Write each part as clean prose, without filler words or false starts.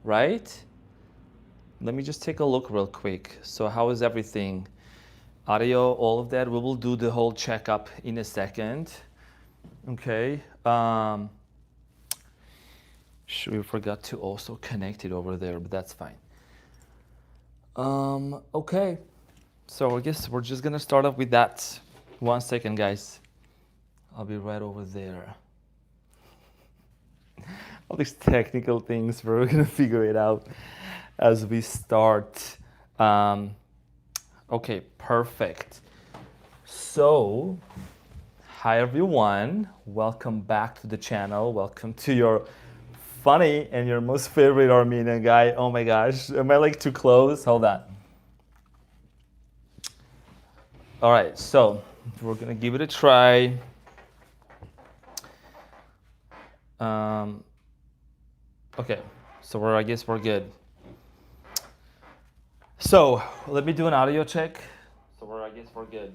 right? Let me just take a look real quick. So how is everything? Audio, all of that. We will do the whole checkup in a second. Okay. We forgot to also connect it over there, but that's fine. Okay. So I guess we're just gonna start off with that. 1 second, guys. I'll be right over there. All these technical things, we're gonna figure it out as we start. Okay, perfect. So, hi everyone. Welcome back to the channel. Welcome to your funny and your most favorite Armenian guy. Oh my gosh, am I like too close? Hold on. All right, so we're gonna give it a try. Okay, so I guess we're good. So let me do an audio check. I guess we're good.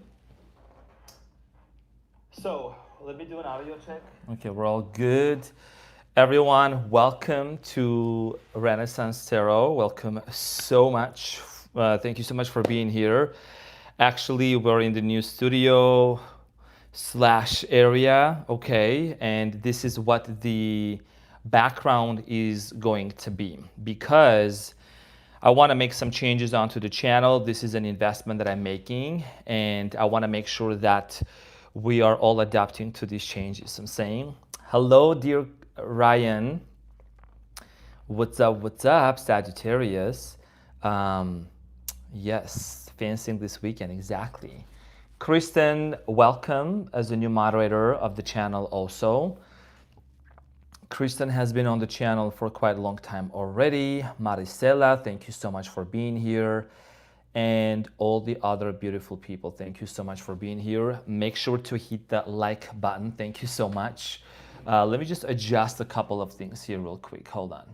So let me do an audio check. Okay, we're all good. Everyone, welcome to Renaissance Tarot. Welcome so much. Thank you so much for being here. Actually, we're in the new studio / area, okay? And this is what the background is going to be, because I want to make some changes onto the channel. This is an investment that I'm making, and I want to make sure that we are all adapting to these changes. I'm saying, hello, dear Ryan. What's up, Sagittarius? Yes, fancying this weekend, exactly. Kristen, welcome as a new moderator of the channel also. Kristen has been on the channel for quite a long time already. Maricela, thank you so much for being here. And all the other beautiful people, thank you so much for being here. Make sure to hit that like button. Thank you so much. Let me just adjust a couple of things here real quick. Hold on.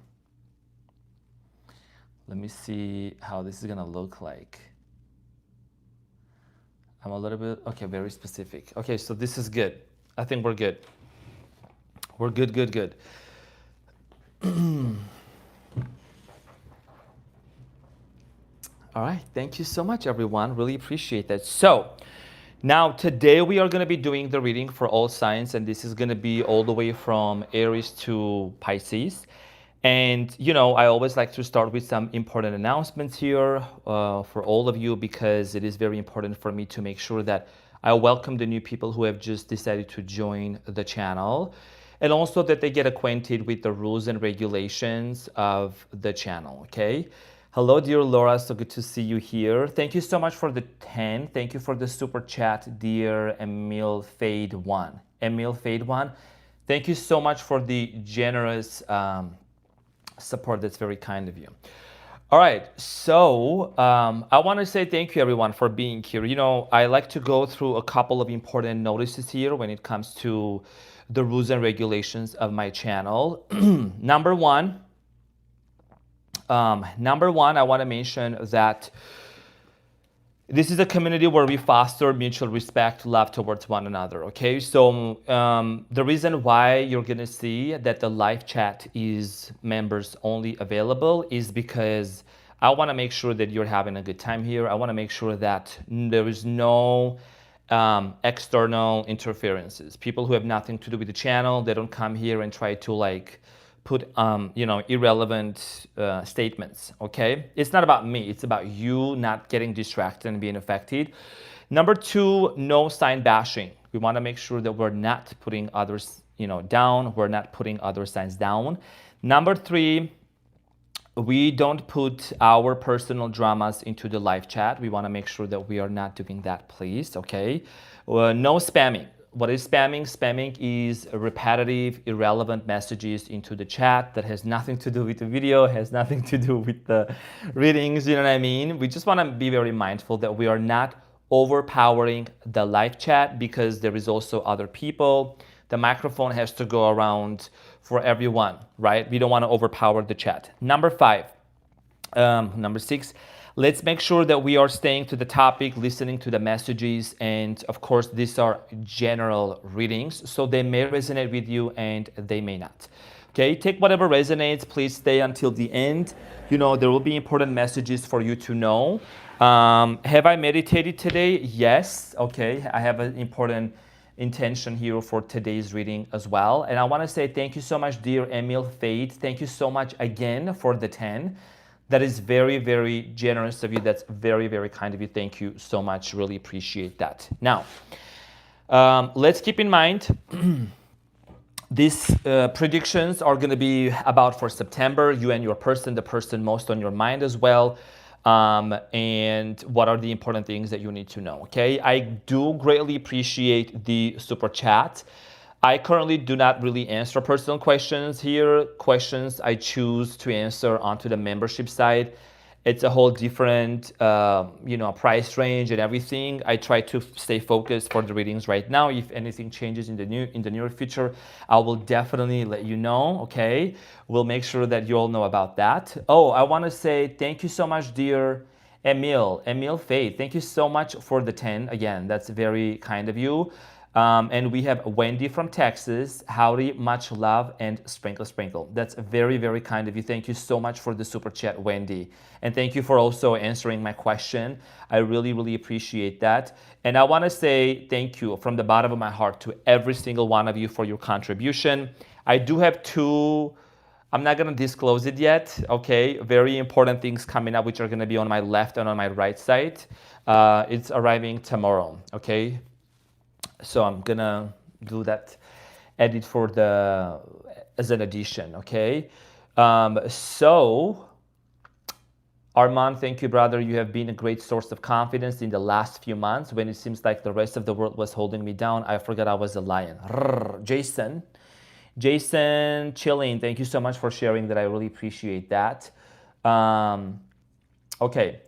Let me see how this is gonna look like. I'm a little bit, okay, very specific. Okay, so this is good. I think we're good. We're good. All right, thank you so much, everyone. Really appreciate that. So, now today we are going to be doing the reading for all signs, and this is going to be all the way from Aries to Pisces. And, you know, I always like to start with some important announcements here for all of you, because it is very important for me to make sure that I welcome the new people who have just decided to join the channel, and also that they get acquainted with the rules and regulations of the channel, okay? Hello, dear Laura, so good to see you here. Thank you so much for the 10. Thank you for the super chat, dear Emil Fade 1. Emil Fade 1, thank you so much for the generous support. That's very kind of you. All right, so I want to say thank you, everyone, for being here. You know, I like to go through a couple of important notices here when it comes to the rules and regulations of my channel. Number one, I want to mention that this is a community where we foster mutual respect, love towards one another, okay? So the reason why you're gonna see that the live chat is members only available is because I wanna make sure that you're having a good time here. I wanna make sure that there is no external interferences. People who have nothing to do with the channel, they don't come here and try to like put you know, irrelevant statements, okay? It's not about me, it's about you not getting distracted and being affected. Number two, no sign bashing. We want to make sure that we're not putting others, you know, down. We're not putting other signs down. Number three, we don't put our personal dramas into the live chat. We want to make sure that we are not doing that, please, okay? No spamming. What is spamming? Spamming is repetitive, irrelevant messages into the chat that has nothing to do with the video, has nothing to do with the readings, you know what I mean? We just want to be very mindful that we are not overpowering the live chat, because there is also other people. The microphone has to go around for everyone, right? We don't want to overpower the chat. Number six, let's make sure that we are staying to the topic, listening to the messages, and of course, these are general readings, so they may resonate with you and they may not. Okay, take whatever resonates. Please stay until the end. You know, there will be important messages for you to know. Have I meditated today? Yes. Okay, I have an important intention here for today's reading as well. And I want to say thank you so much, dear Emil Fade. Thank you so much again for the 10. That is very, very generous of you. That's very, very kind of you. Thank you so much. Really appreciate that. Now, let's keep in mind these predictions are going to be about for September, you and your person, the person most on your mind as well. And what are the important things that you need to know, okay? I do greatly appreciate the super chat. I currently do not really answer personal questions here. Questions I choose to answer onto the membership side. It's a whole different, price range and everything. I try to stay focused for the readings right now. If anything changes in the near future, I will definitely let you know. Okay, we'll make sure that you all know about that. Oh, I want to say thank you so much, dear Emil Faith. Thank you so much for the 10. Again, that's very kind of you. And we have Wendy from Texas. Howdy, much love, and sprinkle, sprinkle. That's very, very kind of you. Thank you so much for the super chat, Wendy. And thank you for also answering my question. I really, really appreciate that. And I want to say thank you from the bottom of my heart to every single one of you for your contribution. I do have two, I'm not going to disclose it yet, okay? Very important things coming up, which are going to be on my left and on my right side. It's arriving tomorrow, okay? So I'm gonna do that edit for as an addition, okay? So Arman, thank you, brother. You have been a great source of confidence in the last few months when it seems like the rest of the world was holding me down. I forgot I was a lion. Jason Chilling, thank you so much for sharing that. I really appreciate that. Okay.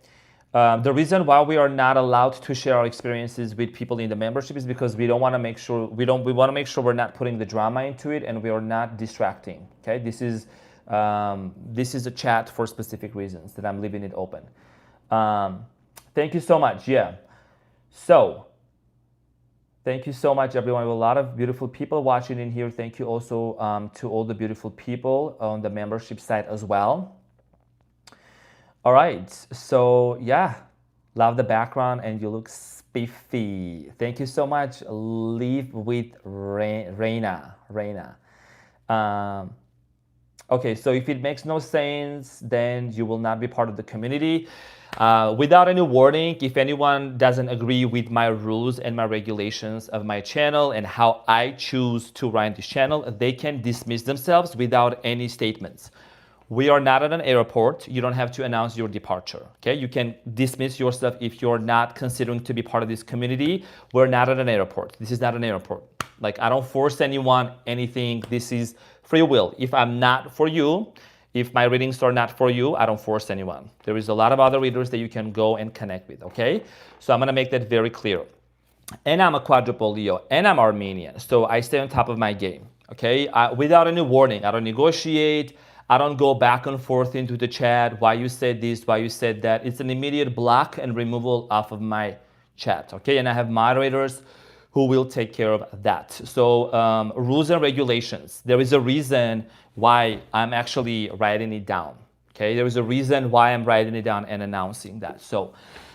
The reason why we are not allowed to share our experiences with people in the membership is because we don't want to make sure we want to make sure we're not putting the drama into it and we are not distracting. Okay, this is a chat for specific reasons that I'm leaving it open. Thank you so much. Yeah. So thank you so much, everyone. We have a lot of beautiful people watching in here. Thank you also to all the beautiful people on the membership side as well. All right, so yeah, love the background and you look spiffy. Thank you so much. Live with Reina. Okay, so if it makes no sense, then you will not be part of the community. Without any warning, if anyone doesn't agree with my rules and my regulations of my channel and how I choose to run this channel, they can dismiss themselves without any statements. We are not at an airport. You don't have to announce your departure, okay? You can dismiss yourself if you're not considering to be part of this community. We're not at an airport. This is not an airport. Like, I don't force anyone, anything. This is free will. If I'm not for you, if my readings are not for you, I don't force anyone. There is a lot of other readers that you can go and connect with, okay? So I'm gonna make that very clear. And I'm a quadruple Leo, and I'm Armenian, so I stay on top of my game, okay? Without any warning, I don't negotiate. I don't go back and forth into the chat, why you said this, why you said that. It's an immediate block and removal off of my chat, okay? And I have moderators who will take care of that. So rules and regulations. There is a reason why I'm actually writing it down, okay? There is a reason why I'm writing it down and announcing that. So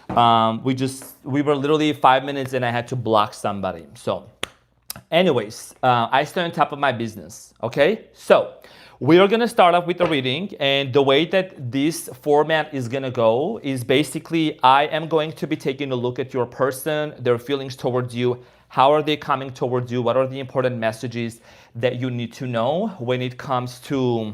we were literally 5 minutes and I had to block somebody. So anyways, I stay on top of my business, okay? So we are going to start off with a reading, and the way that this format is going to go is basically I am going to be taking a look at your person, their feelings towards you, how are they coming towards you, what are the important messages that you need to know when it comes to,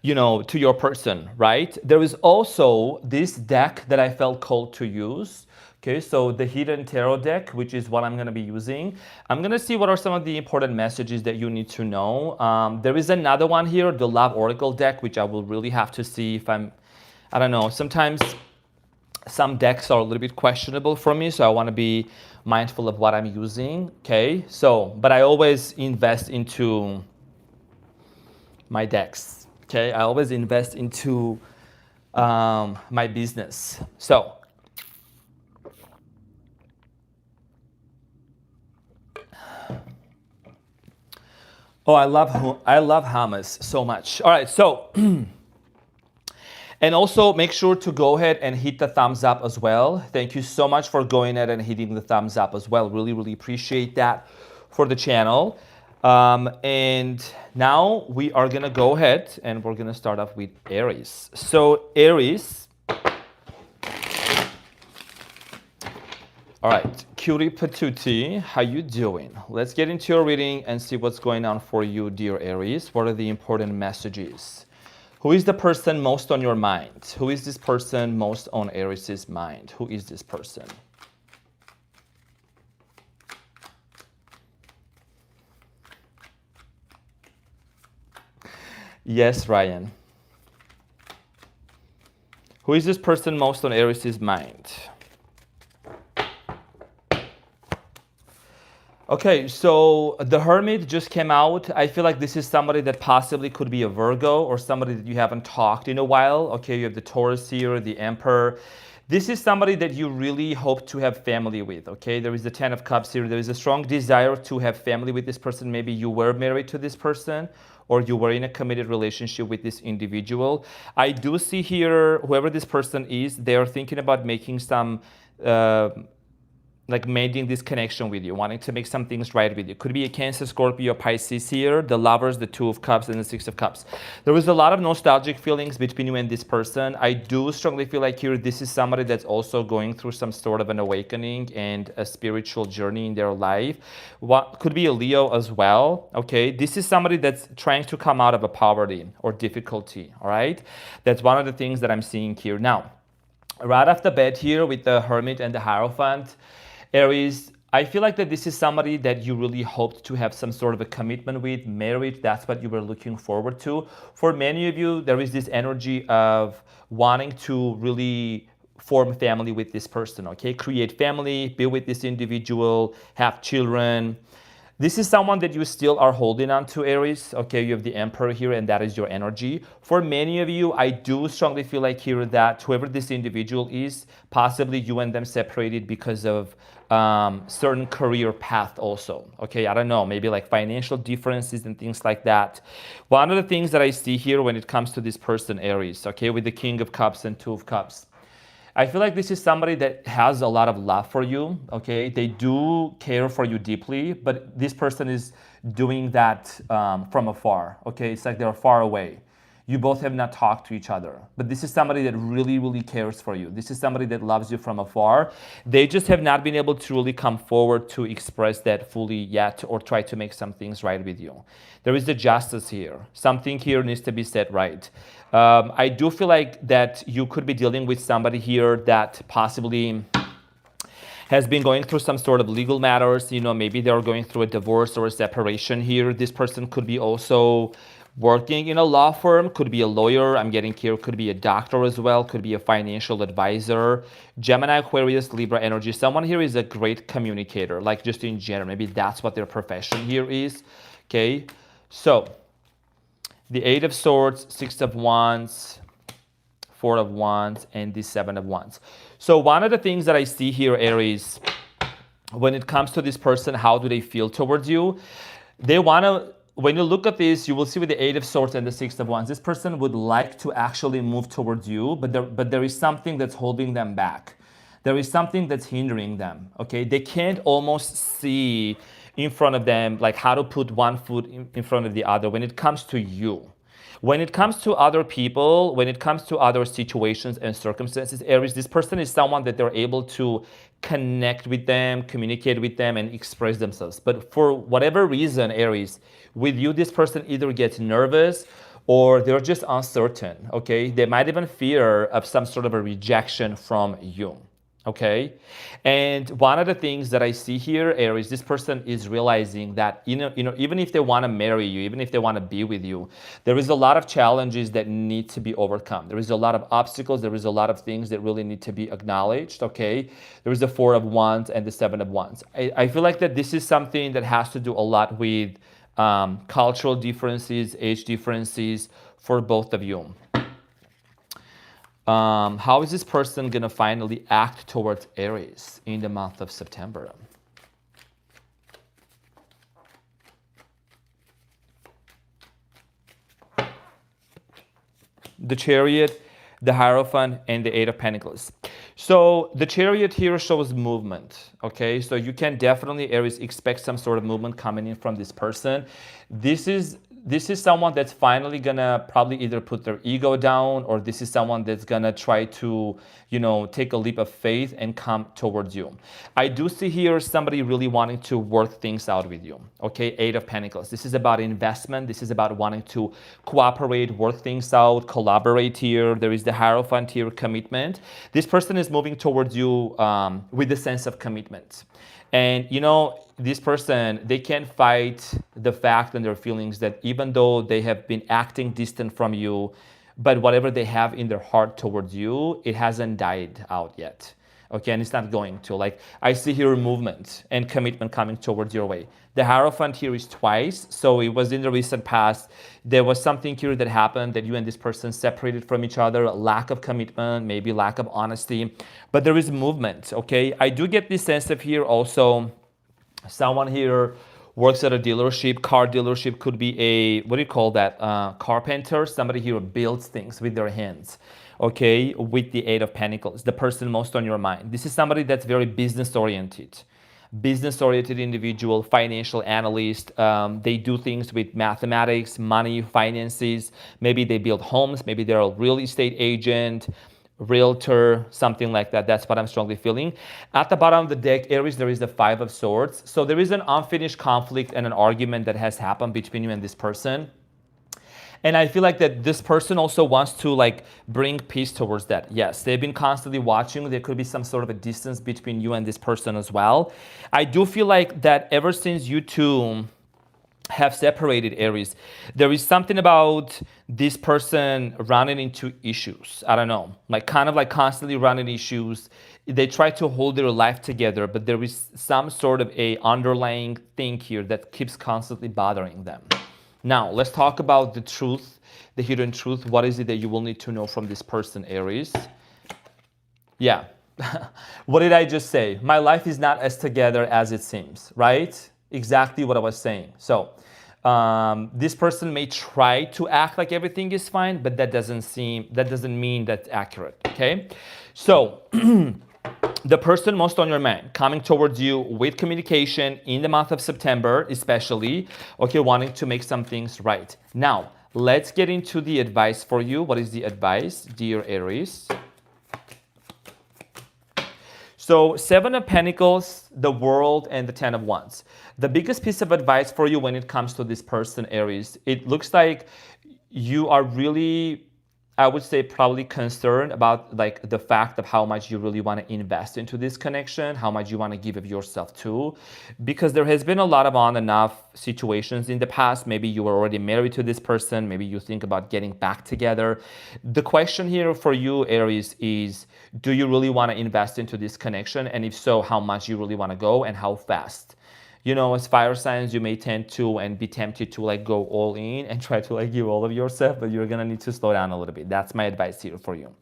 to your person, right? There is also this deck that I felt called to use. Okay, so the Hidden Tarot deck, which is what I'm going to be using. I'm going to see what are some of the important messages that you need to know. There is another one here, the Love Oracle deck, which I will really have to see if I don't know, sometimes some decks are a little bit questionable for me, so I want to be mindful of what I'm using, okay? So, but I always invest into my decks, okay? I always invest into my business. So, Oh, I love hummus so much. All right, so and also make sure to go ahead and hit the thumbs up as well. Thank you so much for going ahead and hitting the thumbs up as well. Really, really appreciate that for the channel. And now we are gonna go ahead and we're gonna start off with Aries. So Aries, all right, cutie patootie, how you doing? Let's get into your reading and see what's going on for you, dear Aries. What are the important messages? Who is the person most on your mind? Who is this person most on Aries' mind? Who is this person? Yes, Ryan. Who is this person most on Aries' mind? Okay, so the Hermit just came out. I feel like this is somebody that possibly could be a Virgo or somebody that you haven't talked in a while. Okay, you have the Taurus here, the Emperor. This is somebody that you really hope to have family with, okay? There is the Ten of Cups here. There is a strong desire to have family with this person. Maybe you were married to this person or you were in a committed relationship with this individual. I do see here, whoever this person is, they are thinking about making some like making this connection with you, wanting to make some things right with you. Could be a Cancer, Scorpio, Pisces here, the Lovers, the Two of Cups, and the Six of Cups. There was a lot of nostalgic feelings between you and this person. I do strongly feel like here, this is somebody that's also going through some sort of an awakening and a spiritual journey in their life. What could be a Leo as well, okay? This is somebody that's trying to come out of a poverty or difficulty, all right? That's one of the things that I'm seeing here. Now, right off the bat here with the Hermit and the Hierophant, Aries, I feel like that this is somebody that you really hoped to have some sort of a commitment with, marriage, that's what you were looking forward to. For many of you, there is this energy of wanting to really form family with this person, okay? Create family, be with this individual, have children. This is someone that you still are holding on to, Aries. Okay, you have the Emperor here, and that is your energy. For many of you, I do strongly feel like here that whoever this individual is, possibly you and them separated because of certain career path also. Okay, I don't know, maybe like financial differences and things like that. One of the things that I see here when it comes to this person, Aries, okay, with the King of Cups and Two of Cups, I feel like this is somebody that has a lot of love for you, okay? They do care for you deeply, but this person is doing that from afar, okay? It's like they're far away. You both have not talked to each other, but this is somebody that really, really cares for you. This is somebody that loves you from afar. They just have not been able to really come forward to express that fully yet or try to make some things right with you. There is the Justice here. Something here needs to be set right. I do feel like that you could be dealing with somebody here that possibly has been going through some sort of legal matters. You know, maybe they're going through a divorce or a separation here. This person could be also working in a law firm, could be a lawyer, I'm getting here, could be a doctor as well, could be a financial advisor. Gemini, Aquarius, Libra energy. Someone here is a great communicator, like just in general. Maybe that's what their profession here is. Okay, so the Eight of Swords, Six of Wands, Four of Wands, and the Seven of Wands. So one of the things that I see here, Aries, when it comes to this person, how do they feel towards you? They want to, when you look at this, you will see with the Eight of Swords and the Six of Wands, this person would like to actually move towards you, but there is something that's holding them back. There is something that's hindering them, okay? They can't almost see in front of them, like how to put one foot in front of the other when it comes to you. When it comes to other people, when it comes to other situations and circumstances, Aries, this person is someone that they're able to connect with them, communicate with them, and express themselves. But for whatever reason, Aries, with you, this person either gets nervous or they're just uncertain, okay? They might even fear of some sort of a rejection from you. Okay, and one of the things that I see here, Aries, this person is realizing that even if they want to marry you, even if they want to be with you, there is a lot of challenges that need to be overcome. There is a lot of obstacles. There is a lot of things that really need to be acknowledged. Okay, there is the Four of Wands and the Seven of Wands. I feel like that this is something that has to do a lot with cultural differences, age differences for both of you. How is this person going to finally act towards Aries in the month of September? the Chariot, the Hierophant, and the Eight of Pentacles. So the Chariot here shows movement, okay? So you can definitely, Aries, expect some sort of movement coming in from this person. This is someone that's finally gonna probably either put their ego down, or this is someone that's gonna try to, you know, take a leap of faith and come towards you. I do see here somebody really wanting to work things out with you, okay? Eight of Pentacles. This is about investment. This is about wanting to cooperate, work things out, collaborate here. There is the Hierophant here, commitment. This person is moving towards you with a sense of commitment. And you know, this person, they can't fight the fact and their feelings that even though they have been acting distant from you, but whatever they have in their heart towards you, it hasn't died out yet. Okay, and it's not going to. Like, I see here movement and commitment coming towards your way. The Hierophant here is twice, so it was in the recent past. There was something here that happened that you and this person separated from each other, lack of commitment, maybe lack of honesty, but there is movement, okay? I do get this sense of here also, someone here works at a dealership, car dealership, could be a, what do you call that, carpenter, somebody here builds things with their hands. Okay, with the Eight of Pentacles, the person most on your mind. This is somebody that's very business-oriented individual, financial analyst. They do things with mathematics, money, finances. Maybe they build homes. Maybe they're a real estate agent, realtor, something like that. That's what I'm strongly feeling. At the bottom of the deck, Aries, there is the Five of Swords. So there is an unfinished conflict and an argument that has happened between you and this person. And I feel like that this person also wants to like bring peace towards that. Yes, they've been constantly watching. There could be some sort of a distance between you and this person as well. I do feel like that ever since you two have separated, Aries, there is something about this person running into issues. I don't know, like kind of like constantly running issues. They try to hold their life together, but there is some sort of a underlying thing here that keeps constantly bothering them. Now, let's talk about the truth, the hidden truth. What is it that you will need to know from this person, Aries? Yeah. What did I just say? My life is not as together as it seems, right? Exactly what I was saying. So, this person may try to act like everything is fine, but that doesn't mean that's accurate, okay? So, the person most on your mind coming towards you with communication in the month of September, especially, okay, wanting to make some things right. Now, let's get into the advice for you. What is the advice, dear Aries? So, Seven of Pentacles, the World, and the Ten of Wands. The biggest piece of advice for you when it comes to this person, Aries, it looks like you are really, I would say, probably concerned about like the fact of how much you really want to invest into this connection, how much you want to give of yourself to, because there has been a lot of on and off situations in the past. Maybe you were already married to this person. Maybe you think about getting back together. The question here for you, Aries, is do you really want to invest into this connection? And if so, how much you really want to go and how fast? You know, as fire signs, you may tend to and be tempted to like go all in and try to like give all of yourself, but you're gonna need to slow down a little bit. That's my advice here for you.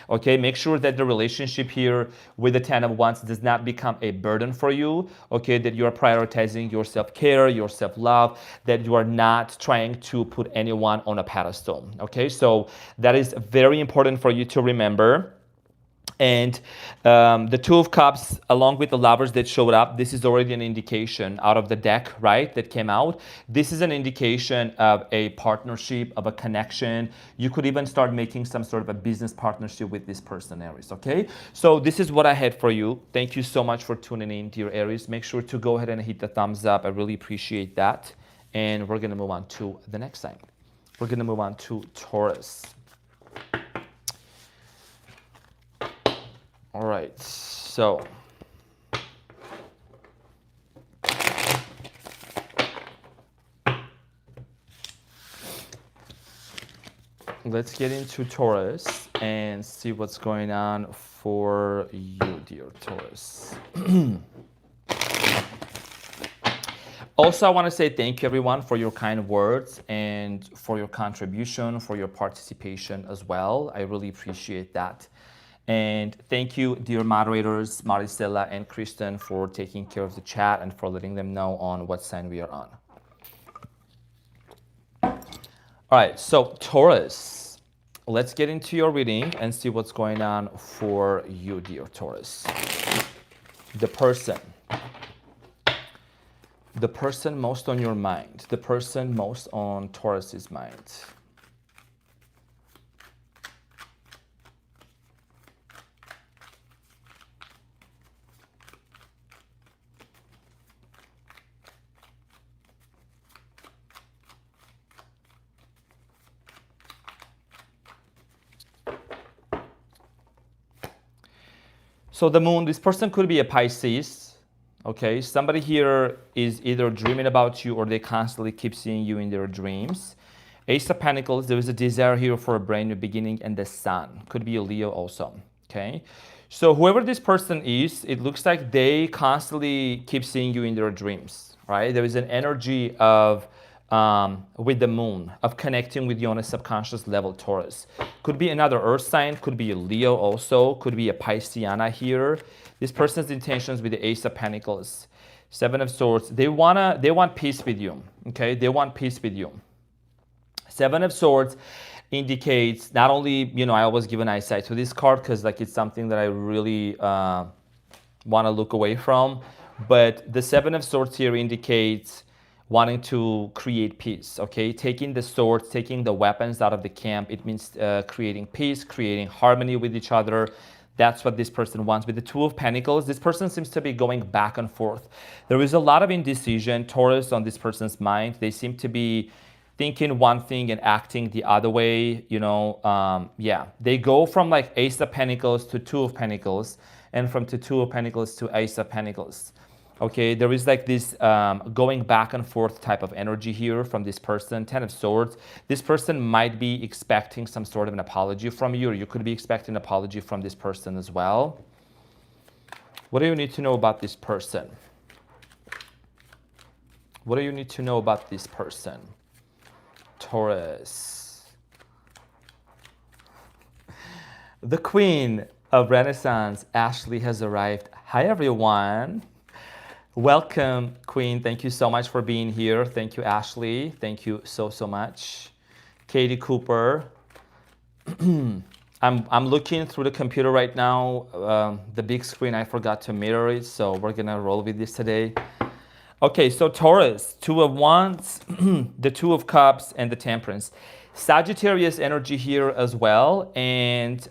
Okay, make sure that the relationship here with the Ten of Wands does not become a burden for you. Okay, that you are prioritizing your self-care, your self-love, that you are not trying to put anyone on a pedestal. Okay, so that is very important for you to remember. And the Two of Cups, along with the Lovers that showed up, this is already an indication out of the deck, right, that came out. This is an indication of a partnership, of a connection. You could even start making some sort of a business partnership with this person, Aries, okay? So this is what I had for you. Thank you so much for tuning in, dear Aries. Make sure to go ahead and hit the thumbs up. I really appreciate that. And we're going to move on to the next sign. We're going to move on to Taurus. All right, so let's get into Taurus and see what's going on for you, dear Taurus. Also, I want to say thank you, everyone, for your kind words and for your contribution, for your participation as well. I really appreciate that. And thank you, dear moderators, Maricela and Kristen, for taking care of the chat and for letting them know on what sign we are on. All right, so Taurus, let's get into your reading and see what's going on for you, dear Taurus. The person most on your mind, the person most on Taurus's mind. So the moon, this person could be a Pisces, okay? Somebody here is either dreaming about you or they constantly keep seeing you in their dreams. Ace of Pentacles, there is a desire here for a brand new beginning, and the Sun. Could be a Leo also, okay? So whoever this person is, it looks like they constantly keep seeing you in their dreams, right? There is an energy of with the moon, of connecting with you on a subconscious level, Taurus. Could be another earth sign, could be a Leo also, could be a Pisceana here. This person's intentions with the Ace of Pentacles, Seven of Swords, they want peace with you, okay? They want peace with you. Seven of Swords indicates not only, you know, I always give an eyesight to this card because like it's something that I really want to look away from, but the Seven of Swords here indicates wanting to create peace, okay? Taking the swords, taking the weapons out of the camp, it means creating peace, creating harmony with each other. That's what this person wants. With the Two of Pentacles, this person seems to be going back and forth. There is a lot of indecision, Taurus, on this person's mind. They seem to be thinking one thing and acting the other way, you know. Yeah, they go from like Ace of Pentacles to Two of Pentacles, and from the Two of Pentacles to Ace of Pentacles. Okay, there is like this going back and forth type of energy here from this person. Ten of Swords. This person might be expecting some sort of an apology from you, or you could be expecting an apology from this person as well. What do you need to know about this person? What do you need to know about this person? Taurus. The Queen of Renaissance, Ashley, has arrived. Hi, everyone. Welcome, Queen. Thank you so much for being here. Thank you, Ashley. Thank you so much. Katie Cooper. I'm looking through the computer right now. The big screen, I forgot to mirror it, so we're gonna roll with this today. Okay, so Taurus, Two of Wands, the Two of Cups, and the Temperance. Sagittarius energy here as well, and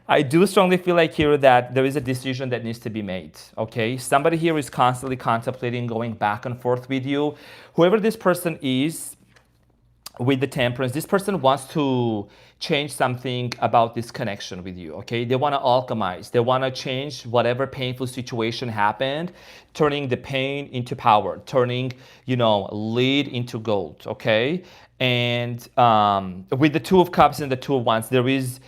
I do strongly feel like here that there is a decision that needs to be made, okay? Somebody here is constantly contemplating going back and forth with you. Whoever this person is with the Temperance, this person wants to change something about this connection with you, okay? They want to alchemize. They want to change whatever painful situation happened, turning the pain into power, turning, you know, lead into gold, okay? And with the Two of Cups and the Two of Wands, there is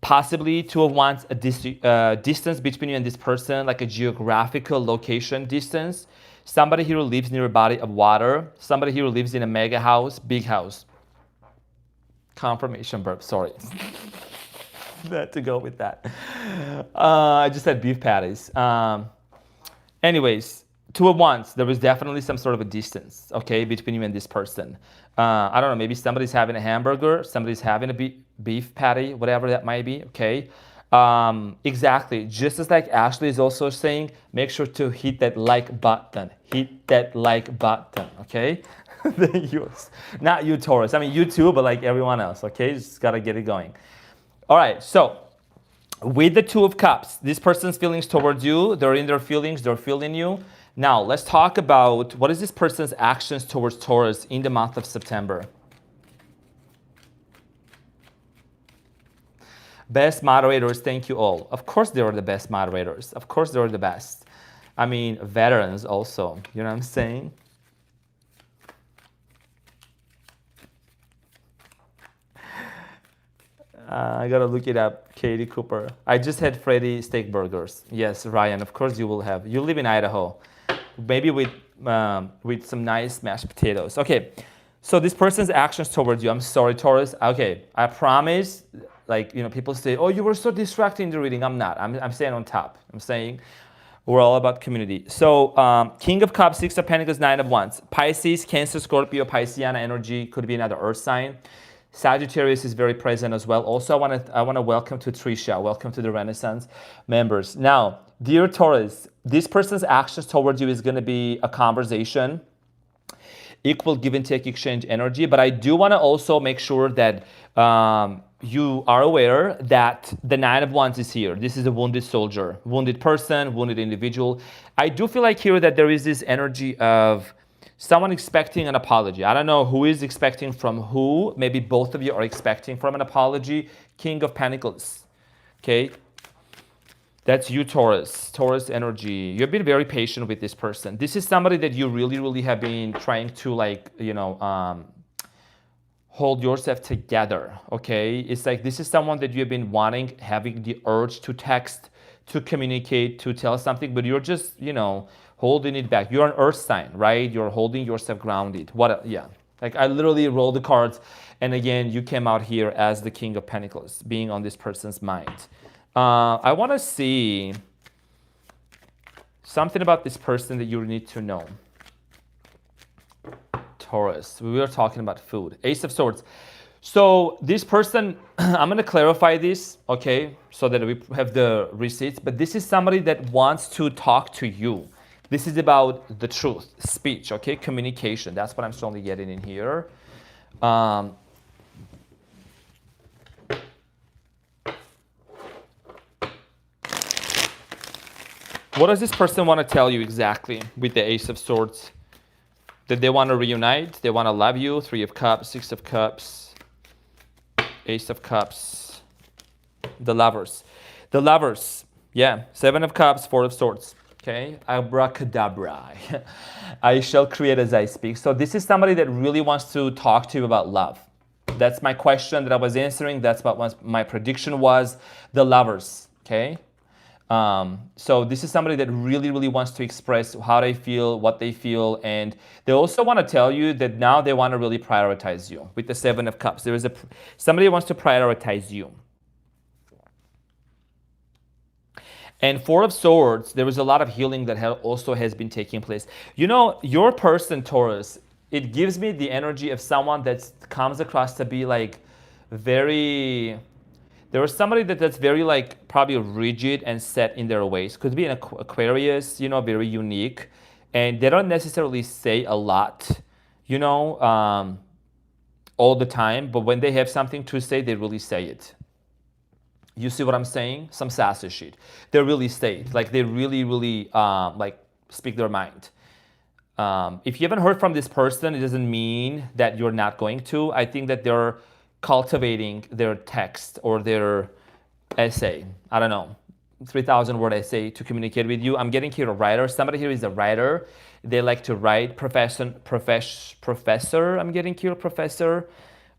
possibly Two of Wands, a distance between you and this person, like a geographical location distance. Somebody here who lives near a body of water. Somebody here who lives in a mega house, big house. Confirmation burp, sorry. Had to go with that. I just had beef patties. Anyways, Two of Wands, there is definitely some sort of a distance, okay, between you and this person. I don't know, maybe somebody's having a hamburger, somebody's having a beef patty, whatever that might be, okay? Exactly, just as like Ashley is also saying, make sure to hit that like button. Hit that like button, okay? Not you, Taurus. I mean, you too, but like everyone else, okay? Just gotta get it going. All right, so with the Two of Cups, this person's feelings towards you, they're in their feelings, they're feeling you. Now, let's talk about what is this person's actions towards Taurus in the month of September. Best moderators, thank you all. Of course they are the best moderators. Of course they're the best. I mean, veterans also, you know what I'm saying? I gotta look it up, Katie Cooper. I just had Freddy steak burgers. Yes, Ryan, of course you will have. You live in Idaho. Maybe with some nice mashed potatoes. Okay, so this person's actions towards you. I'm sorry, Taurus. Okay, I promise. Like, you know, people say, oh, you were so distracting in the reading. I'm not. I'm staying on top. I'm saying we're all about community. So King of Cups, Six of Pentacles, Nine of Wands. Pisces, Cancer, Scorpio, Pisceana energy. Could be another earth sign. Sagittarius is very present as well. Also, I want to welcome to Trisha. Welcome to the Renaissance members. Now, dear Taurus, this person's actions towards you is going to be a conversation, equal give and take exchange energy. But I do want to also make sure that you are aware that the Nine of Wands is here. This is a wounded soldier, wounded person, wounded individual. I do feel like here that there is this energy of someone expecting an apology. I don't know who is expecting from who. Maybe both of you are expecting from an apology. King of Pentacles. Okay. That's you, Taurus. Taurus energy. You've been very patient with this person. This is somebody that you really, really have been trying to hold yourself together. Okay. It's like this is someone that you've been wanting, having the urge to text, to communicate, to tell something, but you're just, holding it back. You're an earth sign, right? You're holding yourself grounded. Yeah. Like I literally rolled the cards. And again, you came out here as the King of Pentacles, being on this person's mind. I want to see something about this person that you need to know. Taurus. We were talking about food. Ace of Swords. So this person, I'm going to clarify this, okay, so that we have the receipts. But this is somebody that wants to talk to you. This is about the truth, speech, okay? Communication. That's what I'm strongly getting in here. What does this person want to tell you exactly with the Ace of Swords? That they want to reunite, they want to love you. 3 of Cups, 6 of Cups, Ace of Cups, the Lovers. The Lovers, yeah, 7 of Cups, 4 of Swords. Okay, abracadabra. I shall create as I speak. So this is somebody that really wants to talk to you about love. That's my question that I was answering. That's what my prediction was. The Lovers, okay? So this is somebody that really, really wants to express how they feel, what they feel. And they also want to tell you that now they want to really prioritize you. With the 7 of Cups, there is somebody who wants to prioritize you. And 4 of Swords, there was a lot of healing that also has been taking place. Your person, Taurus, it gives me the energy of someone that comes across to be like very... There was somebody that's very like probably rigid and set in their ways. Could be an Aquarius, very unique. And they don't necessarily say a lot, all the time. But when they have something to say, they really say it. You see what I'm saying? Some sassy shit. They really say it. Like they really, really speak their mind. If you haven't heard from this person, it doesn't mean that you're not going to. I think that they're cultivating their text or their essay. I don't know, 3,000 word essay to communicate with you. I'm getting here a writer. Somebody here is a writer. They like to write. Professor. I'm getting here a professor.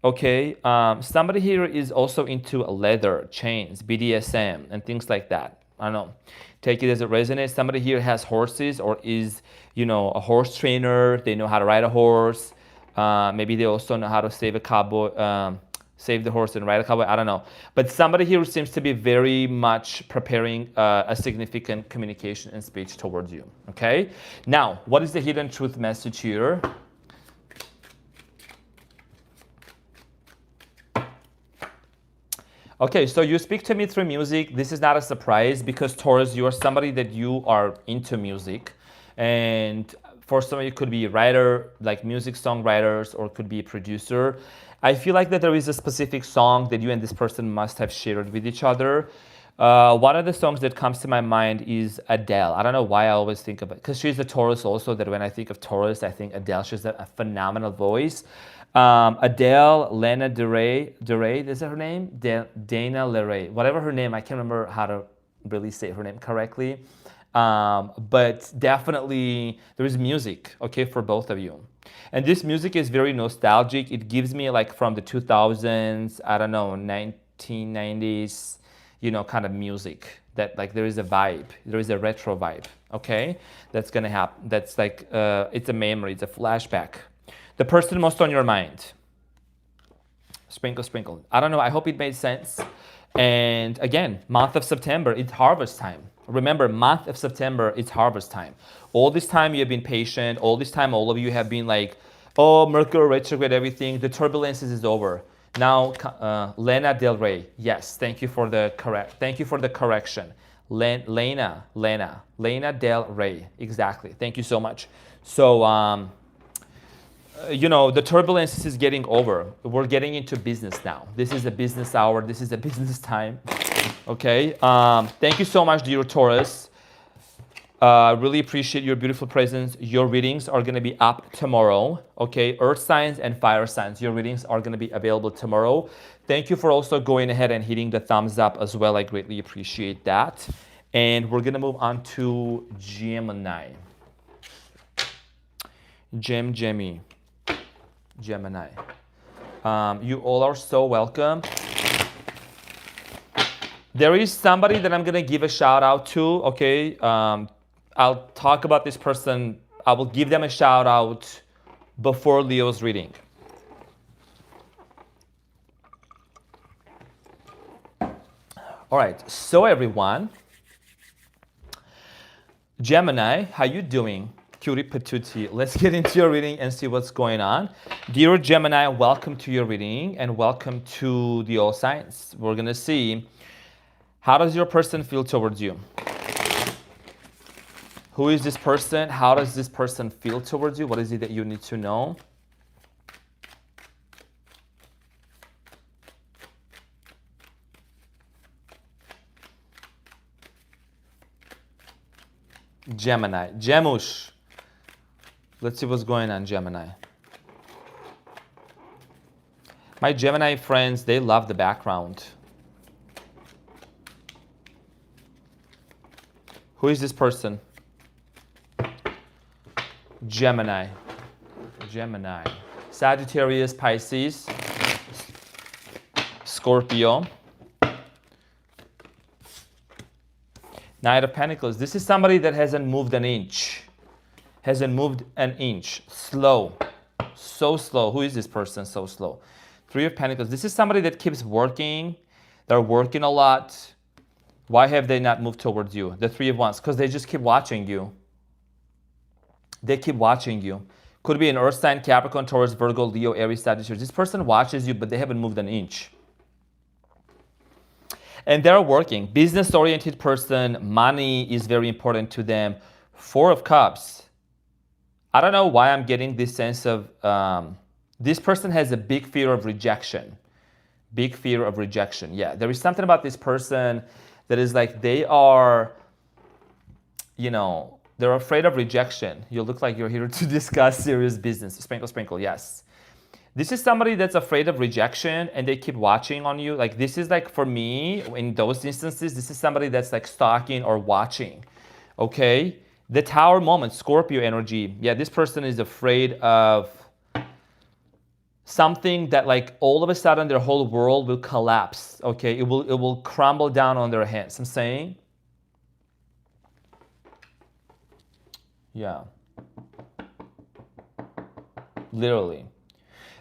Okay, somebody here is also into leather, chains, BDSM, and things like that. I don't know. Take it as it resonates. Somebody here has horses or is, a horse trainer. They know how to ride a horse. Maybe they also know how to save a cowboy, save the horse and ride a cowboy. I don't know. But somebody here seems to be very much preparing a significant communication and speech towards you. Okay. Now, what is the hidden truth message here? Okay, so you speak to me through music. This is not a surprise because Taurus, you are somebody that you are into music. And for some of you, could be a writer, like music songwriters, or could be a producer. I feel like that there is a specific song that you and this person must have shared with each other. One of the songs that comes to my mind is Adele. I don't know why I always think of it, because she's a Taurus also, that when I think of Taurus, I think Adele. She's a phenomenal voice. Adele, Lana Del Rey, is that her name? Dana Del Rey, whatever her name, I can't remember how to really say her name correctly. But definitely there is music, okay, for both of you. And this music is very nostalgic. It gives me like from the 2000s, I don't know, 1990s, kind of music that like there is a vibe, there is a retro vibe, okay? That's gonna happen. That's like, it's a memory, it's a flashback. The person most on your mind. Sprinkle, sprinkle. I don't know, I hope it made sense. And again, month of September, it's harvest time. Remember, month of September, it's harvest time. All this time you have been patient. All this time, all of you have been like, oh, Mercury retrograde, everything. The turbulences is over. Now, Lena Del Rey. Yes, thank you for the correction. Lena Del Rey. Exactly. Thank you so much. So, you know, the turbulence is getting over. We're getting into business now. This is a business hour. This is a business time. Okay. Thank you so much, dear Taurus. Really appreciate your beautiful presence. Your readings are going to be up tomorrow. Okay, earth signs and fire signs. Your readings are going to be available tomorrow. Thank you for also going ahead and hitting the thumbs up as well. I greatly appreciate that. And we're going to move on to Gemini. Gemini. You all are so welcome. There is somebody that I'm going to give a shout out to. Okay. I'll talk about this person. I will give them a shout out before Leo's reading. All right, so everyone, Gemini, how you doing? Cutie patootie. Let's get into your reading and see what's going on. Dear Gemini, welcome to your reading and welcome to the all signs. We're gonna see, how does your person feel towards you? Who is this person? How does this person feel towards you? What is it that you need to know? Gemini. Gemush. Let's see what's going on, Gemini. My Gemini friends, they love the background. Who is this person? Gemini. Sagittarius, Pisces, Scorpio. Knight of Pentacles. This is somebody that hasn't moved an inch. Slow. So slow. Who is this person so slow? Three of Pentacles. This is somebody that keeps working. They're working a lot. Why have they not moved towards you? The Three of Wands. Because they just keep watching you. They keep watching you. Could be an earth sign, Capricorn, Taurus, Virgo, Leo, Aries, Sagittarius. This person watches you, but they haven't moved an inch. And they're working. Business-oriented person. Money is very important to them. Four of Cups. I don't know why I'm getting this sense of... this person has a big fear of rejection. Big fear of rejection. Yeah, there is something about this person that is like they are, you know... They're afraid of rejection. You look like you're here to discuss serious business. Sprinkle, sprinkle, yes. This is somebody that's afraid of rejection and they keep watching on you. Like this is like, for me, in those instances, this is somebody that's like stalking or watching, okay? The Tower moment, Scorpio energy. Yeah, this person is afraid of something that like all of a sudden their whole world will collapse, okay? It will crumble down on their heads. I'm saying, yeah, literally.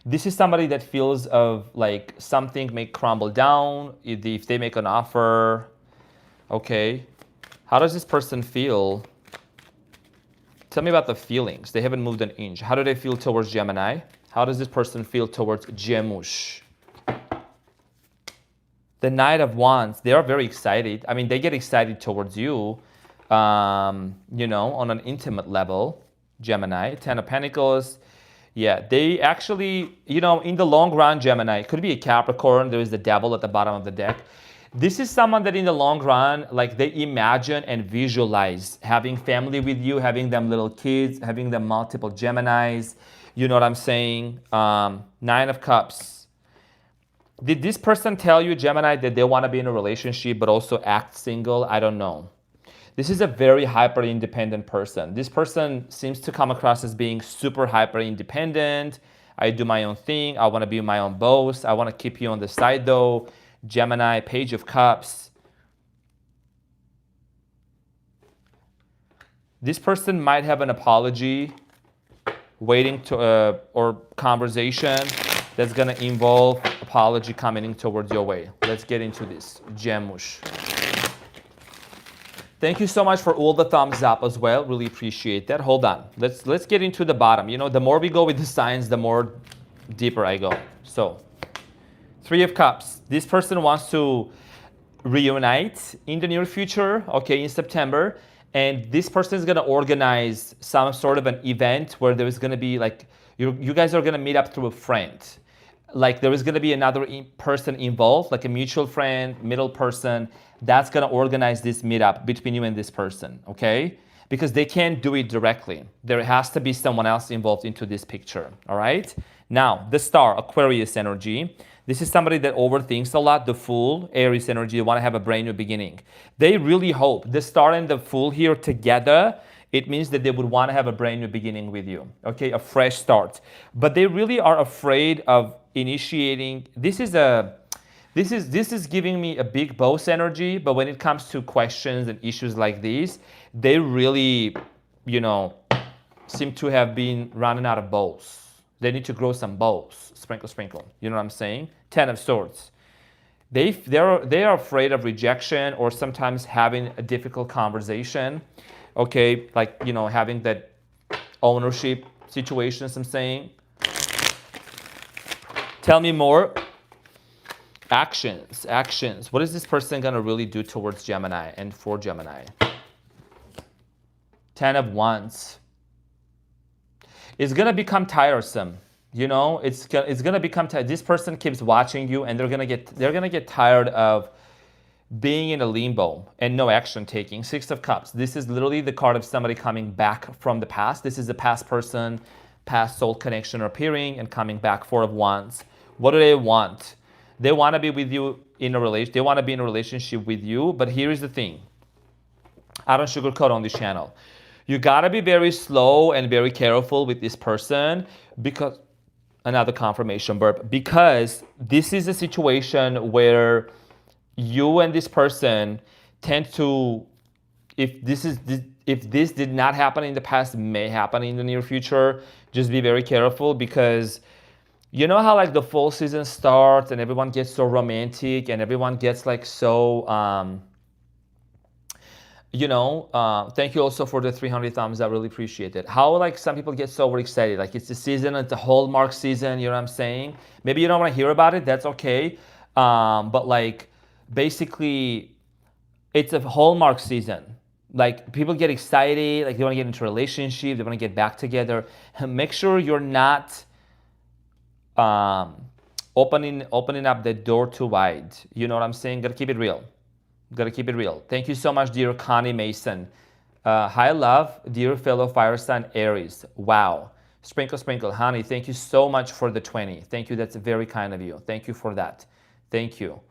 This is somebody that feels of like something may crumble down if they make an offer, okay? How does this person feel? Tell me about the feelings. They haven't moved an inch. How do they feel towards Gemini? How does this person feel towards Gemush? The Knight of Wands, they are very excited. I mean, they get excited towards you, you know, on an intimate level. Gemini, Ten of Pentacles. Yeah, they actually, you know, in the long run, Gemini, it could be a Capricorn. There is the devil at the bottom of the deck. This is someone that in the long run, like they imagine and visualize having family with you, having them little kids, having them multiple Geminis. You know what I'm saying? Nine of Cups. Did this person tell you, Gemini, that they want to be in a relationship but also act single? I don't know. This is a very hyper-independent person. This person seems to come across as being super hyper-independent. I do my own thing. I want to be my own boss. I want to keep you on the side though. Gemini, Page of Cups. This person might have an apology waiting to, or conversation that's going to involve apology coming towards your way. Let's get into this. Gemush. Thank you so much for all the thumbs up as well. Really appreciate that. Hold on. Let's get into the bottom. You know, the more we go with the signs, the more deeper I go. So, Three of Cups. This person wants to reunite in the near future, okay, in September. And this person is going to organize some sort of an event where there is going to be like, you guys are going to meet up through a friend. Like there is going to be another person involved, like a mutual friend, middle person, that's going to organize this meetup between you and this person, okay? Because they can't do it directly. There has to be someone else involved into this picture, all right? Now, the star, Aquarius energy. This is somebody that overthinks a lot. The Fool, Aries energy, they want to have a brand new beginning. They really hope the star and the Fool here together, it means that they would want to have a brand new beginning with you, okay? A fresh start. But they really are afraid of initiating. This is giving me a big boss energy, but when it comes to questions and issues like these, they really, seem to have been running out of bows. They need to grow some bows. Sprinkle, sprinkle. You know what I'm saying? 10 of Swords. They are afraid of rejection or sometimes having a difficult conversation. Okay, like, having that ownership situations, I'm saying. Tell me more. Actions. What is this person going to really do towards Gemini and for Gemini? 10 of Wands. It's going to become tiresome. It's going to become tired. This person keeps watching you and they're going to get tired of being in a limbo and no action taking. 6 of Cups. This is literally the card of somebody coming back from the past. This is a past person, past soul connection appearing and coming back. 4 of Wands. What do they want? They want to be with you in a relation. They want to be in a relationship with you. But here is the thing. I don't sugarcoat on this channel. You got to be very slow and very careful with this person because, another confirmation burp, because this is a situation where you and this person tend to, if this did not happen in the past, it may happen in the near future. Just be very careful because you know how like the fall season starts and everyone gets so romantic and everyone gets like so, thank you also for the 300 thumbs. I really appreciate it. How like some people get so excited, like it's the season, it's the Hallmark season, you know what I'm saying? Maybe you don't want to hear about it, that's okay. But like basically it's a Hallmark season. Like people get excited, like they want to get into a relationship, they want to get back together. Make sure you're not opening up the door too wide. You know what I'm saying? Gotta keep it real. Thank you so much, dear Connie Mason. Hi, love, dear fellow fire sign Aries. Wow. Sprinkle, sprinkle. Honey, thank you so much for the 20. Thank you. That's very kind of you. Thank you for that. Thank you.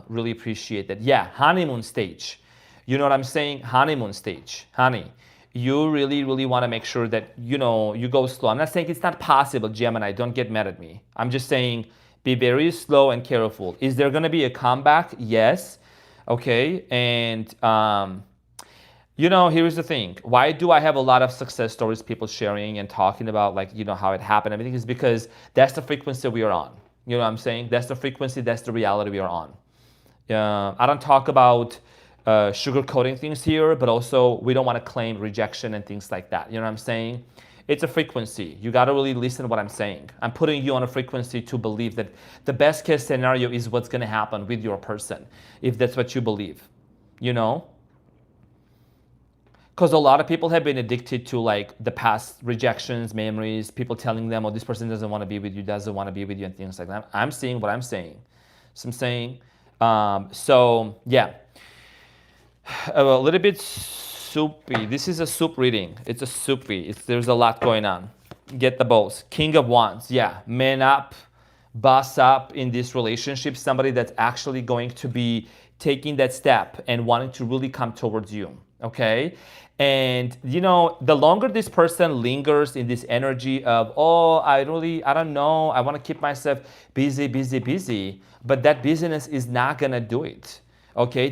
Really appreciate that. Yeah, honeymoon stage. You know what I'm saying? Honeymoon stage. Honey, you really, really want to make sure that, you go slow. I'm not saying it's not possible, Gemini. Don't get mad at me. I'm just saying be very slow and careful. Is there going to be a comeback? Yes. Okay. And, here's the thing. Why do I have a lot of success stories, people sharing and talking about like, how it happened? Everything is because that's the frequency we are on. You know what I'm saying? That's the frequency. That's the reality we are on. I don't talk about sugarcoating things here, but also we don't want to claim rejection and things like that. You know what I'm saying? It's a frequency. You got to really listen to what I'm saying. I'm putting you on a frequency to believe that the best case scenario is what's going to happen with your person, if that's what you believe, Because a lot of people have been addicted to like the past rejections, memories, people telling them, oh, this person doesn't want to be with you, and things like that. I'm seeing what I'm saying. So I'm saying, yeah. A little bit soupy. This is a soup reading. It's a soupy. There's a lot going on. Get the balls. King of Wands. Yeah, man up, boss up in this relationship. Somebody that's actually going to be taking that step and wanting to really come towards you. Okay? And, the longer this person lingers in this energy of, oh, I don't know. I want to keep myself busy. But that busyness is not going to do it. Okay,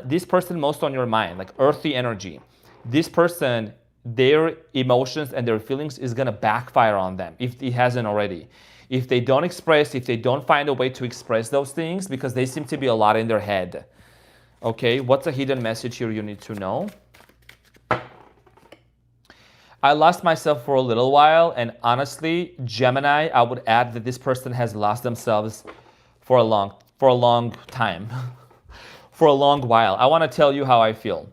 this person most on your mind, like earthy energy, this person, their emotions and their feelings is going to backfire on them if it hasn't already. If they don't find a way to express those things because they seem to be a lot in their head. Okay, what's a hidden message here you need to know? I lost myself for a little while, and honestly, Gemini, I would add that this person has lost themselves for a long time, for a long while. I want to tell you how I feel.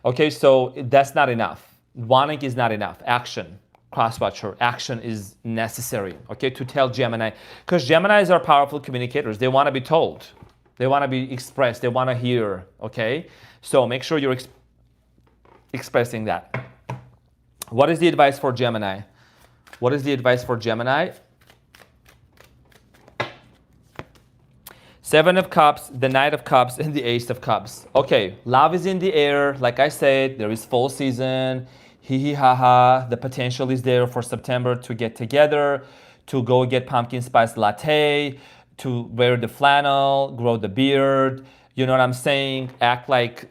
Okay, so that's not enough. Wanting is not enough. Action, crosswatcher, action is necessary, okay, to tell Gemini. Because Geminis are powerful communicators. They want to be told. They want to be expressed. They want to hear, okay? So make sure you're expressing that. What is the advice for Gemini? What is the advice for Gemini? Seven of Cups, the Knight of Cups, and the Ace of Cups. Okay, love is in the air. Like I said, there is fall season. Hee hee ha ha. The potential is there for September to get together, to go get pumpkin spice latte, to wear the flannel, grow the beard. You know what I'm saying? Act like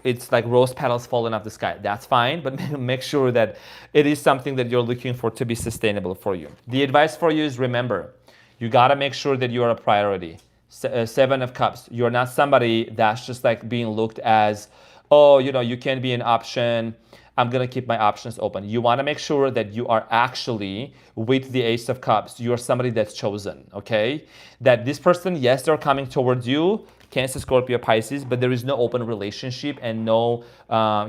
it's like rose petals falling off the sky. That's fine, but make sure that it is something that you're looking for to be sustainable for you. The advice for you is remember, you got to make sure that you are a priority. Seven of Cups. You're not somebody that's just like being looked as, oh, you know, you can be an option. I'm going to keep my options open. You want to make sure that you are actually, with the Ace of Cups, you are somebody that's chosen, okay? That this person, yes, they're coming towards you, Cancer, Scorpio, Pisces, but there is no open relationship and no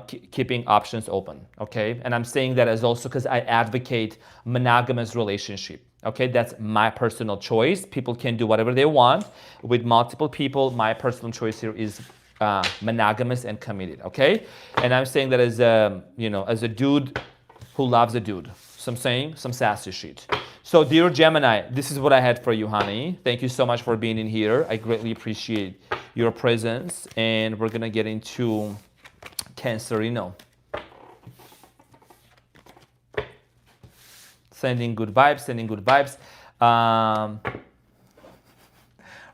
keeping options open, okay? And I'm saying that as also because I advocate monogamous relationship. Okay, that's my personal choice. People can do whatever they want with multiple people. My personal choice here is monogamous and committed. Okay, and I'm saying that as a as a dude who loves a dude. So I'm saying some sassy shit. So dear Gemini, this is what I had for you, honey. Thank you so much for being in here. I greatly appreciate your presence, and we're gonna get into Cancerino. Sending good vibes, sending good vibes.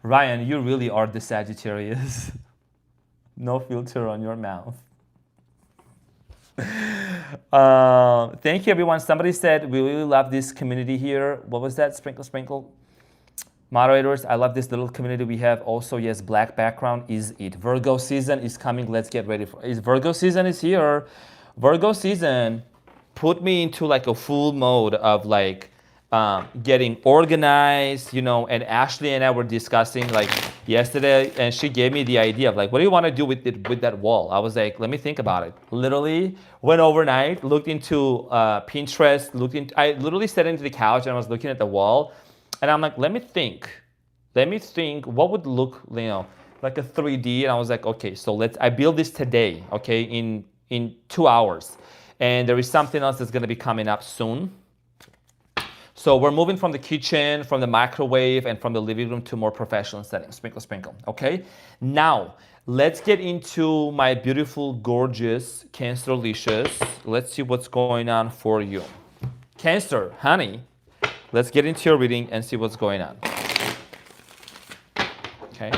Ryan, you really are the Sagittarius. No filter on your mouth. Thank you, everyone. Somebody said, we really love this community here. What was that? Sprinkle, sprinkle. Moderators, I love this little community we have. Also, yes, black background is it. Virgo season is coming. Let's get ready for it. Virgo season is here. Virgo season put me into like a full mode of like getting organized, you know, and Ashley and I were discussing like yesterday, and she gave me the idea of like, what do you want to do with it, with that wall? I was like, let me think about it. Literally went overnight, looked into Pinterest, I literally sat into the couch and I was looking at the wall, and I'm like, let me think what would look, you know, like a 3D. And I was like, okay, so I build this today, okay, in 2 hours. And there is something else that's going to be coming up soon. So we're moving from the kitchen, from the microwave, and from the living room to more professional settings. Sprinkle, sprinkle. Okay? Now, let's get into my beautiful, gorgeous Cancerlicious. Let's see what's going on for you. Cancer, honey, let's get into your reading and see what's going on. Okay?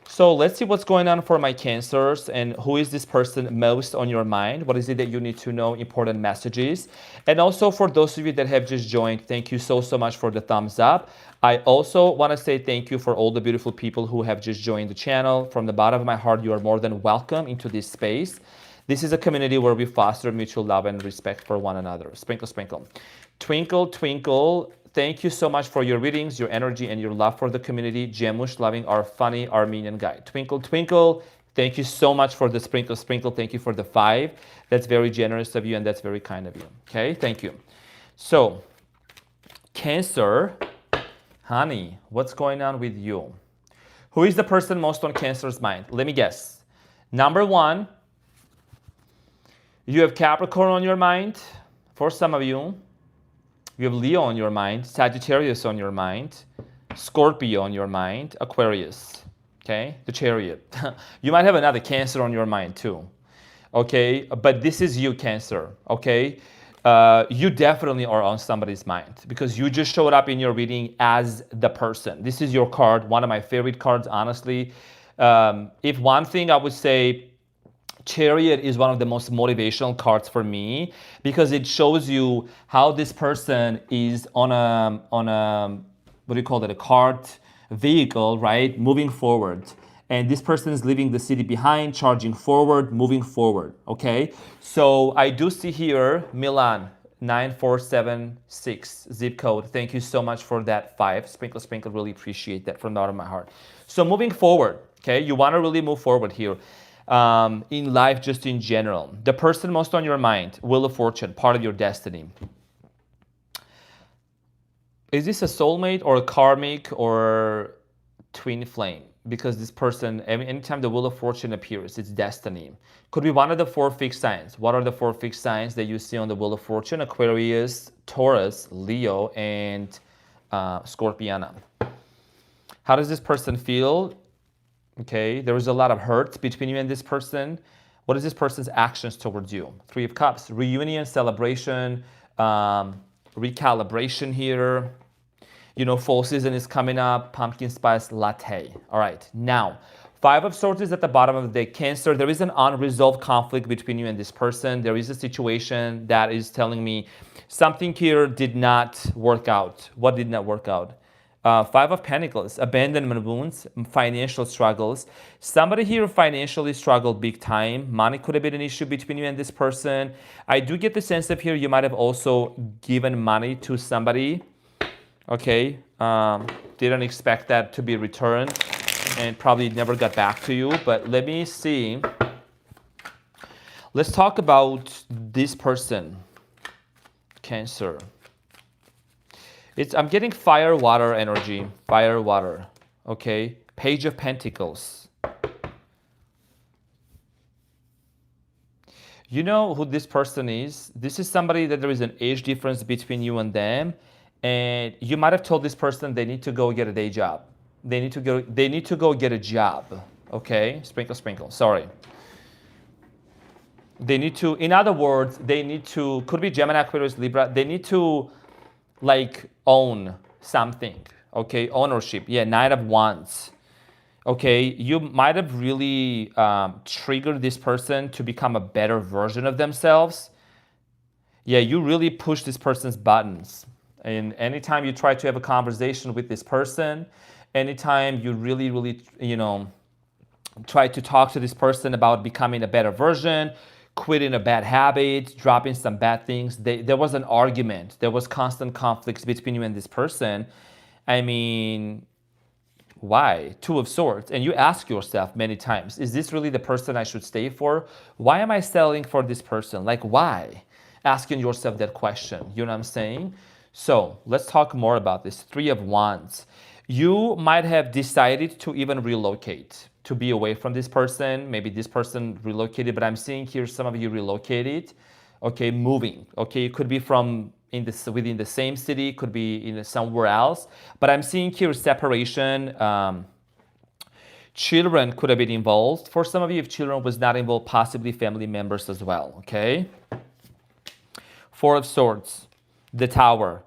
So let's see what's going on for my Cancers, and who is this person most on your mind? What is it that you need to know? Important messages. And also for those of you that have just joined, thank you so much for the thumbs up. I also want to say thank you for all the beautiful people who have just joined the channel. From the bottom of my heart, you are more than welcome into this space. This is a community where we foster mutual love and respect for one another. Sprinkle, sprinkle. Twinkle, twinkle. Thank you so much for your readings, your energy, and your love for the community. Jemush, loving our funny Armenian guy. Twinkle, twinkle. Thank you so much for the sprinkle, sprinkle. Thank you for the 5. That's very generous of you, and that's very kind of you. Okay, thank you. So, Cancer, honey, what's going on with you? Who is the person most on Cancer's mind? Let me guess. Number 1, you have Capricorn on your mind. For some of you, you have Leo on your mind, Sagittarius on your mind, Scorpio on your mind, Aquarius, okay? The Chariot. You might have another Cancer on your mind too, okay? But this is you, Cancer, okay? You definitely are on somebody's mind because you just showed up in your reading as the person. This is your card, one of my favorite cards, honestly. If one thing I would say, Chariot is one of the most motivational cards for me because it shows you how this person is on a what do you call it, a cart vehicle, right? Moving forward. And this person is leaving the city behind, charging forward, moving forward, okay? So I do see here Milan, 9476 zip code. Thank you so much for that 5. Sprinkle, sprinkle, really appreciate that from the bottom of my heart. So moving forward, okay, you want to really move forward here in life, just in general. The person most on your mind, Wheel of Fortune, part of your destiny. Is this a soulmate or a karmic or twin flame? Because this person, anytime the Wheel of Fortune appears, it's destiny. Could be one of the 4 fixed signs. What are the 4 fixed signs that you see on the Wheel of Fortune? Aquarius, Taurus, Leo, and Scorpiana. How does this person feel? Okay, there is a lot of hurt between you and this person. What is this person's actions towards you? 3 of Cups, reunion, celebration, recalibration here. You know, fall season is coming up, pumpkin spice latte. All right, now, 5 of Swords is at the bottom of the deck. Cancer, there is an unresolved conflict between you and this person. There is a situation that is telling me something here did not work out. What did not work out? 5 of Pentacles, abandonment wounds, financial struggles. Somebody here financially struggled big time. Money could have been an issue between you and this person. I do get the sense of here you might have also given money to somebody. Okay, didn't expect that to be returned and probably never got back to you. But let me see. Let's talk about this person, Cancer. I'm getting fire, water energy, fire, water, okay? Page of Pentacles. You know who this person is? This is somebody that there is an age difference between you and them. And you might have told this person they need to go get a day job. They need to go get a job, okay? Sprinkle, sprinkle, sorry. They need to, in other words, they need to, could be Gemini, Aquarius, Libra, they need to like own something, okay? Ownership, yeah, 9 of Wands. Okay, you might have really triggered this person to become a better version of themselves. Yeah, you really push this person's buttons. And anytime you try to have a conversation with this person, anytime you really, you know, try to talk to this person about becoming a better version, quitting a bad habit, dropping some bad things, there was an argument. There was constant conflicts between you and this person. I mean, why? 2 of Swords. And you ask yourself many times, is this really the person I should stay for? Why am I selling for this person? Like, why? Asking yourself that question. You know what I'm saying? So let's talk more about this. 3 of Wands. You might have decided to even relocate, to be away from this person. Maybe this person relocated, but I'm seeing here some of you relocated. Okay, moving. Okay, it could be from within the same city, could be in somewhere else. But I'm seeing here separation. Children could have been involved. For some of you, if children was not involved, possibly family members as well. Okay. 4 of Swords, the Tower.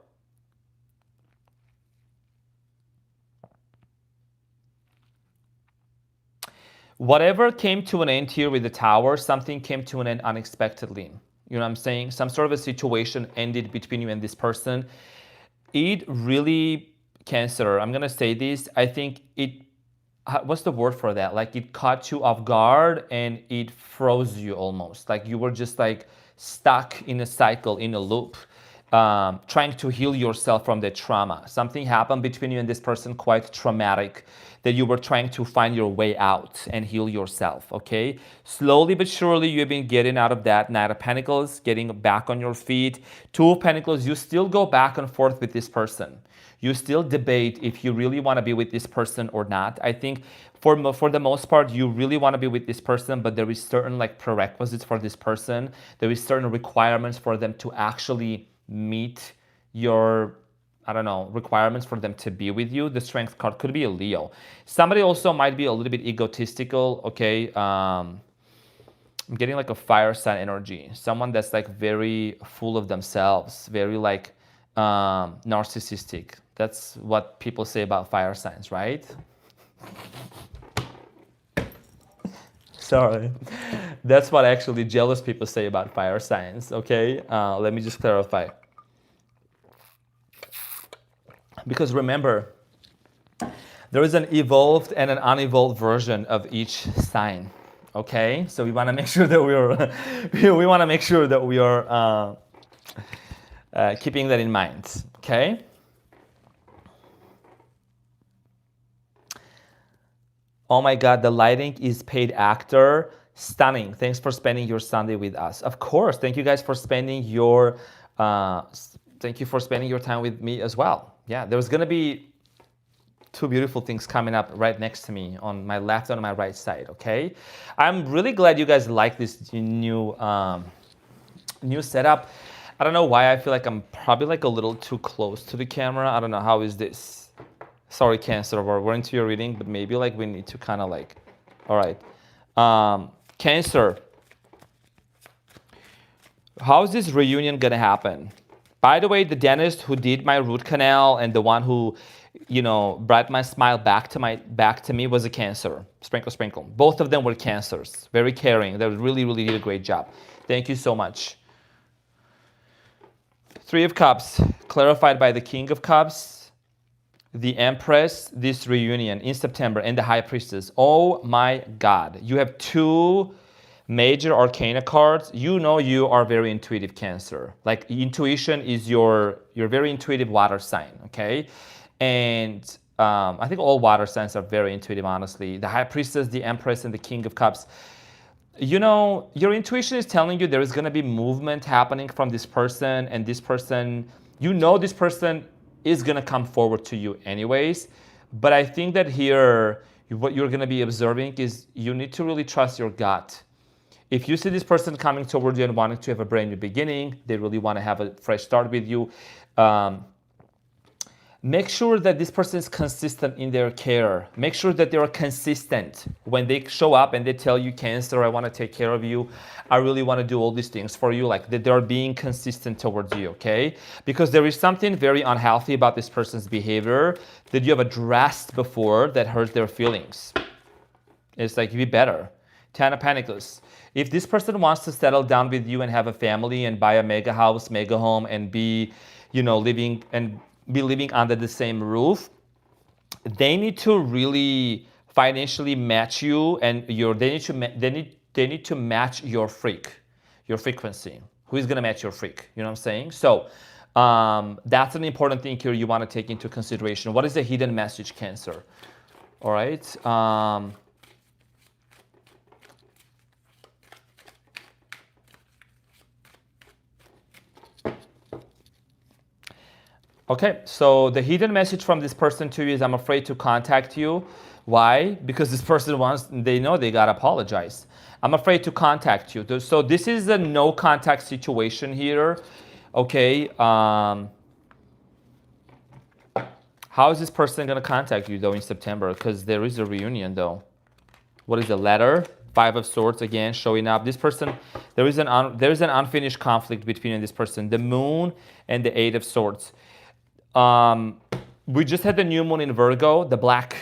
Whatever came to an end here with the Tower, something came to an end unexpectedly. You know what I'm saying? Some sort of a situation ended between you and this person. It really, Cancer, I'm going to say this, I think what's the word for that? Like it caught you off guard and it froze you almost. Like you were just like stuck in a cycle, in a loop. Trying to heal yourself from the trauma. Something happened between you and this person quite traumatic that you were trying to find your way out and heal yourself, okay? Slowly but surely you've been getting out of that. 9 of Pentacles, getting back on your feet. 2 of Pentacles, you still go back and forth with this person. You still debate if you really want to be with this person or not. I think for the most part, you really want to be with this person, but there is certain like prerequisites for this person. There is certain requirements for them to actually meet your, I don't know, requirements for them to be with you. The Strength card could be a Leo. Somebody also might be a little bit egotistical, okay? I'm getting like a fire sign energy. Someone that's like very full of themselves, very like narcissistic. That's what people say about fire signs, right? Sorry. That's what actually jealous people say about fire signs, okay? Let me just clarify. Because remember, there is an evolved and an unevolved version of each sign, okay? So we want to make sure that we want to make sure that we are Keeping that in mind, okay? Oh my God, the lighting is paid actor. Stunning. Thanks for spending your Sunday with us. Of course. Thank you guys for spending your time with me as well. Yeah, there's gonna be two beautiful things coming up right next to me on my left and on my right side. Okay, I'm really glad you guys like this new setup. I don't know why I feel like I'm probably like a little too close to the camera. I don't know, how is this? Sorry, Cancer, we're into your reading, but maybe like we need to kind of like, all right. Cancer, how is this reunion gonna happen? By the way, the dentist who did my root canal and the one who, you know, brought my smile back to me was a Cancer. Sprinkle, sprinkle. Both of them were Cancers. Very caring. They really, really did a great job. Thank you so much. Three of Cups, clarified by the King of Cups, the Empress, this reunion in September, and the High Priestess. Oh my God. You have two major arcana cards. You know you are very intuitive, Cancer. Like, intuition is you're very intuitive water sign, okay? And I think all water signs are very intuitive, honestly. The High Priestess, the Empress, and the King of Cups. You know, your intuition is telling you there is going to be movement happening from this person, and this person, you know, this person is going to come forward to you anyways. But I think that here, what you're going to be observing is you need to really trust your gut. If you see this person coming toward you and wanting to have a brand new beginning, they really want to have a fresh start with you, make sure that this person is consistent in their care. Make sure that they are consistent. When they show up and they tell you, Cancer, I want to take care of you. I really want to do all these things for you. Like, that they're being consistent towards you, okay? Because there is something very unhealthy about this person's behavior that you have addressed before that hurts their feelings. It's like, be better. Ten of Pentacles. If this person wants to settle down with you and have a family and buy a mega house, mega home, and be, you know, living under the same roof, they need to really financially match you, and they need to match your frequency. Who is gonna match your freak? You know what I'm saying? So that's an important thing here you want to take into consideration. What is the hidden message, Cancer? All right. Okay, so the hidden message from this person to you is, I'm afraid to contact you. Why? Because this person they know they gotta apologize. I'm afraid to contact you. So this is a no contact situation here. Okay. How is this person gonna contact you though in September? Because there is a reunion though. What is the letter? Five of Swords again showing up. This person, there is an unfinished conflict between this person. The Moon and the Eight of Swords. We just had the new moon in Virgo, the black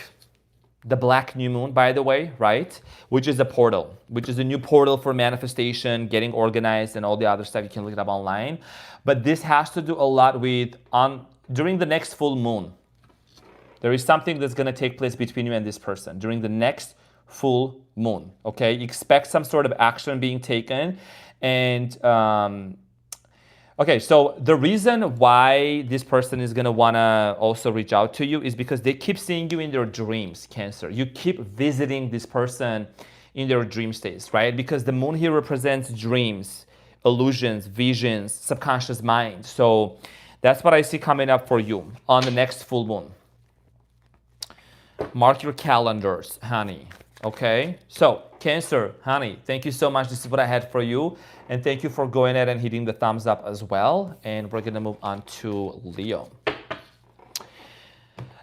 new moon, by the way, right? Which is a portal, which is a new portal for manifestation, getting organized, and all the other stuff. You can look it up online. But this has to do a lot with during the next full moon. There is something that's going to take place between you and this person during the next full moon. Okay, expect some sort of action being taken, and okay, so the reason why this person is going to want to also reach out to you is because they keep seeing you in their dreams, Cancer. You keep visiting this person in their dream states, right? Because the moon here represents dreams, illusions, visions, subconscious mind. So that's what I see coming up for you on the next full moon. Mark your calendars, honey. Okay, so Cancer, honey, thank you so much. This is what I had for you. And thank you for going ahead and hitting the thumbs up as well. And we're going to move on to Leo.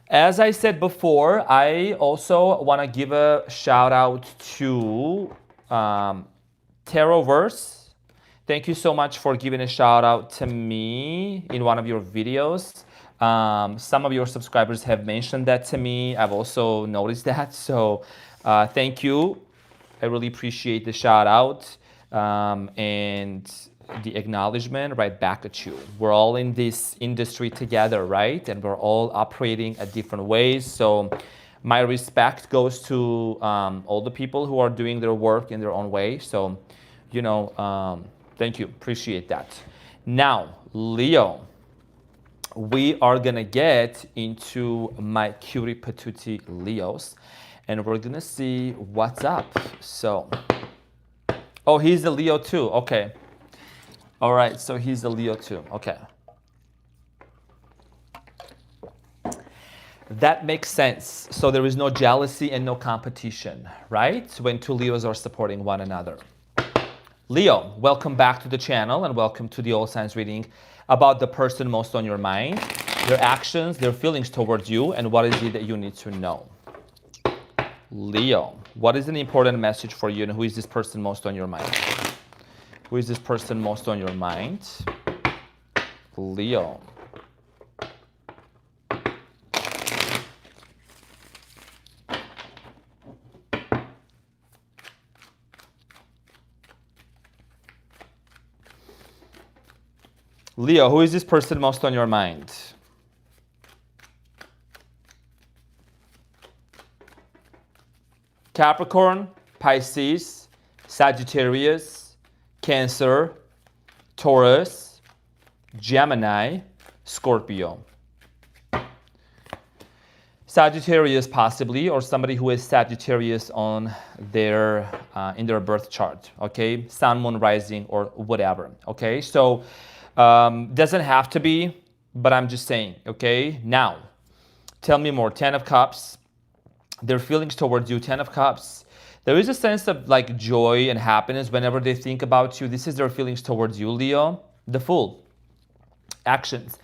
As I said before, I also want to give a shout out to Tarotverse. Thank you so much for giving a shout out to me in one of your videos. Some of your subscribers have mentioned that to me. I've also noticed that. So thank you. I really appreciate the shout out and the acknowledgement right back at you. We're all in this industry together, right? And we're all operating at different ways. So my respect goes to all the people who are doing their work in their own way. So, you know, thank you. Appreciate that. Now, Leo, we are gonna get into my cutie patootie Leos, and we're gonna see what's up. So, oh, he's a Leo too. Okay. All right, so he's a Leo too. Okay. That makes sense. So there is no jealousy and no competition, right? When two Leos are supporting one another. Leo, welcome back to the channel and welcome to the All Signs reading about the person most on your mind, their actions, their feelings towards you, and what is it that you need to know. Leo, what is an important message for you and who is this person most on your mind? Who is this person most on your mind? Leo. Leo, who is this person most on your mind? Capricorn, Pisces, Sagittarius, Cancer, Taurus, Gemini, Scorpio. Sagittarius possibly, or somebody who is Sagittarius on their in their birth chart, okay? Sun, moon, rising, or whatever, okay? So doesn't have to be, but I'm just saying, okay? Now, tell me more. 10 of Cups, their feelings towards you, 10 of Cups. There is a sense of like joy and happiness whenever they think about you. This is their feelings towards you, Leo. The Fool. Actions.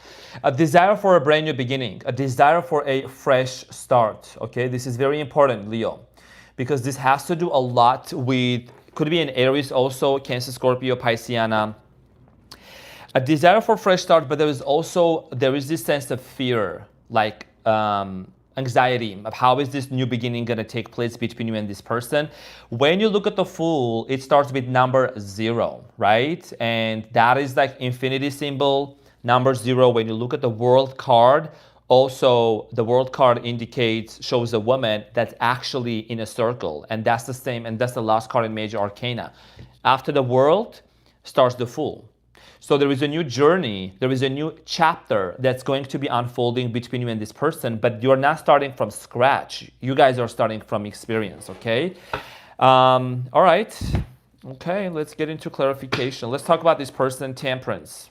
A desire for a brand new beginning. A desire for a fresh start, okay? This is very important, Leo, because this has to do a lot with, could be an Aries also, Cancer, Scorpio, Pisceana. A desire for fresh start, but there is this sense of fear, like anxiety of how is this new beginning going to take place between you and this person. When you look at the Fool, it starts with number 0, right? And that is like infinity symbol, number 0. When you look at the World card, also the World card shows a woman that's actually in a circle, and that's the same, and that's the last card in Major Arcana. After the World starts the Fool. So there is a new journey, there is a new chapter that's going to be unfolding between you and this person, but you're not starting from scratch. You guys are starting from experience, okay? All right. Okay, let's get into clarification. Let's talk about this person, Temperance.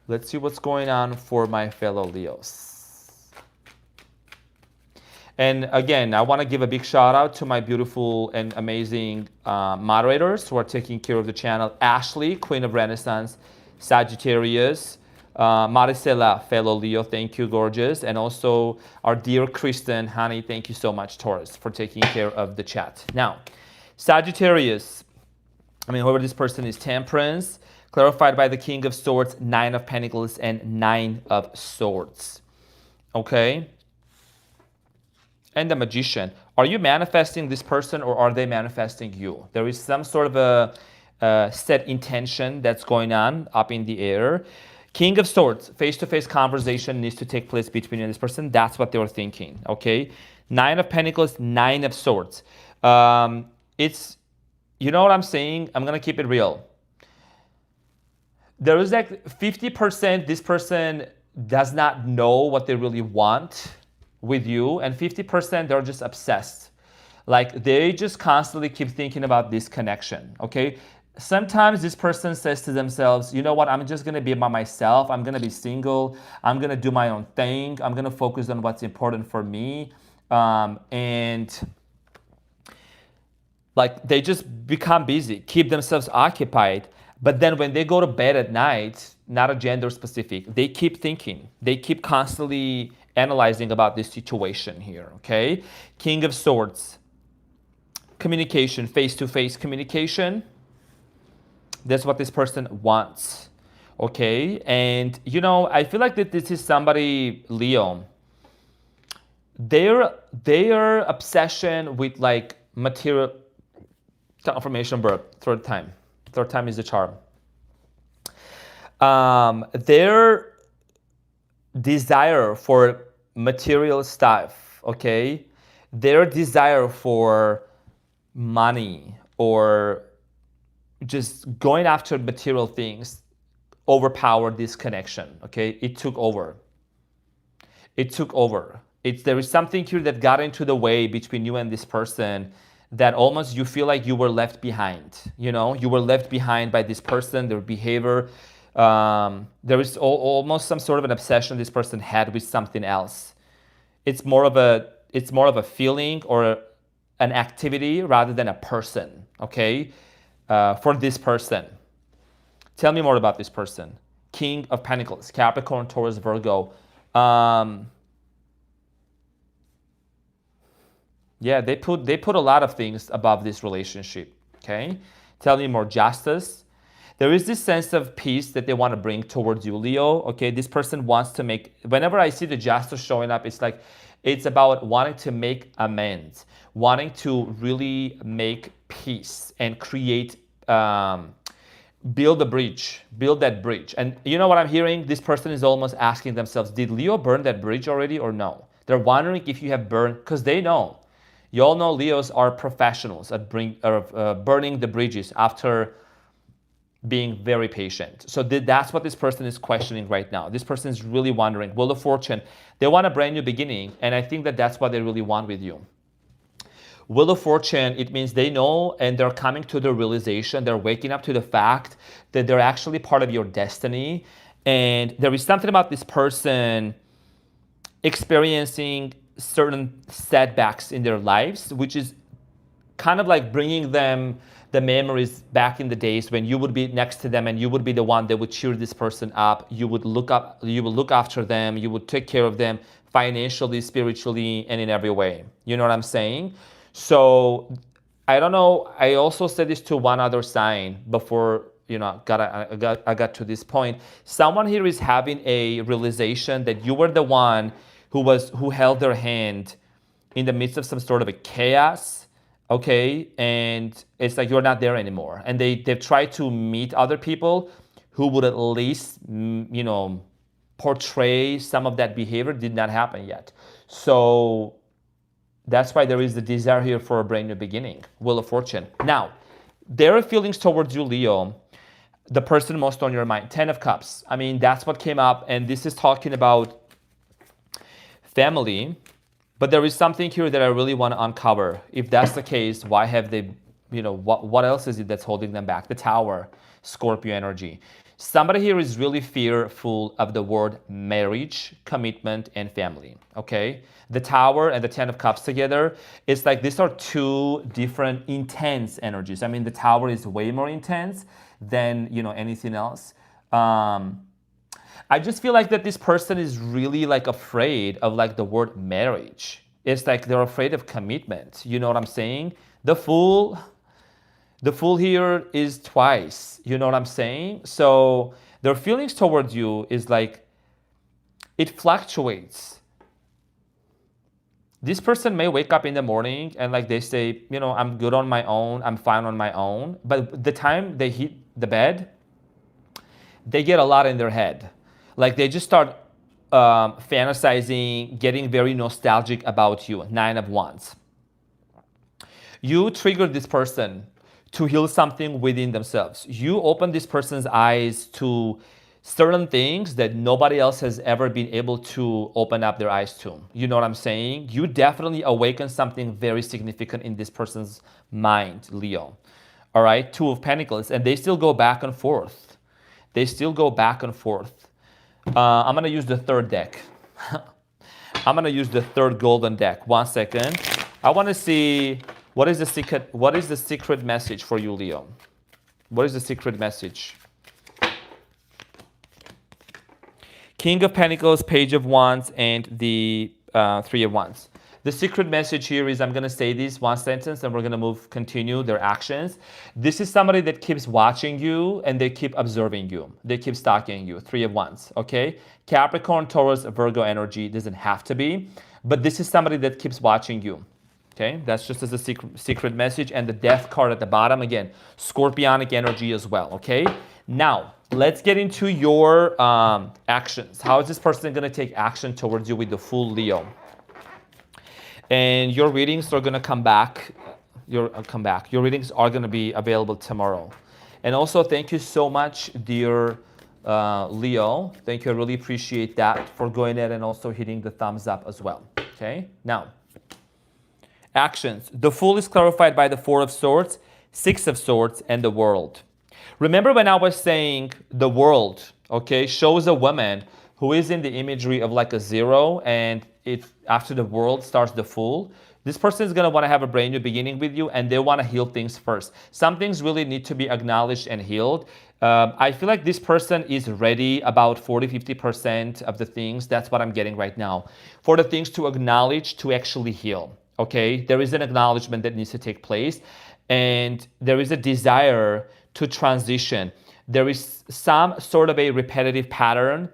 Let's see what's going on for my fellow Leos. And again, I want to give a big shout out to my beautiful and amazing moderators who are taking care of the channel. Ashley, Queen of Renaissance, Sagittarius, Maricela, fellow Leo, thank you, gorgeous. And also our dear Kristen, honey, thank you so much, Taurus, for taking care of the chat. Now, Sagittarius, whoever this person is, Temperance, clarified by the King of Swords, 9 of Pentacles, and 9 of Swords. Okay? And the Magician. Are you manifesting this person or are they manifesting you? There is some sort of a set intention that's going on up in the air. King of Swords, face-to-face conversation needs to take place between you and this person. That's what they were thinking, okay? 9 of Pentacles, 9 of Swords. It's, you know what I'm saying? I'm going to keep it real. There is like 50% this person does not know what they really want with you, and 50% they're just obsessed. Like they just constantly keep thinking about this connection, okay? Sometimes this person says to themselves, you know what, I'm just gonna be by myself, I'm gonna be single, I'm gonna do my own thing, I'm gonna focus on what's important for me, and like they just become busy, keep themselves occupied, but then when they go to bed at night, not a gender specific, they keep thinking, they keep constantly analyzing about this situation here, okay? King of Swords, communication, face-to-face communication. That's what this person wants, okay? And, you know, I feel like that this is somebody, Leo, their obsession with like material, confirmation verb, third time is the charm. Their desire for material stuff, okay? Their desire for money or just going after material things overpowered this connection, okay? It took over. It took over. There is something here that got into the way between you and this person that almost you feel like you were left behind. You know, you were left behind by this person, their behavior. There is almost some sort of an obsession this person had with something else. It's more of a feeling or an activity rather than a person, okay? For this person. Tell me more about this person. King of Pentacles, Capricorn, Taurus, Virgo. Yeah, they put a lot of things above this relationship, okay? Tell me more. Justice. There is this sense of peace that they want to bring towards you, Leo, okay? This person wants to make, whenever I see the justice showing up, it's like, it's about wanting to make amends, wanting to really make peace and create, build a bridge, build that bridge. And you know what I'm hearing? This person is almost asking themselves, did Leo burn that bridge already or no? They're wondering if you have burned, because they know. You all know Leos are professionals at burning the bridges after being very patient. So that's what this person is questioning right now. This person is really wondering, Wheel of Fortune, they want a brand new beginning, and I think that that's what they really want with you. Wheel of Fortune, it means they know and they're coming to the realization, they're waking up to the fact that they're actually part of your destiny, and there is something about this person experiencing certain setbacks in their lives, which is kind of like bringing them the memories back in the days when you would be next to them and you would be the one that would cheer this person up. You would look after them, you would take care of them financially, spiritually, and in every way. You know what I'm saying? So I don't know. I also said this to one other sign before, you know, I got to this point. Someone here is having a realization that you were the one who held their hand in the midst of some sort of a chaos, okay? And it's like you're not there anymore. And they've tried to meet other people who would at least, you know, portray some of that behavior. Did not happen yet. So that's why there is the desire here for a brand new beginning, Wheel of Fortune. Now, there are feelings towards you, Leo, the person most on your mind, 10 of Cups. I mean, that's what came up, and this is talking about family, but there is something here that I really want to uncover. If that's the case, why have they, you know, what else is it that's holding them back? The Tower, Scorpio energy. Somebody here is really fearful of the word marriage, commitment, and family, okay? The Tower and the 10 of Cups together, it's like these are two different intense energies. I mean, the Tower is way more intense than, you know, anything else. I just feel like that this person is really like afraid of like the word marriage. It's like they're afraid of commitment. You know what I'm saying? The Fool here is twice. You know what I'm saying? So their feelings towards you is like, it fluctuates. This person may wake up in the morning and like they say, you know, I'm good on my own, I'm fine on my own. But the time they hit the bed, they get a lot in their head. Like they just start fantasizing, getting very nostalgic about you. 9 of Wands. You triggered this person to heal something within themselves. You open this person's eyes to certain things that nobody else has ever been able to open up their eyes to. You know what I'm saying? You definitely awaken something very significant in this person's mind, Leo. All right, 2 of Pentacles, and they still go back and forth. They still go back and forth. I'm going to use the third deck. I'm going to use the third golden deck. 1 second. I want to see what is the secret message for you, Leo. What is the secret message? King of Pentacles, Page of Wands, and the 3 of Wands. The secret message here is, I'm going to say this one sentence and we're going to continue their actions. This is somebody that keeps watching you and they keep observing you. They keep stalking you. 3 of Wands, okay? Capricorn, Taurus, Virgo energy doesn't have to be, but this is somebody that keeps watching you, okay? That's just as a secret message. And the Death card at the bottom, again, Scorpionic energy as well, okay? Now, let's get into your actions. How is this person going to take action towards you with the Fool, Leo? And your readings are going to come back. Your readings are going to be available tomorrow. And also, thank you so much, dear Leo. Thank you. I really appreciate that for going ahead and also hitting the thumbs up as well. Okay. Now, actions. The Fool is clarified by the Four of Swords, Six of Swords, and the World. Remember when I was saying the World, okay, shows a woman who is in the imagery of like a zero, and after the World starts the Fool. This person is going to want to have a brand new beginning with you, and they want to heal things first. Some things really need to be acknowledged and healed. I feel like this person is ready about 40-50% of the things. That's what I'm getting right now. For the things to acknowledge, to actually heal. Okay? There is an acknowledgement that needs to take place, and there is a desire to transition. There is some sort of a repetitive pattern,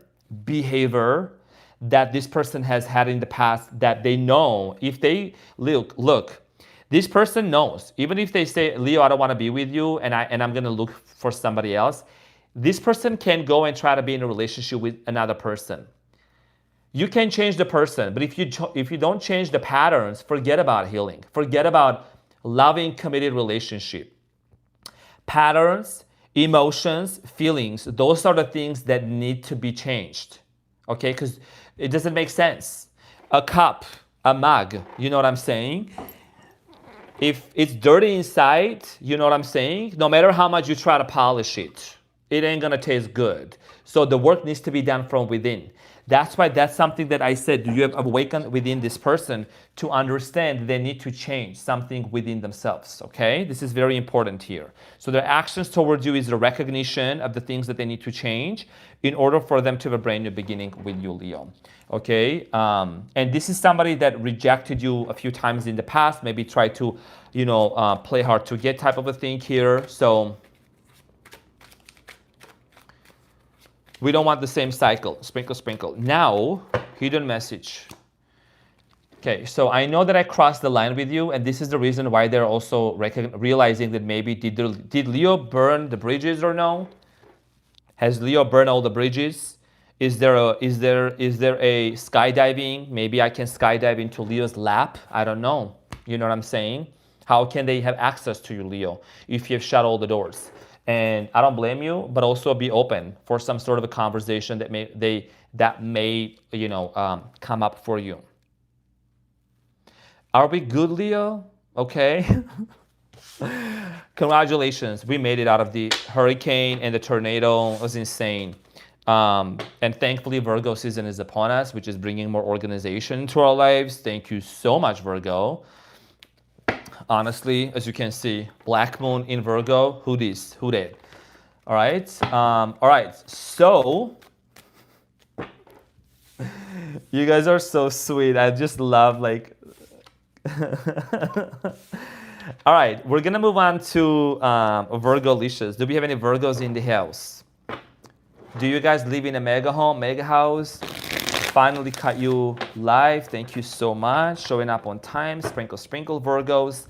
behavior, that this person has had in the past that they know if they look, this person knows, even if they say, Leo, I don't want to be with you and I'm going to look for somebody else, this person can go and try to be in a relationship with another person. You can change the person, but if you don't change the patterns, forget about healing. Forget about loving, committed relationship. Patterns, emotions, feelings, those are the things that need to be changed. Okay, because it doesn't make sense. A cup, a mug, you know what I'm saying? If it's dirty inside, you know what I'm saying? No matter how much you try to polish it, it ain't gonna taste good. So the work needs to be done from within. That's why that's something that I said, you have awakened within this person to understand they need to change something within themselves, okay? This is very important here. So their actions towards you is the recognition of the things that they need to change in order for them to have a brand new beginning with you, Leo, okay? And this is somebody that rejected you a few times in the past, maybe tried to, play hard to get type of a thing here. So we don't want the same cycle. Sprinkle, sprinkle. Now, hidden message. Okay, so I know that I crossed the line with you, and this is the reason why they're also realizing that maybe did Leo burn the bridges or no? Has Leo burned all the bridges? Is there a skydiving? Maybe I can skydive into Leo's lap. I don't know. You know what I'm saying? How can they have access to you, Leo, if you've shut all the doors? And I don't blame you, but also be open for some sort of a conversation that may come up for you. Are we good, Leo? Okay. Congratulations, we made it out of the hurricane and the tornado. It was insane. And thankfully, Virgo season is upon us, which is bringing more organization into our lives. Thank you so much, Virgo. Honestly, as you can see, Black Moon in Virgo, who did? All right. So you guys are so sweet. I just love All right, we're gonna move on to Virgo Licious. Do we have any Virgos in the house? Do you guys live in a mega home, mega house? Finally caught you live. Thank you so much. Showing up on time. Sprinkle, sprinkle, Virgos.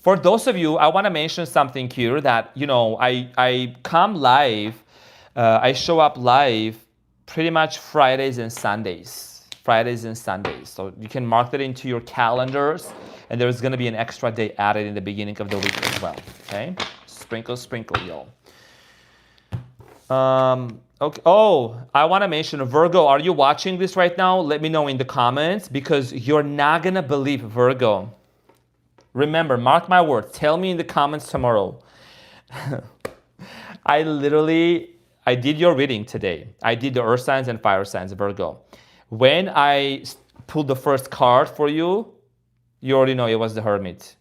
For those of you, I want to mention something here that, I come live. I show up live pretty much Fridays and Sundays. So you can mark that into your calendars. And there's going to be an extra day added in the beginning of the week as well. Okay? Sprinkle, sprinkle, y'all. Okay. Oh, I want to mention, Virgo, are you watching this right now? Let me know in the comments, because you're not going to believe, Virgo. Remember, mark my words. Tell me in the comments tomorrow. I did your reading today. I did the earth signs and fire signs, Virgo. When I pulled the first card for you, you already know it was the Hermit.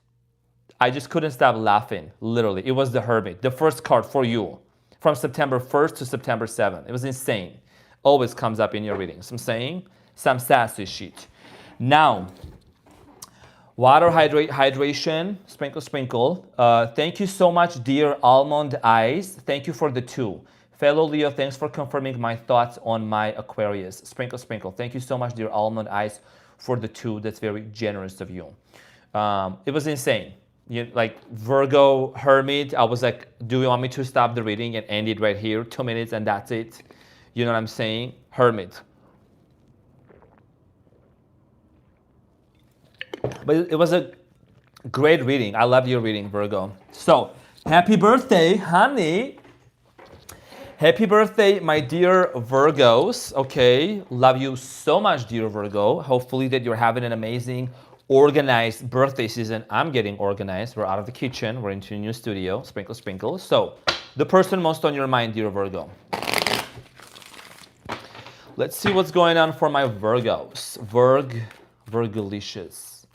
I just couldn't stop laughing, literally. It was the Hermit, the first card for you. From September 1st to September 7th. It was insane. Always comes up in your readings. I'm saying some sassy shit. Now, water hydration, sprinkle, sprinkle. Thank you so much, dear Almond Eyes. Thank you for the 2. Fellow Leo, thanks for confirming my thoughts on my Aquarius. Sprinkle, sprinkle. Thank you so much, dear Almond Eyes, for the 2. That's very generous of you. It was insane. Virgo, Hermit, I was like, do you want me to stop the reading and end it right here? 2 minutes and that's it. You know what I'm saying? Hermit. But it was a great reading. I love your reading, Virgo. So Happy birthday, honey. Happy birthday, my dear Virgos. Okay, love you so much, dear Virgo. Hopefully that you're having an amazing, organized birthday season. I'm getting organized. We're out of the kitchen. We're into a new studio. Sprinkle, sprinkle. So, the person most on your mind, dear Virgo. Let's see what's going on for my Virgos. Virgolicious.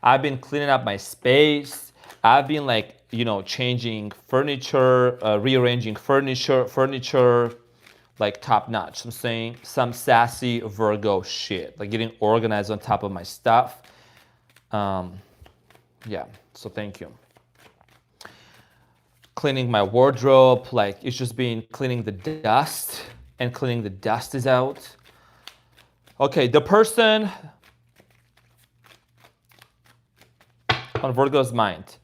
I've been cleaning up my space. I've been like, you know, changing furniture, rearranging furniture, like top notch. I'm saying some sassy Virgo shit, like getting organized on top of my stuff. Yeah, so thank you. Cleaning my wardrobe, like it's just been cleaning the dust, and cleaning the dust is out. Okay, the person on Virgo's mind.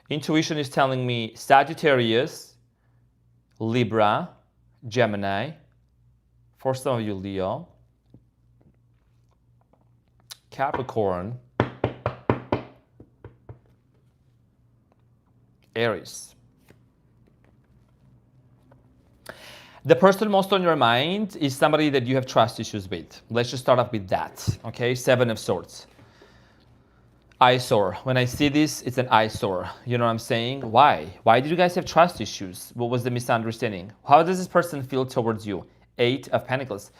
Intuition is telling me Sagittarius, Libra, Gemini, for some of you Leo, Capricorn, Aries. The person most on your mind is somebody that you have trust issues with. Let's just start off with that, okay? Seven of Swords. Eyesore. When I see this, it's an eyesore. You know what I'm saying? Why? Why did you guys have trust issues? What was the misunderstanding? How does this person feel towards you? Eight of Pentacles.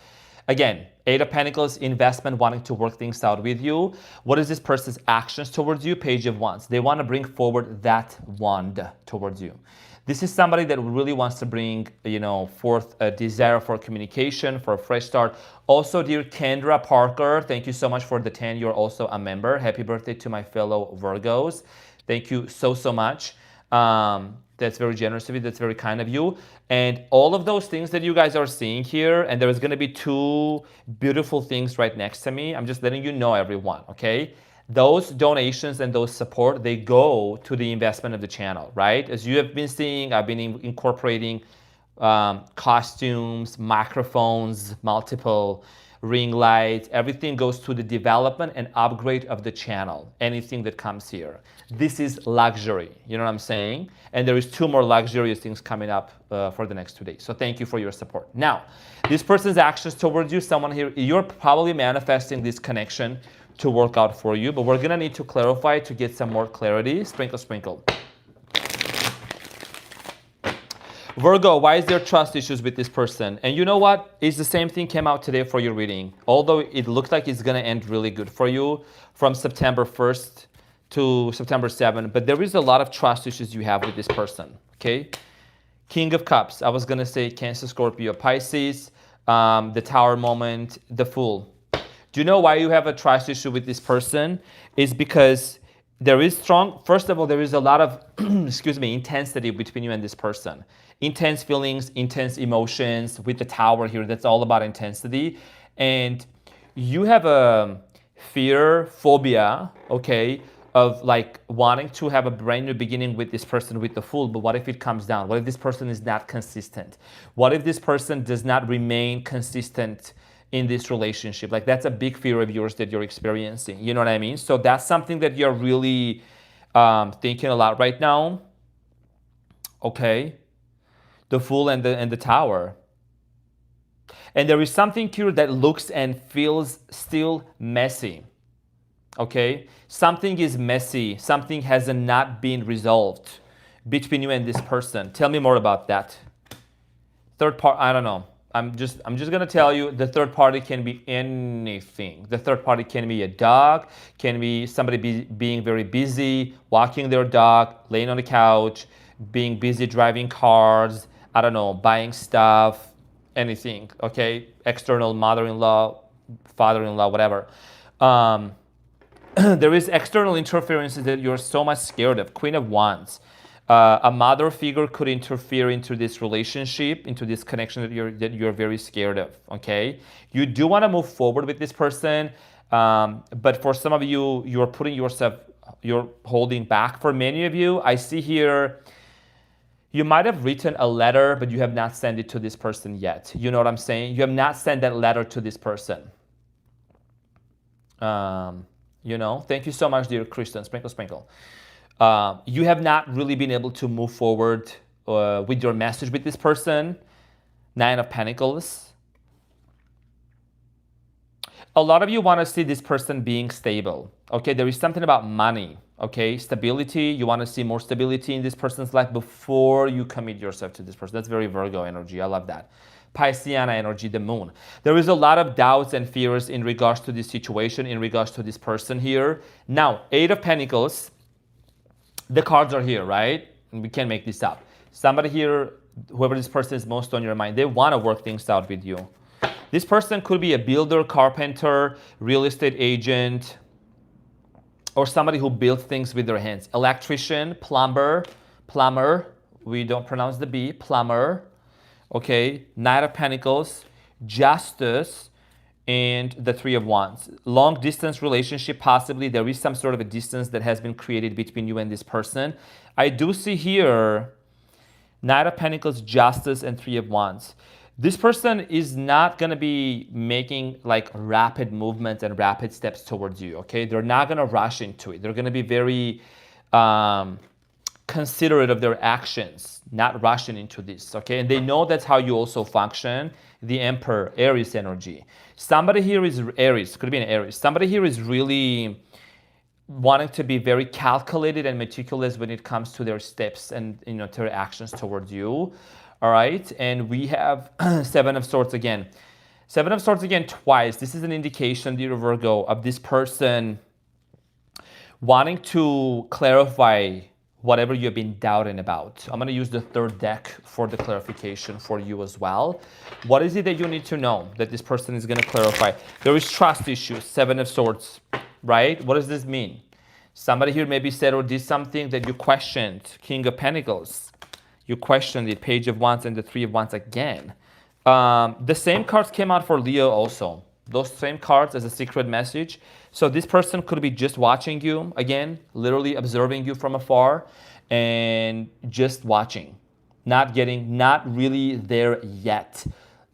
Again, Eight of Pentacles, investment, wanting to work things out with you. What is this person's actions towards you? Page of Wands. They want to bring forward that wand towards you. This is somebody that really wants to bring, you know, forth a desire for communication, for a fresh start. Also, dear Kendra Parker, thank you so much for the 10. You're also a member. Happy birthday to my fellow Virgos. Thank you so, so much. That's very generous of you. That's very kind of you. And all of those things that you guys are seeing here, and there is going to be two beautiful things right next to me. I'm just letting you know, everyone, okay? Those donations and those support, they go to the investment of the channel, right? As you have been seeing, I've been incorporating costumes, microphones, multiple ring lights. Everything goes to the development and upgrade of the channel, anything that comes here. This is luxury, you know what I'm saying? And there is two more luxurious things coming up for the next 2 days. So thank you for your support. Now, this person's actions towards you, someone here, you're probably manifesting this connection to work out for you, but we're gonna need to clarify to get some more clarity. Sprinkle, sprinkle. Virgo, why is there trust issues with this person? And you know what? It's the same thing came out today for your reading. Although it looks like it's gonna end really good for you from September 1st to September 7th, but there is a lot of trust issues you have with this person, okay? King of Cups, I was gonna say Cancer, Scorpio, Pisces, the Tower moment, the Fool. Do you know why you have a trust issue with this person? It's because there is strong, first of all, there is a lot of, excuse me, intensity between you and this person. Intense feelings, intense emotions with the Tower here. That's all about intensity. And you have a fear, phobia, okay, of like wanting to have a brand new beginning with this person, with the Fool. But what if it comes down? What if this person is not consistent? What if this person does not remain consistent in this relationship? Like that's a big fear of yours that you're experiencing. You know what I mean? So that's something that you're really thinking a lot right now. Okay. The Fool and the Tower. And there is something here that looks and feels still messy. Okay? Something is messy. Something has not been resolved between you and this person. Tell me more about that. Third part, I don't know. I'm just gonna tell you the third party can be anything. The third party can be a dog, can be somebody being very busy, walking their dog, laying on the couch, being busy driving cars, I don't know, buying stuff, anything, okay? External mother-in-law, father-in-law, whatever. There is external interferences that you're so much scared of. Queen of Wands. A mother figure could interfere into this relationship, into this connection that you're very scared of, okay? You do want to move forward with this person, but for some of you, you're putting yourself, you're holding back. For many of you, I see here, you might have written a letter, but you have not sent it to this person yet. You know what I'm saying? You have not sent that letter to this person. You know, thank you so much, dear Kristen. Sprinkle, sprinkle. You have not really been able to move forward with your message with this person. Nine of Pentacles. A lot of you want to see this person being stable. Okay, there is something about money. Okay, stability. You want to see more stability in this person's life before you commit yourself to this person. That's very Virgo energy. I love that. Pisceana energy, the moon. There is a lot of doubts and fears in regards to this situation, in regards to this person here. Now, Eight of Pentacles. The cards are here, right? We can't make this up. Somebody here, whoever this person is most on your mind, they want to work things out with you. This person could be a builder, carpenter, real estate agent, or somebody who builds things with their hands. Electrician, plumber, we don't pronounce the B, plumber, okay? Knight of Pentacles, Justice, and the Three of Wands. Long distance relationship, possibly. There is some sort of a distance that has been created between you and this person. I do see here Knight of Pentacles, Justice, and Three of Wands. This person is not going to be making like rapid movements and rapid steps towards you, okay? They're not going to rush into it. They're going to be very considerate of their actions, not rushing into this, okay? And they know that's how you also function. The Emperor, Aries energy. Somebody here is Aries, could be an Aries. Somebody here is really wanting to be very calculated and meticulous when it comes to their steps and to their actions towards you. All right, and we have Seven of Swords again. Seven of Swords again twice. This is an indication, dear Virgo, of this person wanting to clarify whatever you've been doubting about. I'm going to use the third deck for the clarification for you as well. What is it that you need to know that this person is going to clarify? There is trust issues, Seven of Swords, right? What does this mean? Somebody here maybe said or did something that you questioned, King of Pentacles. You questioned the Page of Wands and the Three of Wands again. The same cards came out for Leo also. Those same cards as a secret message. So this person could be just watching you, again, literally observing you from afar and just watching. Not really there yet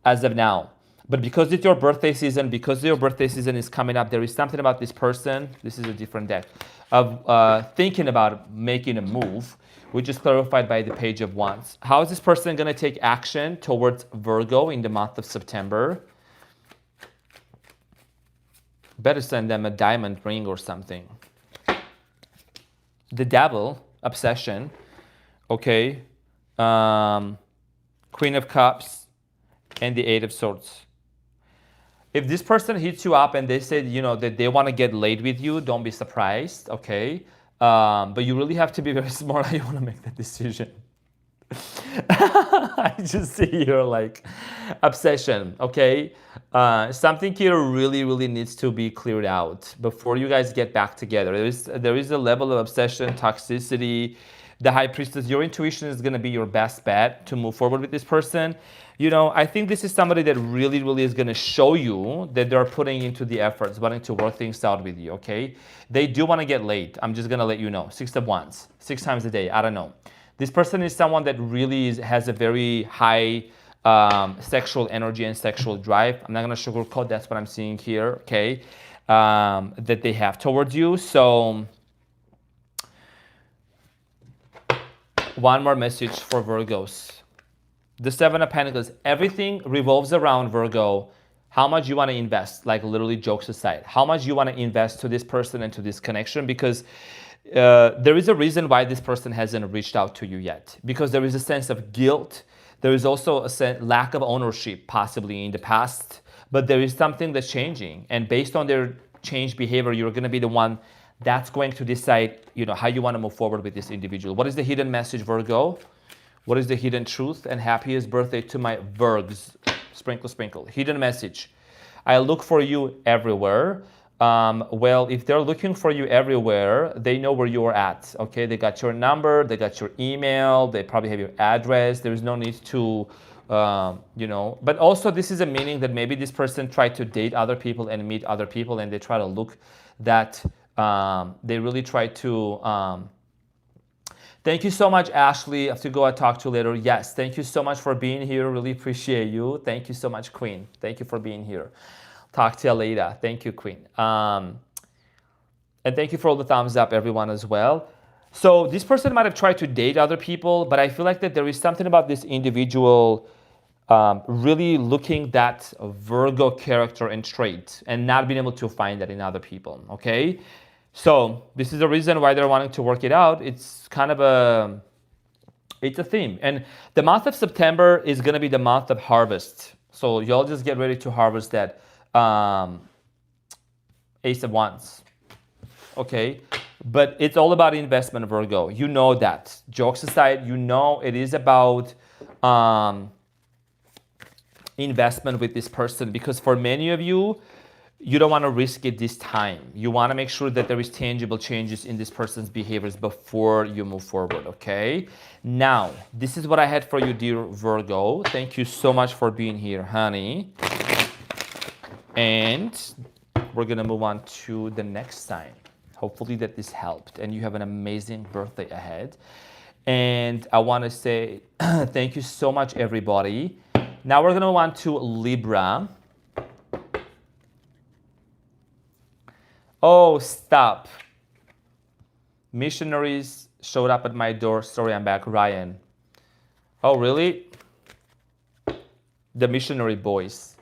as of now. But because it's your birthday season, because your birthday season is coming up, there is something about this person, this is a different deck, of thinking about making a move, which is clarified by the Page of Wands. How is this person going to take action towards Virgo in the month of September? Better send them a diamond ring or something. The Devil, obsession, okay? Queen of Cups, and the Eight of Swords. If this person hits you up and they said, that they want to get laid with you, don't be surprised, okay? But you really have to be very smart how you want to make that decision. I just see here like obsession, okay? Something here really, really needs to be cleared out before you guys get back together. There is a level of obsession, toxicity. The High Priestess, your intuition is going to be your best bet to move forward with this person. I think this is somebody that really, really is going to show you that they're putting into the efforts, wanting to work things out with you, okay? They do want to get laid. I'm just going to let you know. 6 of Wands, 6 times a day. I don't know. This person is someone that really has a very high sexual energy and sexual drive. I'm not going to sugarcoat. That's what I'm seeing here, okay? That they have towards you. So one more message for Virgos. The Seven of Pentacles, everything revolves around, Virgo, how much you want to invest, like literally jokes aside, how much you want to invest to this person and to this connection, because there is a reason why this person hasn't reached out to you yet, because there is a sense of guilt. There is also a lack of ownership possibly in the past, but there is something that's changing. And based on their changed behavior, you're going to be the one that's going to decide, how you want to move forward with this individual. What is the hidden message, Virgo? What is the hidden truth? And happiest birthday to my Virgs. Sprinkle, sprinkle. Hidden message. I look for you everywhere. Well, if they're looking for you everywhere, they know where you are at. Okay, they got your number, they got your email, they probably have your address. There's no need to, But also, this is a meaning that maybe this person tried to date other people and meet other people, and they try to look that they really try to. Thank you so much, Ashley. I have to go and talk to you later. Yes, thank you so much for being here. Really appreciate you. Thank you so much, Queen. Thank you for being here. Talk to you later. Thank you, Queen. And thank you for all the thumbs up, everyone, as well. So this person might have tried to date other people, but I feel like that there is something about this individual really looking that Virgo character and trait and not being able to find that in other people, okay? So this is the reason why they're wanting to work it out. It's kind of it's a theme. And the month of September is gonna be the month of harvest. So y'all just get ready to harvest that Ace of Wands, okay? But it's all about investment, Virgo. You know that. Jokes aside, you know it is about investment with this person, because for many of you, you don't want to risk it this time. You want to make sure that there is tangible changes in this person's behaviors before you move forward, okay? Now, this is what I had for you, dear Virgo. Thank you so much for being here, honey. And we're going to move on to the next sign. Hopefully that this helped and you have an amazing birthday ahead. And I want to say thank you so much, everybody. Now we're going to move on to Libra. Oh, stop. Missionaries showed up at my door. Sorry, I'm back. Ryan. Oh, really? The missionary boys.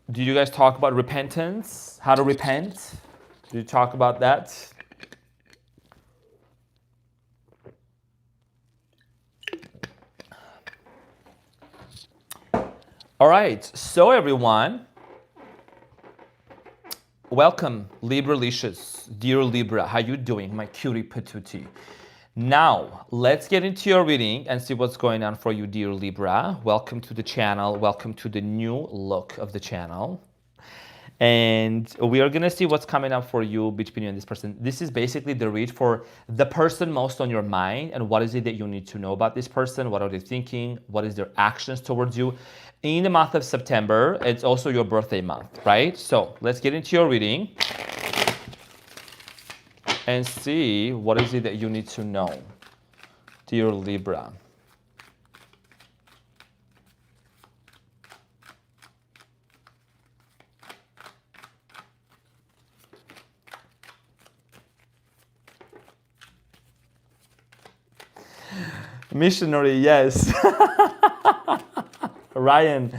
Did you guys talk about repentance? How to repent? Did you talk about that? All right, so everyone, welcome, Libra-licious, dear Libra. How you doing, my cutie patootie? Now, let's get into your reading and see what's going on for you, dear Libra. Welcome to the channel. Welcome to the new look of the channel. And we are going to see what's coming up for you between you and this person. This is basically the read for the person most on your mind and what is it that you need to know about this person. What are they thinking? What is their actions towards you? In the month of September, it's also your birthday month, right? So let's get into your reading and see what is it that you need to know, dear Libra. Missionary, yes. Ryan,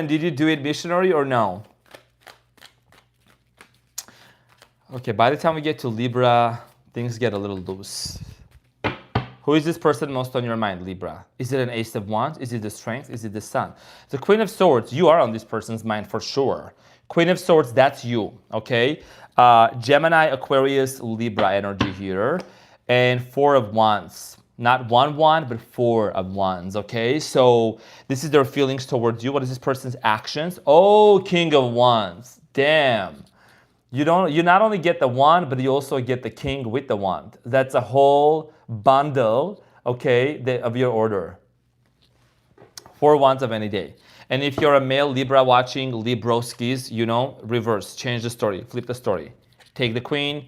did you do it missionary or no? Okay, by the time we get to Libra, things get a little loose. Who is this person most on your mind, Libra? Is it an Ace of Wands? Is it the Strength? Is it the Sun? The Queen of Swords, you are on this person's mind for sure. Queen of Swords, that's you, okay? Gemini, Aquarius, Libra energy here. And Four of Wands. Not one wand, but Four of Wands, okay? So this is their feelings towards you. What is this person's actions? Oh, King of Wands. Damn. You not only get the wand, but you also get the king with the wand. That's a whole bundle, okay, of your order. Four wands of any day. And if you're a male Libra watching, Libroskis, you know, reverse, change the story, flip the story. Take the queen,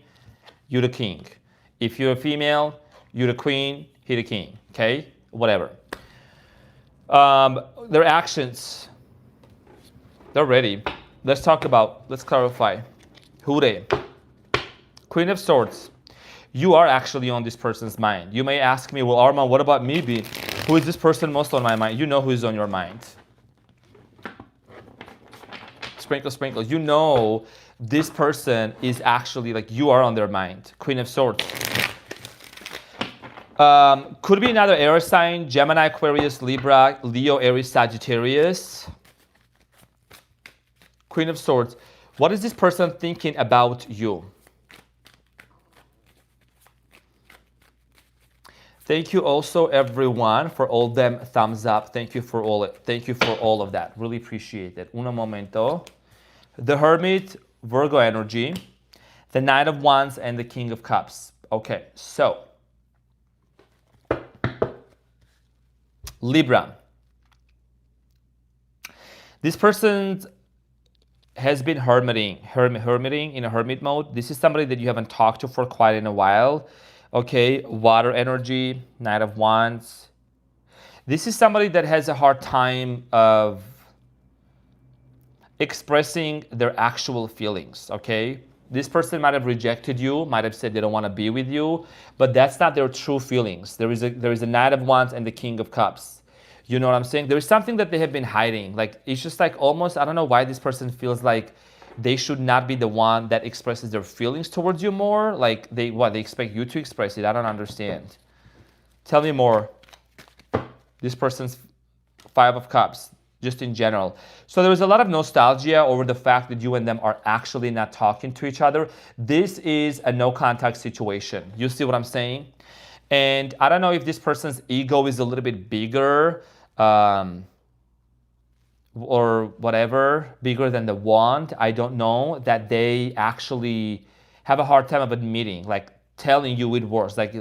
you the king. If you're a female, you the queen, he the king, okay? Whatever. Their actions, they're ready. Let's clarify. Who they? Queen of Swords. You are actually on this person's mind. You may ask me, well, Arman, what about me, B? Who is this person most on my mind? You know who is on your mind. Sprinkle, sprinkle. You know this person is actually, like, you are on their mind. Queen of Swords. Could be another air sign, Gemini, Aquarius, Libra, Leo, Aries, Sagittarius. Queen of Swords. What is this person thinking about you? Thank you also, everyone, for all them thumbs up. Thank you for all of that. Really appreciate it. Un momento. The Hermit, Virgo energy, the Knight of Wands, and the King of Cups. Okay, so Libra. This person has been hermiting in a hermit mode. This is somebody that you haven't talked to for quite in a while. Okay, water energy, Knight of Wands. This is somebody that has a hard time of expressing their actual feelings, okay? This person might have rejected you, might have said they don't want to be with you, but that's not their true feelings. There is a Knight of Wands and the King of Cups. You know what I'm saying? There is something that they have been hiding. Like, it's just like almost, I don't know why this person feels like they should not be the one that expresses their feelings towards you more. Like, they expect you to express it. I don't understand. Tell me more. This person's Five of Cups, just in general. So there was a lot of nostalgia over the fact that you and them are actually not talking to each other. This is a no contact situation. You see what I'm saying? And I don't know if this person's ego is a little bit bigger, or whatever, bigger than the wand. I don't know, that they actually have a hard time of admitting, like telling you with words, like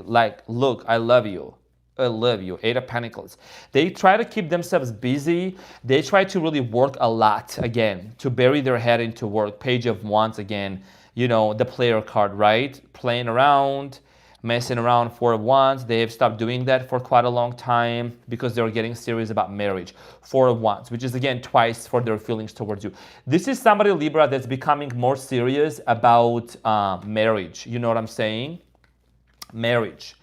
look, I love you. I love you. Eight of Pentacles. They try to keep themselves busy. They try to really work a lot, again, to bury their head into work. Page of Wands again, you know, the player card, right? Playing around, messing around. Four of Wands. They have stopped doing that for quite a long time because they're getting serious about marriage. Four of Wands, which is again twice for their feelings towards you. This is somebody, Libra, that's becoming more serious about marriage. You know what I'm saying? Marriage.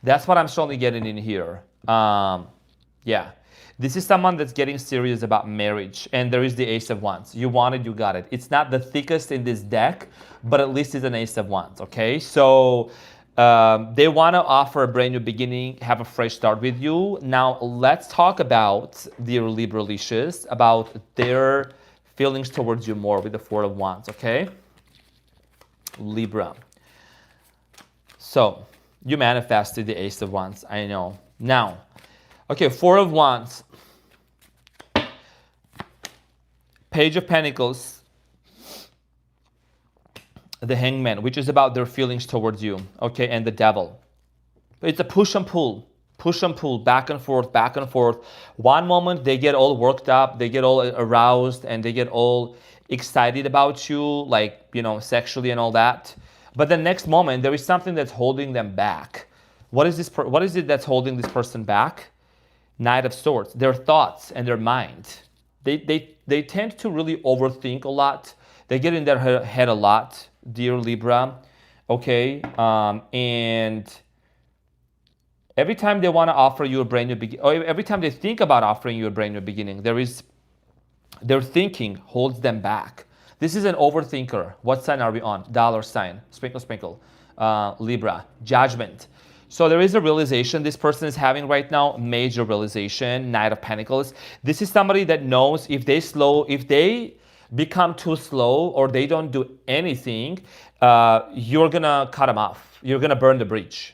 That's what I'm strongly getting in here. Yeah. This is someone that's getting serious about marriage. And there is the Ace of Wands. You want it, you got it. It's not the thickest in this deck, but at least it's an Ace of Wands, okay? So they want to offer a brand new beginning, have a fresh start with you. Now, let's talk about the Libra-licious, about their feelings towards you more with the Four of Wands, okay? Libra. So, you manifested the Ace of Wands, I know. Now, okay, Four of Wands. Page of Pentacles. The Hangman, which is about their feelings towards you, okay, and the Devil. It's a push and pull, back and forth, back and forth. One moment they get all worked up, they get all aroused, and they get all excited about you, like, you know, sexually and all that. But the next moment, there is something that's holding them back. What is this? What is it that's holding this person back? Knight of Swords. Their thoughts and their mind. They tend to really overthink a lot. They get in their head a lot, dear Libra. Okay, and every time they want to offer you a brand new beginning, or every time they think about offering you a brand new beginning, their thinking holds them back. This is an overthinker. What sign are we on? Dollar sign. Sprinkle, sprinkle. Libra. Judgment. So there is a realization this person is having right now. Major realization. Knight of Pentacles. This is somebody that knows if they become too slow or they don't do anything, you're going to cut them off. You're going to burn the bridge.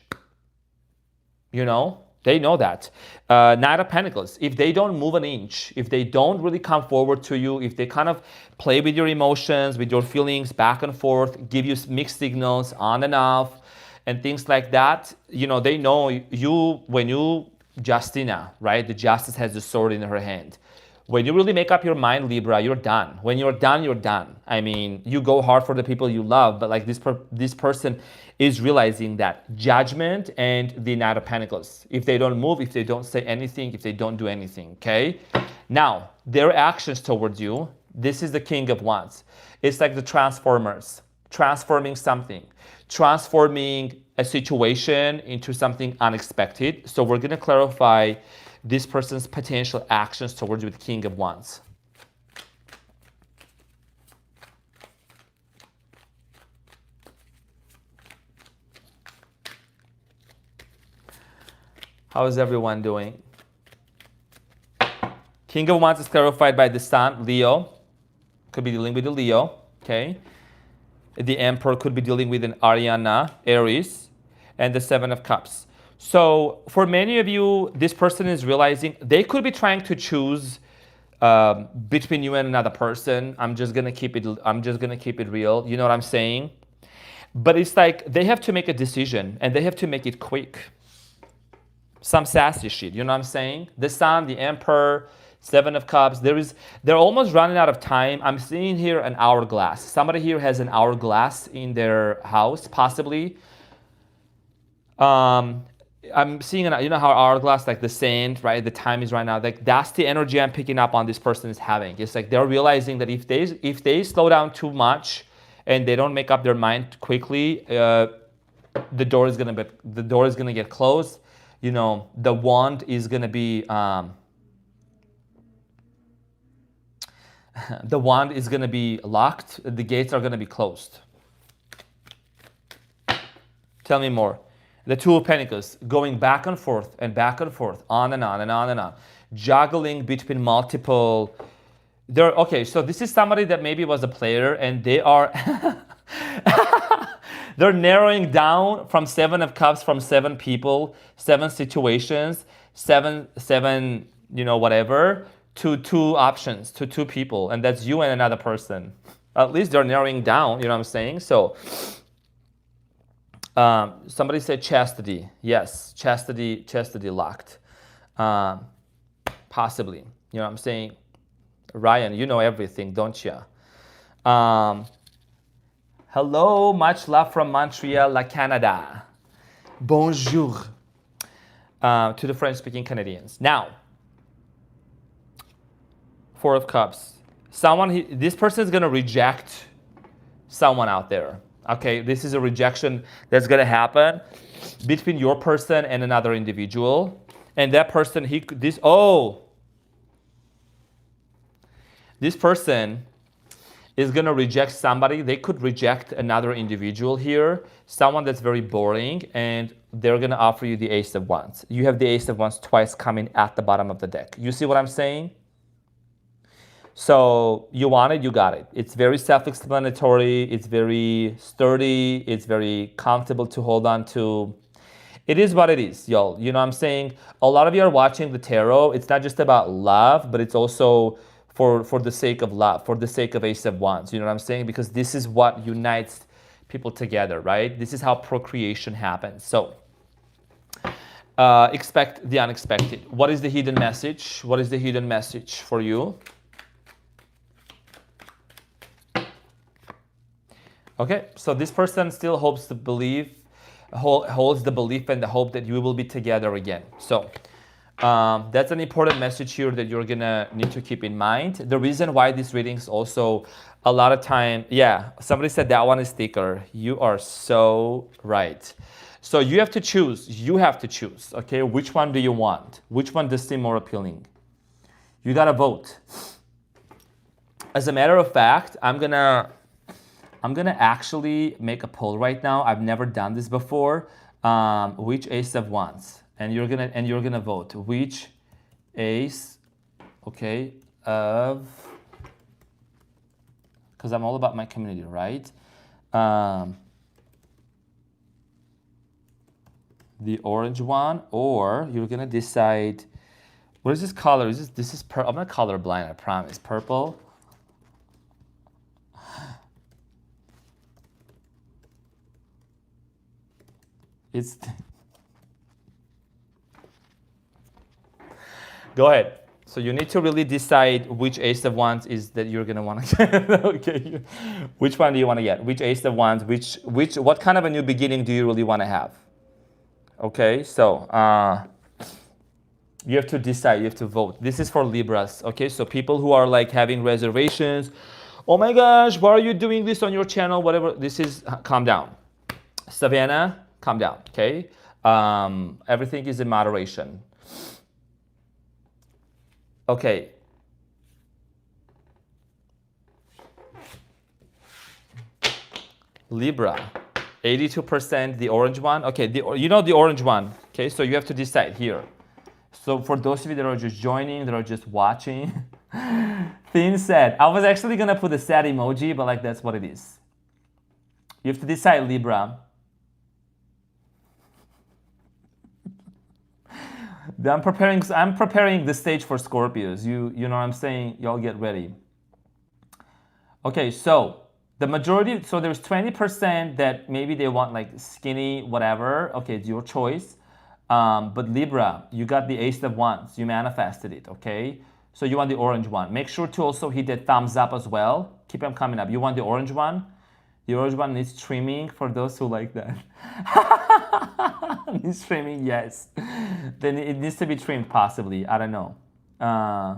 You know? They know that. Knight of Pentacles, if they don't move an inch, if they don't really come forward to you, if they kind of play with your emotions, with your feelings back and forth, give you mixed signals on and off, and things like that, you know, they know you, when you, Justina, right? The Justice has the sword in her hand. When you really make up your mind, Libra, you're done. When you're done, you're done. I mean, you go hard for the people you love, but like this person is realizing that Judgment and the Knight of Pentacles. If they don't move, if they don't say anything, if they don't do anything, okay? Now, their actions towards you, this is the King of Wands. It's like the Transformers, transforming something, transforming a situation into something unexpected. So we're gonna clarify this person's potential actions towards you with the King of Wands. How is everyone doing? King of Wands is clarified by the Sun, Leo. Could be dealing with the Leo, okay? The Emperor could be dealing with an Ariana, Aries, and the Seven of Cups. So for many of you, this person is realizing they could be trying to choose between you and another person. I'm just gonna keep it real. You know what I'm saying? But it's like they have to make a decision and they have to make it quick. Some sassy shit, you know what I'm saying? The Sun, the Emperor, Seven of Cups. They're almost running out of time. I'm seeing here an hourglass. Somebody here has an hourglass in their house, possibly. I'm seeing, you know how hourglass, like the sand, right? The time is right now. Like that's the energy I'm picking up on this person is having. It's like they're realizing that if they slow down too much and they don't make up their mind quickly, the door is gonna get closed. You know, the wand is gonna be the wand is gonna be locked. The gates are gonna be closed. Tell me more. The Two of Pentacles, going back and forth and back and forth, on and on and on and on, juggling between multiple. Okay, so this is somebody that maybe was a player, and they are they're narrowing down from Seven of Cups, from 7 people, 7 situations, seven, you know, whatever, to 2 options, to 2 people, and that's you and another person. At least they're narrowing down, you know what I'm saying? So somebody said chastity. Yes, chastity locked. Possibly, you know what I'm saying? Ryan, you know everything, don't you? Hello, much love from Montreal, Canada. Bonjour to the French-speaking Canadians. Now, 4 of Cups. This person is going to reject someone out there. Okay, this is a rejection that's going to happen between your person and another individual. And that person, this person is going to reject somebody. They could reject another individual here, someone that's very boring, and they're going to offer you the Ace of Wands. You have the Ace of Wands twice coming at the bottom of the deck. You see what I'm saying? So you want it, you got it. It's very self-explanatory. It's very sturdy. It's very comfortable to hold on to. It is what it is, y'all. You know what I'm saying? A lot of you are watching the tarot. It's not just about love, but it's also for the sake of love, for the sake of Ace of Wands. You know what I'm saying? Because this is what unites people together, right? This is how procreation happens. So expect the unexpected. What is the hidden message? What is the hidden message for you? Okay, so this person still holds the belief and the hope that you will be together again. So that's an important message here that you're gonna need to keep in mind. The reason why these readings also a lot of time, yeah, somebody said that one is thicker. You are so right. So you have to choose. You have to choose. Okay, which one do you want? Which one does seem more appealing? You gotta vote. As a matter of fact, I'm gonna actually make a poll right now. I've never done this before. Which Ace of Wands? And you're gonna vote. Which Ace, okay, of, because I'm all about my community, right? The orange one, or you're gonna decide, what is this color? This is I'm not colorblind, I promise. Purple. Go ahead. So you need to really decide which Ace of Wands is that you're gonna want to get. Okay, which one do you want to get? Which Ace of Wands? What kind of a new beginning do you really want to have? Okay, so you have to decide. You have to vote. This is for Libras. Okay, so people who are like having reservations. Oh my gosh, why are you doing this on your channel? Whatever. This is calm down. Savannah, calm down. Okay, everything is in moderation. Okay. Libra, 82%, the orange one. Okay, you know the orange one. Okay, so you have to decide here. So for those of you that are just joining, that are just watching, Thin said, I was actually gonna put a sad emoji, but like that's what it is. You have to decide, Libra. I'm preparing the stage for Scorpios. You know what I'm saying? Y'all get ready. Okay, so the majority, so there's 20% that maybe they want like skinny, whatever. Okay, it's your choice. But Libra, you got the Ace of Wands. You manifested it, okay? So you want the orange one. Make sure to also hit that thumbs up as well. Keep them coming up. You want the orange one? The orange one needs trimming for those who like that. Needs trimming, yes. Then it needs to be trimmed, possibly. I don't know. I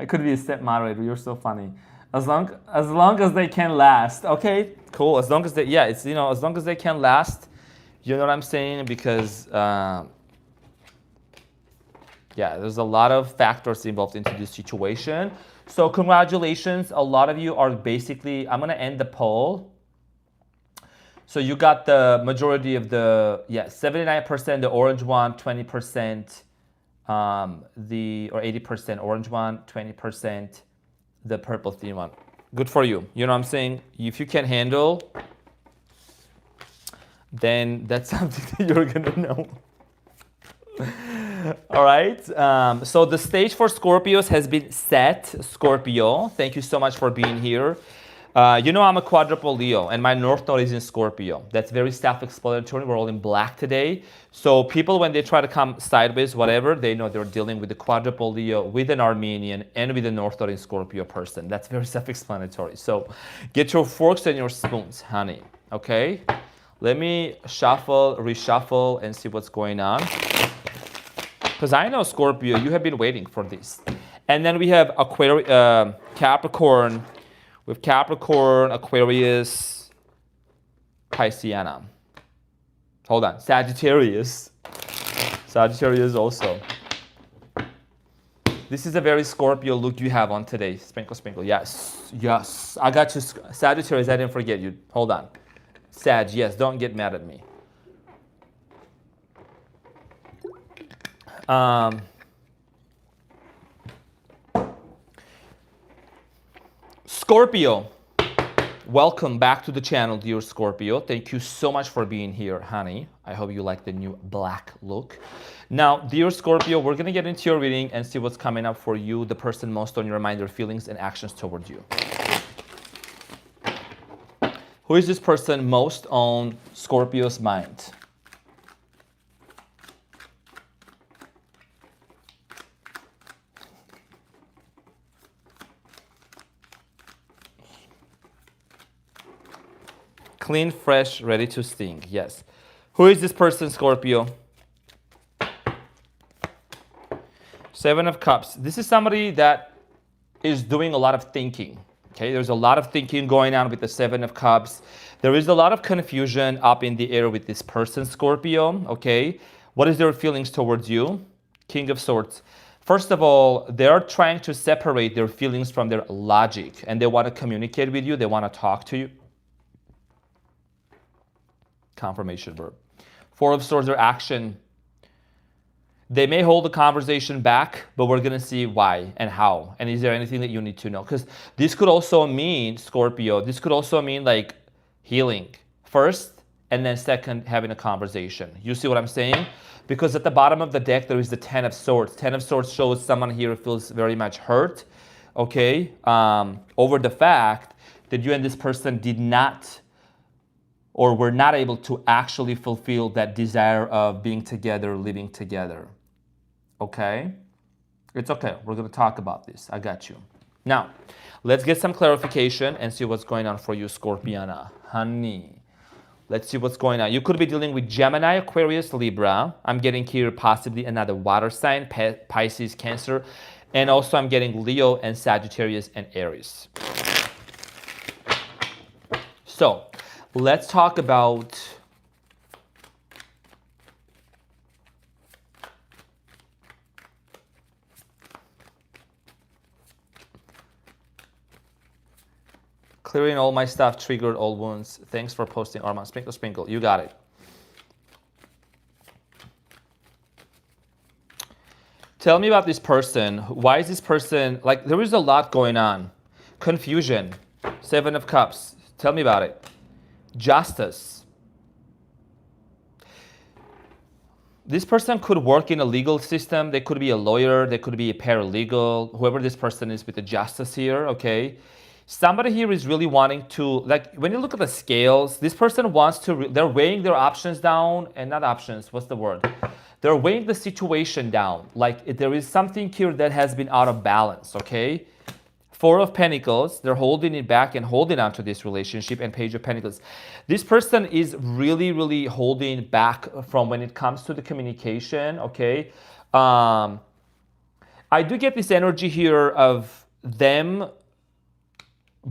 could be a step moderator. You're so funny. As long as they can last. Okay, cool. As long as they, yeah, it's, as long as they can last. You know what I'm saying? Because yeah, there's a lot of factors involved into this situation. So congratulations. A lot of you are basically, I'm gonna end the poll. So you got the majority of the, 79% the orange one, 20% or 80% orange one, 20% the purple theme one. Good for you. You know what I'm saying? If you can handle, then that's something that you're gonna know. All right. So the stage for Scorpios has been set. Scorpio, thank you so much for being here. I'm a quadruple Leo, and my North Node is in Scorpio. That's very self-explanatory. We're all in black today. So people, when they try to come sideways, whatever, they know they're dealing with the quadruple Leo, with an Armenian, and with a North Node in Scorpio person. That's very self-explanatory. So get your forks and your spoons, honey. Okay? Let me shuffle, reshuffle, and see what's going on. Because I know, Scorpio, you have been waiting for this. And then we have Capricorn, with Capricorn, Aquarius, Pisceana. Hold on, Sagittarius. Sagittarius also. This is a very Scorpio look you have on today. Sprinkle, sprinkle. Yes, yes. I got you, Sagittarius. I didn't forget you. Hold on. Sag, yes. Don't get mad at me. Scorpio, welcome back to the channel, dear Scorpio. Thank you so much for being here, honey. I hope you like the new black look. Now, dear Scorpio, we're going to get into your reading and see what's coming up for you, the person most on your mind, their feelings and actions towards you. Who is this person most on Scorpio's mind? Clean, fresh, ready to sting. Yes. Who is this person, Scorpio? Seven of Cups. This is somebody that is doing a lot of thinking. Okay, there's a lot of thinking going on with the Seven of Cups. There is a lot of confusion up in the air with this person, Scorpio. Okay, what is their feelings towards you? King of Swords. First of all, they're trying to separate their feelings from their logic, and they want to communicate with you. They want to talk to you. Confirmation verb. Four of Swords, their action. They may hold the conversation back, but we're going to see why and how. And is there anything that you need to know? Because this could also mean, Scorpio, this could also mean like healing first, and then second, having a conversation. You see what I'm saying? Because at the bottom of the deck, there is the Ten of Swords. Ten of Swords shows someone here feels very much hurt, okay, over the fact that you and this person did not or were not able to actually fulfill that desire of being together, living together. Okay? It's okay. We're going to talk about this. I got you. Now, let's get some clarification and see what's going on for you, Scorpiana. Honey, let's see what's going on. You could be dealing with Gemini, Aquarius, Libra. I'm getting here possibly another water sign, Pisces, Cancer. And also I'm getting Leo and Sagittarius and Aries. So, let's talk about clearing all my stuff, triggered all wounds. Thanks for posting, Arman. Sprinkle, sprinkle. You got it. Tell me about this person. Why is this person, like, there is a lot going on. Confusion. Seven of Cups. Tell me about it. Justice. This person could work in a legal system. They could be a lawyer. They could be a paralegal. Whoever this person is with the justice here, okay? Somebody here is really wanting to, like, when you look at the scales, this person wants to, they're weighing their options down, and not options, what's the word? They're weighing the situation down. Like, there is something here that has been out of balance, okay? Four of Pentacles, they're holding it back and holding on to this relationship, and Page of Pentacles. This person is really, really holding back from when it comes to the communication, okay? I do get this energy here of them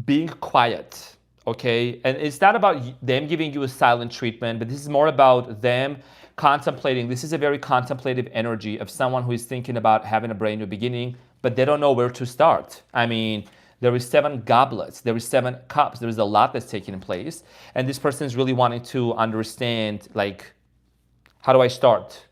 being quiet, okay? And it's not about them giving you a silent treatment, but this is more about them contemplating. This is a very contemplative energy of someone who is thinking about having a brand new beginning, but they don't know where to start. I mean, there is 7 goblets, there is 7 cups, there is a lot that's taking place. And this person is really wanting to understand, like, how do I start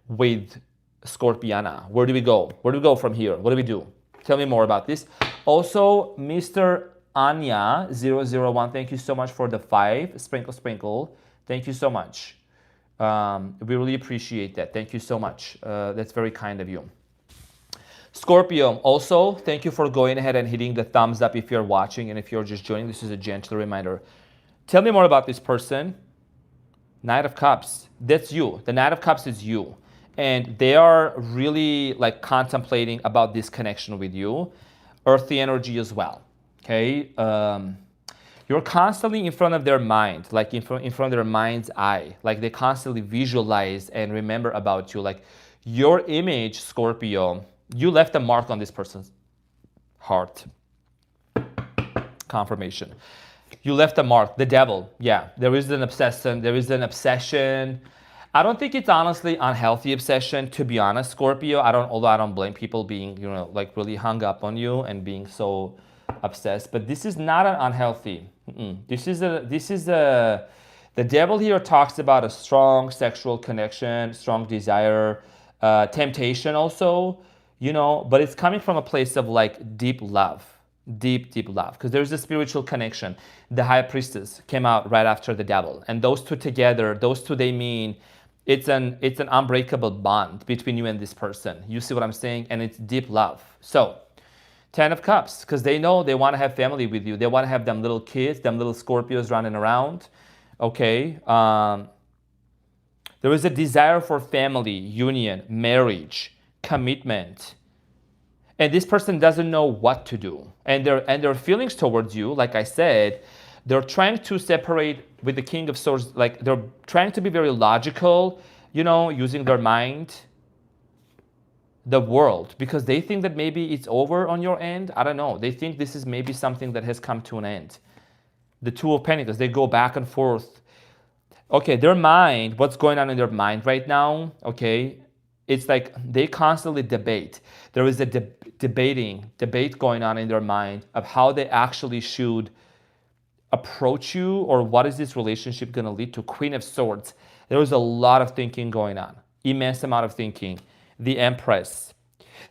with Scorpiana? Where do we go? Where do we go from here? What do we do? Tell me more about this. Also, Mr. Anya001, thank you so much for the 5. Sprinkle, sprinkle. Thank you so much. We really appreciate that. Thank you so much. That's very kind of you. Scorpio, also, thank you for going ahead and hitting the thumbs up if you're watching, and if you're just joining, this is a gentle reminder. Tell me more about this person. Knight of Cups, that's you. The Knight of Cups is you. And they are really like contemplating about this connection with you. Earthy energy as well, okay? You're constantly in front of their mind, like in front of their mind's eye. Like they constantly visualize and remember about you. Like your image, Scorpio, you left a mark on this person's heart. Confirmation. You left a mark. The devil. Yeah, there is an obsession. There is an obsession. I don't think it's honestly unhealthy obsession, to be honest, Scorpio. Although I don't blame people being, like really hung up on you and being so obsessed. But this is not an unhealthy. The devil here talks about a strong sexual connection, strong desire, temptation also. But it's coming from a place of like deep love, deep love, because there's a spiritual connection. The High Priestess came out right after the devil, and those two together, they mean it's an unbreakable bond between you and this person. You see what I'm saying? And it's deep love. So 10 of Cups, because they know they want to have family with you. They want to have them little kids, them little Scorpios running around. Okay. There is a desire for family, union, marriage, commitment, and this person doesn't know what to do, and their feelings towards you, like I said, they're trying to separate with the King of Swords. Like they're trying to be very logical, using their mind, the world, because they think that maybe it's over on your end. I don't know, they think this is maybe something that has come to an end. The Two of Pentacles, they go back and forth. Okay, their mind, what's going on in their mind right now, okay, it's like they constantly debate. There is a debate going on in their mind of how they actually should approach you, or what is this relationship going to lead to. Queen of Swords. There is a lot of thinking going on. Immense amount of thinking. The Empress.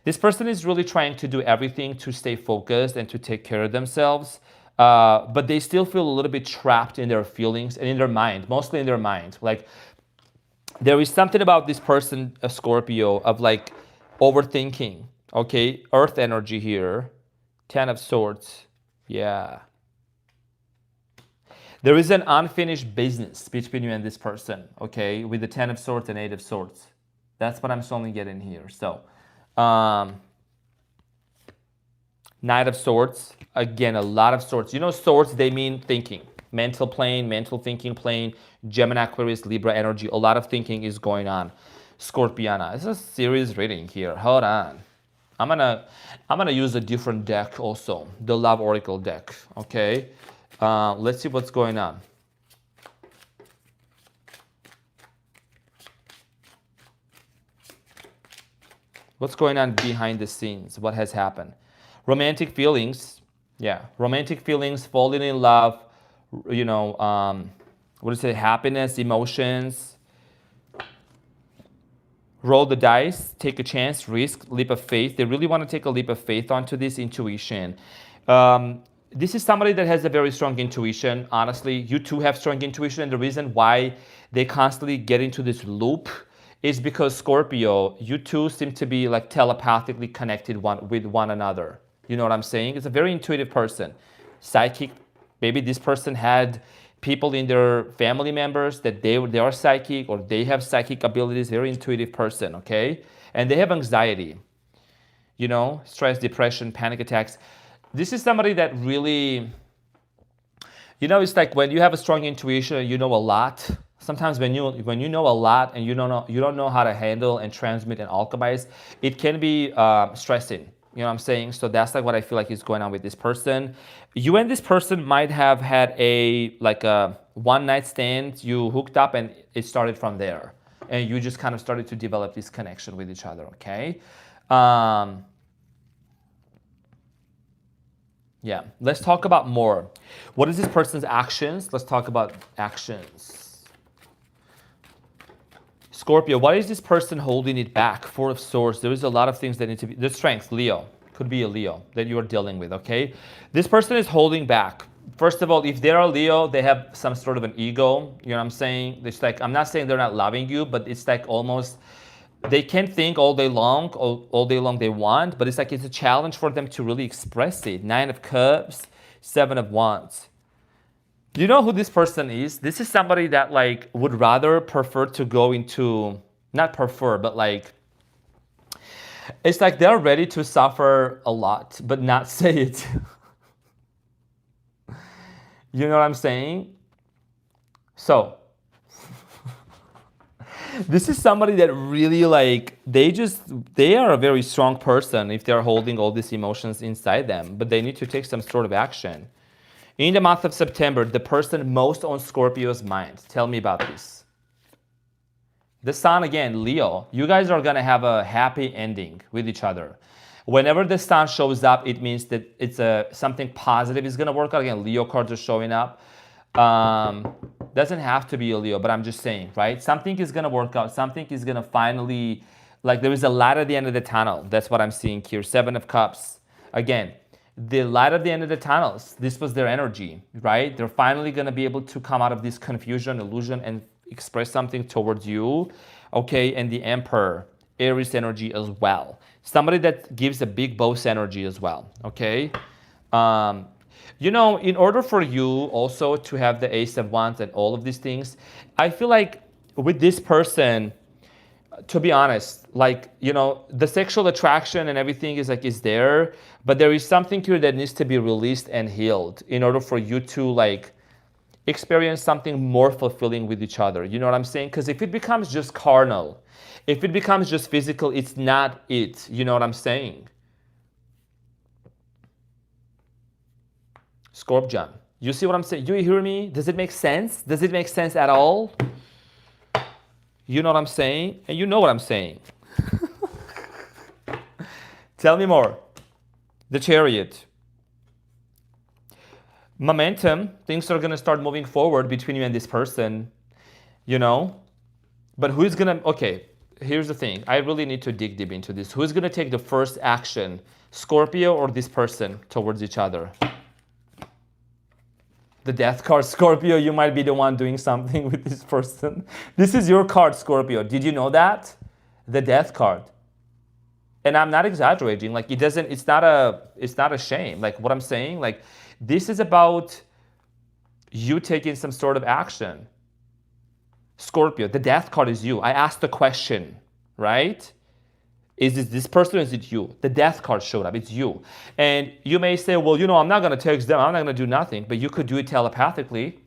This person is really trying to do everything to stay focused and to take care of themselves. But they still feel a little bit trapped in their feelings and in their mind, mostly in their mind. Like, there is something about this person, a Scorpio, of like overthinking. Okay, Earth energy here. 10 of Swords. Yeah. There is an unfinished business between you and this person, okay, with the 10 of Swords and 8 of Swords. That's what I'm slowly getting here. So, Knight of Swords. Again, a lot of swords. Swords, they mean thinking. Mental plane, mental thinking plane, Gemini, Aquarius, Libra energy. A lot of thinking is going on. Scorpiana. It's a serious reading here. Hold on. I'm gonna use a different deck also. The Love Oracle deck. Okay. Let's see what's going on. What's going on behind the scenes? What has happened? Romantic feelings. Yeah. Romantic feelings, falling in love. Happiness, emotions. Roll the dice, take a chance, risk, leap of faith. They really want to take a leap of faith onto this intuition. This is somebody that has a very strong intuition. Honestly, you too have strong intuition, and the reason why they constantly get into this loop is because, Scorpio, you two seem to be like telepathically connected with one another. You know what I'm saying? It's a very intuitive person. Psychic. Maybe this person had people in their family members that they are psychic, or they have psychic abilities. Very intuitive person, okay? And they have anxiety, stress, depression, panic attacks. This is somebody that really, it's like when you have a strong intuition and you know a lot. Sometimes when you know a lot and you don't know how to handle and transmit and alchemize, it can be stressing. You know what I'm saying? So that's like what I feel like is going on with this person. You and this person might have had a one night stand. You hooked up and it started from there, and you just kind of started to develop this connection with each other. Okay. Yeah, let's talk about more. What is this person's actions? Let's talk about actions. Scorpio, why is this person holding it back? Four of Swords. There is a lot of things that need to be. The strength, Leo. Could be a Leo that you are dealing with, okay? This person is holding back. First of all, if they're a Leo, they have some sort of an ego. You know what I'm saying? It's like, I'm not saying they're not loving you, but it's like almost, they can think all day long they want, but it's like it's a challenge for them to really express it. 9 of Cups, 7 of Wands. You know who this person is? This is somebody that like would rather prefer to go into, not prefer, but like, it's like they're ready to suffer a lot, but not say it. You know what I'm saying? So, this is somebody that really like, they are a very strong person if they're holding all these emotions inside them, but they need to take some sort of action. In the month of September, the person most on Scorpio's mind. Tell me about this. The Sun, again, Leo. You guys are going to have a happy ending with each other. Whenever the Sun shows up, it means that it's something positive is going to work out. Again, Leo cards are showing up. Doesn't have to be a Leo, but I'm just saying, right? Something is going to work out. Something is going to finally, like there is a light at the end of the tunnel. That's what I'm seeing here. 7 of Cups. Again, the light at the end of the tunnels. This was their energy, right? They're finally going to be able to come out of this confusion, illusion, and express something towards you, okay? And the Emperor, Aries energy as well. Somebody that gives a big boss energy as well, okay? You know, in order for you also to have the Ace of Wands and all of these things, I feel like with this person, to be honest, like, you know, the sexual attraction and everything is there, but there is something here that needs to be released and healed in order for you to like experience something more fulfilling with each other. You know what I'm saying? Because if it becomes just carnal, if it becomes just physical, it's not it. You know what I'm saying? Scorpion, you see what I'm saying? You hear me? Does it make sense? Does it make sense at all? You know what I'm saying? And you know what I'm saying. Tell me more. The Chariot. Momentum, things are going to start moving forward between you and this person, you know? But who's going to, okay, here's the thing. I really need to dig deep into this. Who's going to take the first action, Scorpio or this person towards each other? The Death card, Scorpio, you might be the one doing something with this person. This is your card, Scorpio. Did you know that? The Death card. And I'm not exaggerating. Like it's not a shame. Like what I'm saying, like this is about you taking some sort of action. Scorpio, the Death card is you. I asked the question, right? Is it this person or is it you? The Death card showed up. It's you. And you may say, well, you know, I'm not going to text them. I'm not going to do nothing. But you could do it telepathically.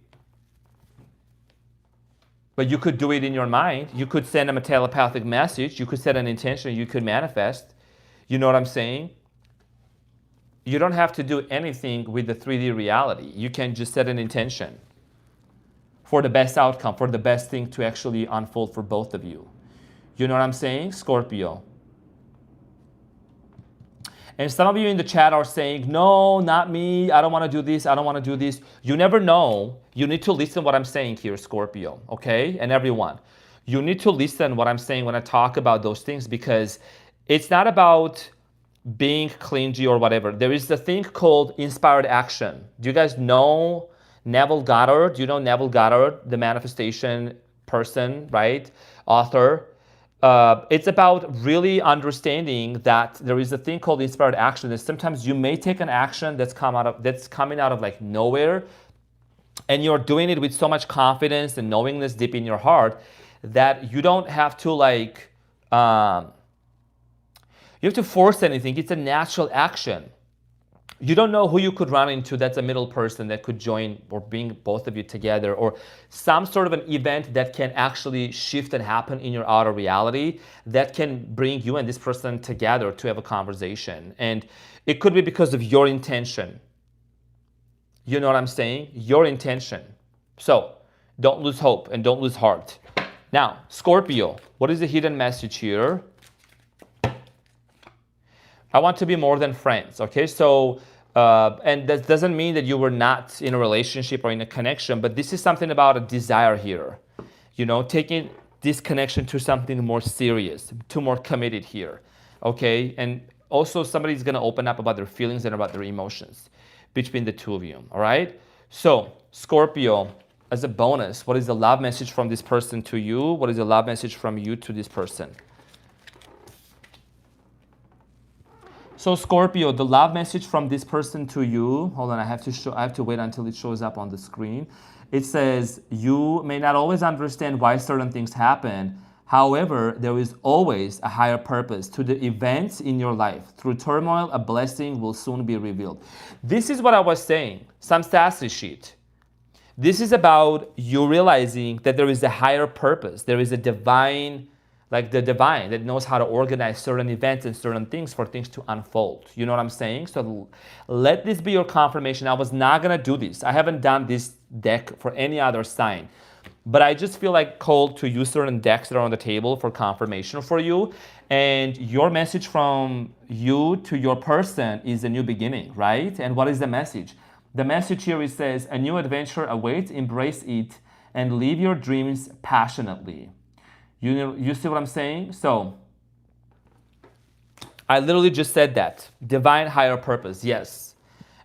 But you could do it in your mind. You could send them a telepathic message. You could set an intention. You could manifest. You know what I'm saying? You don't have to do anything with the 3D reality. You can just set an intention for the best outcome, for the best thing to actually unfold for both of you. You know what I'm saying? Scorpio. And some of you in the chat are saying, no, not me. I don't want to do this. I don't want to do this. You never know. You need to listen to what I'm saying here, Scorpio, okay? And everyone. You need to listen to what I'm saying when I talk about those things because it's not about being clingy or whatever. There is a thing called inspired action. Do you guys know Neville Goddard? Do you know Neville Goddard, the manifestation person, right? Author. It's about really understanding that there is a thing called inspired action. And sometimes you may take an action that's coming out of like nowhere, and you're doing it with so much confidence and knowingness deep in your heart that you don't have to like you have to force anything. It's a natural action. You don't know who you could run into that's a middle person that could join or bring both of you together, or some sort of an event that can actually shift and happen in your outer reality that can bring you and this person together to have a conversation. And it could be because of your intention. You know what I'm saying? Your intention. So don't lose hope and don't lose heart. Now, Scorpio, what is the hidden message here? I want to be more than friends, okay? So, and that doesn't mean that you were not in a relationship or in a connection, but this is something about a desire here. You know, taking this connection to something more serious, to more committed here, okay? And also somebody's gonna open up about their feelings and about their emotions between the two of you, all right? So, Scorpio, as a bonus, what is the love message from this person to you? What is the love message from you to this person? So Scorpio, the love message from this person to you, hold on, I have to wait until it shows up on the screen. It says, you may not always understand why certain things happen. However, there is always a higher purpose to the events in your life. Through turmoil, a blessing will soon be revealed. This is what I was saying, some sassy shit. This is about you realizing that there is a higher purpose. There is a divine, like the divine that knows how to organize certain events and certain things for things to unfold. You know what I'm saying? So let this be your confirmation. I was not going to do this. I haven't done this deck for any other sign. But I just feel like called to use certain decks that are on the table for confirmation for you. And your message from you to your person is a new beginning, right? And what is the message? The message here, it says, a new adventure awaits, embrace it, and live your dreams passionately. You see what I'm saying? So, I literally just said that. Divine higher purpose, yes.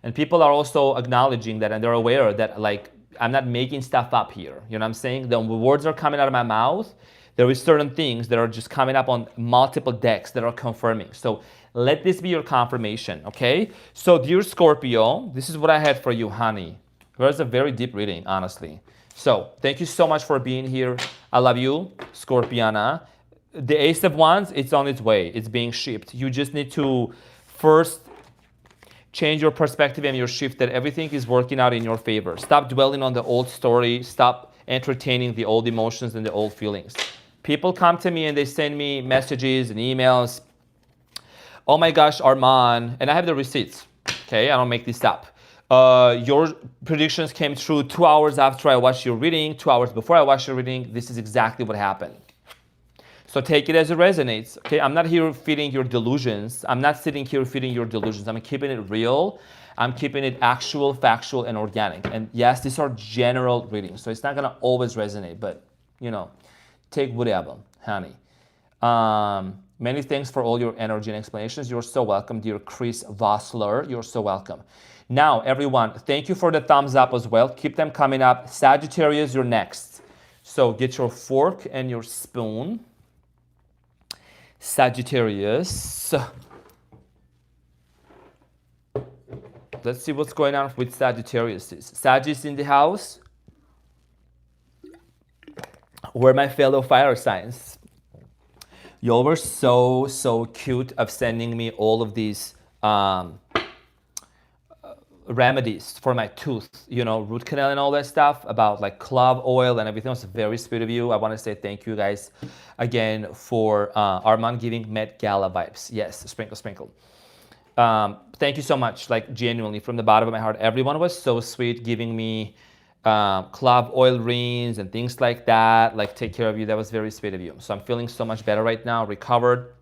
And people are also acknowledging that, and they're aware that, like, I'm not making stuff up here. You know what I'm saying? The words are coming out of my mouth. There is certain things that are just coming up on multiple decks that are confirming. So let this be your confirmation, okay? So dear Scorpio, this is what I had for you, honey. It was a very deep reading, honestly. So thank you so much for being here. I love you, Scorpiana. The Ace of Wands, it's on its way. It's being shipped. You just need to first change your perspective and your shift that everything is working out in your favor. Stop dwelling on the old story. Stop entertaining the old emotions and the old feelings. People come to me and they send me messages and emails. Oh my gosh, Arman, and I have the receipts. Okay, I don't make this up. Your predictions came true 2 hours after I watched your reading, 2 hours before I watched your reading. This is exactly what happened. So take it as it resonates. Okay, I'm not here feeding your delusions. I'm not sitting here feeding your delusions. I'm keeping it real. I'm keeping it actual, factual, and organic. And yes, these are general readings, so it's not gonna always resonate, but you know, take whatever, honey. Many thanks for all your energy and explanations. You're so welcome, dear Chris Vossler. You're so welcome. Now, everyone, thank you for the thumbs up as well. Keep them coming up. Sagittarius, you're next. So get your fork and your spoon. Sagittarius. Let's see what's going on with Sagittarius. Sagittarius in the house. Where my fellow fire signs. Y'all were so cute of sending me all of these remedies for my tooth, you know, root canal and all that stuff, about like clove oil and everything. It was very sweet of you. I want to say thank you guys again for Arman giving Met Gala vibes. Yes, sprinkle, sprinkle. Thank you so much, like genuinely from the bottom of my heart. Everyone was so sweet giving me clove oil rings and things like that, like take care of you. That was very sweet of you. So I'm feeling so much better right now, recovered.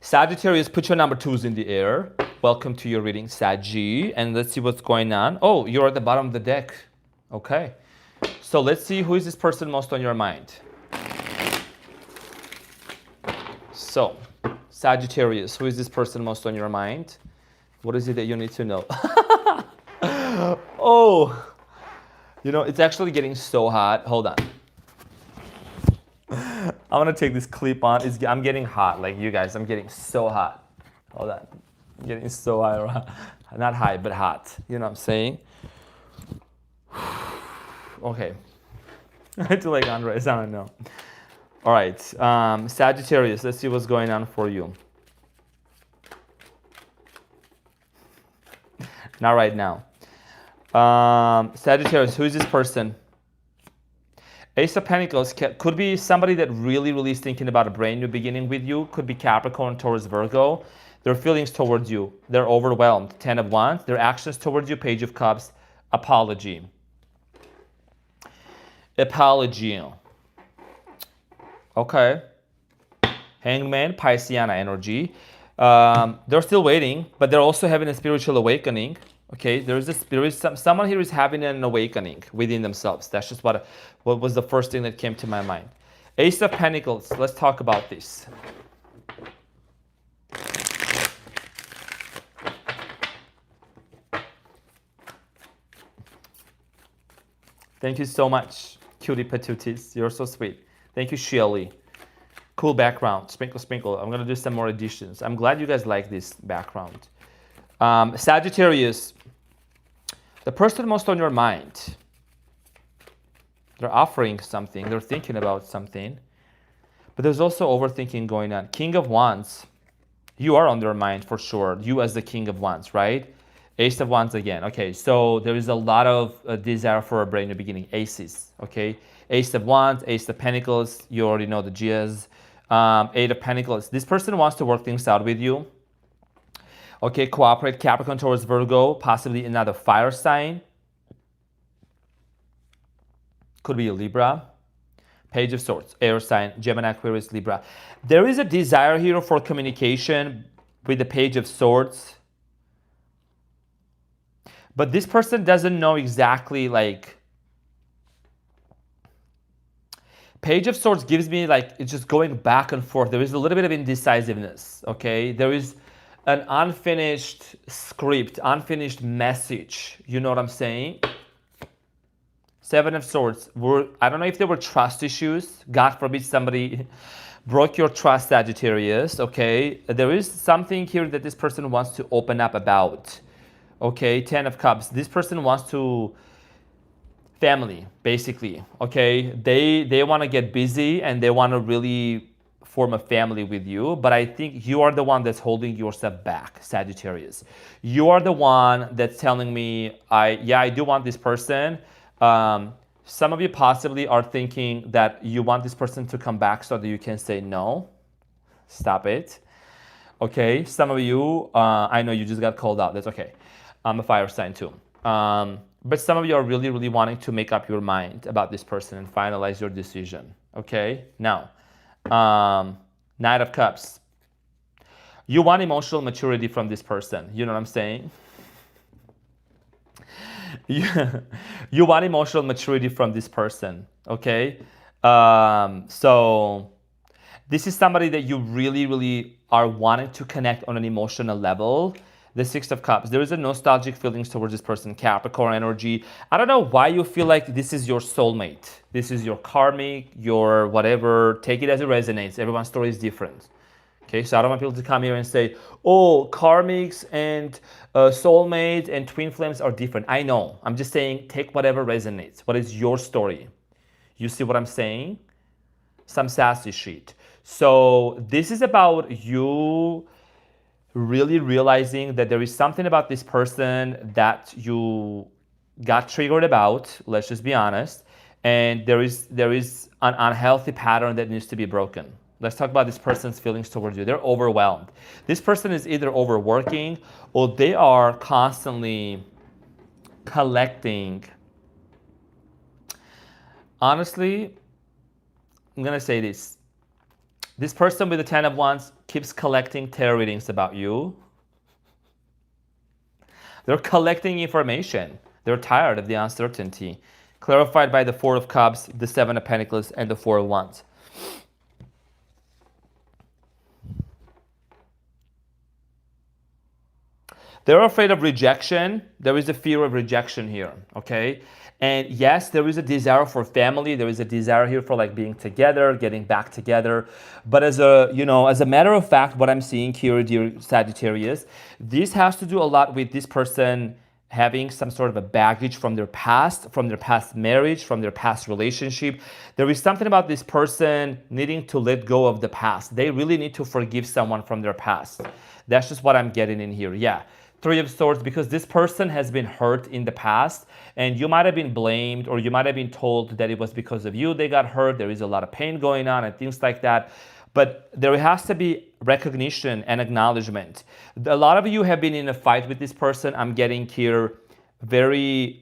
Sagittarius, put your number 2s in the air. Welcome to your reading, Saggy. And let's see what's going on. Oh, you're at the bottom of the deck. Okay. So let's see, who is this person most on your mind? So, Sagittarius, who is this person most on your mind? What is it that you need to know? Oh, you know, it's actually getting so hot. Hold on. I want to take this clip on. I'm getting hot, like you guys. I'm getting so hot. Hold on. I'm getting so hot. Not high, but hot. You know what I'm saying? Okay. I had to like Andres. I don't know. All right. Sagittarius, let's see what's going on for you. Not right now. Sagittarius, who is this person? Ace of Pentacles could be somebody that really is thinking about a brand new beginning with you. Could be Capricorn, Taurus, Virgo. Their feelings towards you, they're overwhelmed. 10 of Wands. Their actions towards you, Page of Cups, apology. Apology. Okay. Hangman, Pisceana energy. They're still waiting, but they're also having a spiritual awakening. Okay, someone here is having an awakening within themselves. That's just what was the first thing that came to my mind. Ace of Pentacles. Let's talk about this. Thank you so much, cutie patooties. You're so sweet. Thank you, Shelly. Cool background. Sprinkle, sprinkle. I'm going to do some more additions. I'm glad you guys like this background. Sagittarius. The person most on your mind. They're offering something. They're thinking about something. But there's also overthinking going on. King of Wands. You are on their mind for sure. You as the King of Wands, right? Ace of Wands again. Okay, so there is a lot of desire for a brain in the beginning. Aces, okay? Ace of Wands, Ace of Pentacles. You already know the Gias. Eight of Pentacles. This person wants to work things out with you. Okay, cooperate. Capricorn, Taurus, Virgo. Possibly another fire sign. Could be a Libra. Page of Swords. Air sign. Gemini, Aquarius, Libra. There is a desire here for communication with the Page of Swords. But this person doesn't know exactly like... Page of Swords gives me like, it's just going back and forth. There is a little bit of indecisiveness, okay? There is an unfinished script, unfinished message. You know what I'm saying? Seven of Swords. I don't know if there were trust issues. God forbid somebody broke your trust, Sagittarius, okay? There is something here that this person wants to open up about, okay? 10 of Cups. This person wants to... Family, basically, okay? They want to get busy and they want to really form a family with you, but I think you are the one that's holding yourself back, Sagittarius. You are the one that's telling me, I do want this person. Some of you possibly are thinking that you want this person to come back so that you can say no. Stop it. Okay, some of you, I know you just got called out. That's okay. I'm a fire sign too. But some of you are really, really wanting to make up your mind about this person and finalize your decision. Okay? Now, Knight of Cups. You want emotional maturity from this person. You know what I'm saying? You want emotional maturity from this person. Okay? So, this is somebody that you really, really are wanting to connect on an emotional level. The Six of Cups. There is a nostalgic feelings towards this person. Capricorn energy. I don't know why you feel like this is your soulmate. This is your karmic, your whatever. Take it as it resonates. Everyone's story is different. Okay, so I don't want people to come here and say, oh, karmics and soulmate and twin flames are different. I know. I'm just saying take whatever resonates. What is your story? You see what I'm saying? Some sassy shit. So this is about you really realizing that there is something about this person that you got triggered about, let's just be honest, and there is an unhealthy pattern that needs to be broken. Let's talk about this person's feelings towards you. They're overwhelmed. This person is either overworking or they are constantly collecting. Honestly, I'm gonna say this. This person with the 10 of Wands keeps collecting tarot readings about you. They're collecting information. They're tired of the uncertainty. Clarified by the 4 of Cups, the 7 of Pentacles, and the 4 of Wands. They're afraid of rejection. There is a fear of rejection here, okay? And yes, there is a desire for family. There is a desire here for like being together, getting back together. But as a matter of fact, what I'm seeing here, dear Sagittarius, this has to do a lot with this person having some sort of a baggage from their past marriage, from their past relationship. There is something about this person needing to let go of the past. They really need to forgive someone from their past. That's just what I'm getting in here. Yeah. 3 of Swords, because this person has been hurt in the past and you might have been blamed or you might have been told that it was because of you they got hurt. There is a lot of pain going on and things like that. but there has to be recognition and acknowledgement. A lot of you have been in a fight with this person. I'm getting here very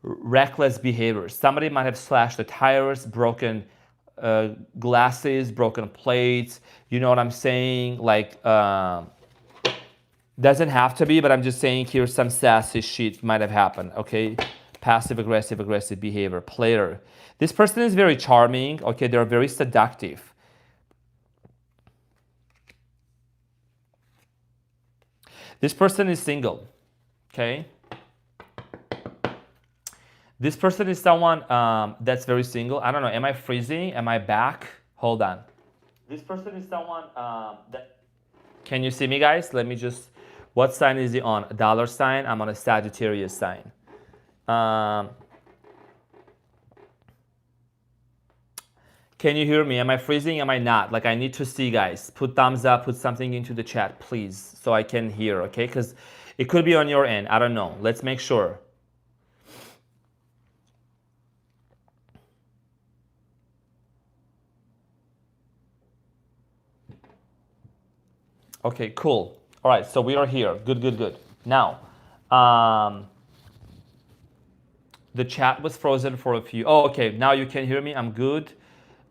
reckless behavior. Somebody might have slashed the tires, broken glasses, broken plates. You know what I'm saying? Like, doesn't have to be, but I'm just saying here some sassy shit might have happened, okay? Passive aggressive behavior, player. This person is very charming, okay? They're very seductive. This person is single, okay? This person is someone that's very single. I don't know, am I freezing? Am I back? Hold on. This person is someone that... Can you see me, guys? Let me just... What sign is he on? A dollar sign. I'm on a Sagittarius sign. Can you hear me? Am I freezing? Am I not? Like, I need to see, guys. Put thumbs up. Put something into the chat, please, so I can hear, okay? Because it could be on your end. I don't know. Let's make sure. Okay, cool. All right, so we are here. Good. Now, the chat was frozen for a few... Oh, okay, now you can hear me. I'm good.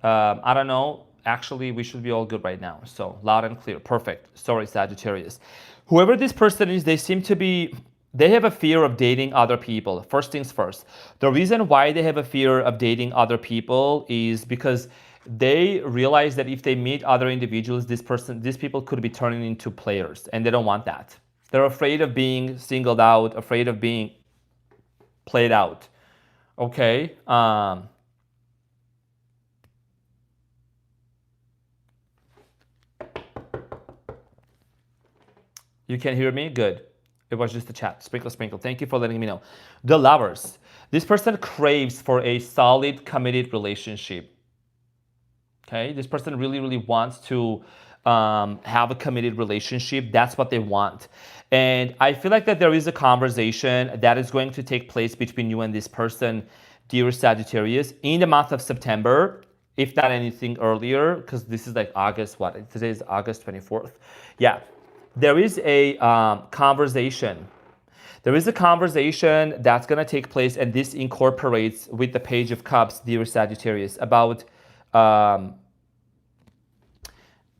I don't know. Actually, we should be all good right now. So, loud and clear. Perfect. Sorry, Sagittarius. Whoever this person is, they seem to be... They have a fear of dating other people. First things first. The reason why they have a fear of dating other people is because they realize that if they meet other individuals, these people could be turning into players, and they don't want that. They're afraid of being singled out, afraid of being played out. Okay. You can hear me? Good. It was just a chat. Sprinkle. Thank you for letting me know. The Lovers. This person craves for a solid, committed relationship. Okay, this person really wants to have a committed relationship. That's what they want. And I feel like that there is a conversation that is going to take place between you and this person, dear Sagittarius, in the month of September, if not anything earlier, because this is like August, what? Today is August 24th. Yeah, there is a conversation. There is a conversation that's going to take place, and this incorporates with the Page of Cups, dear Sagittarius, about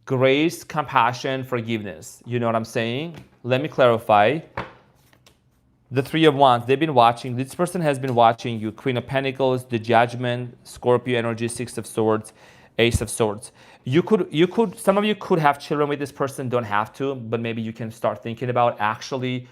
grace, compassion, forgiveness. You know what I'm saying? Let me clarify. The Three of Wands, they've been watching. This person has been watching you. Queen of Pentacles, the Judgment, Scorpio energy, Six of Swords, Ace of Swords. Some of you could have children with this person, don't have to, but maybe you can start thinking about actually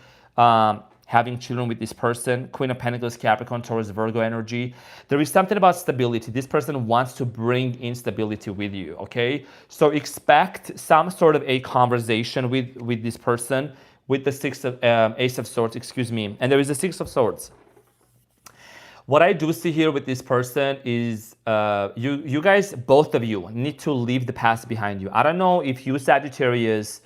having children with this person. Queen of Pentacles, Capricorn, Taurus, Virgo energy. There is something about stability. This person wants to bring in stability with you, okay? So expect some sort of a conversation with this person, with the Ace of Swords, excuse me. And there is a Six of Swords. What I do see here with this person is you guys, both of you, need to leave the past behind you. I don't know if you Sagittarius,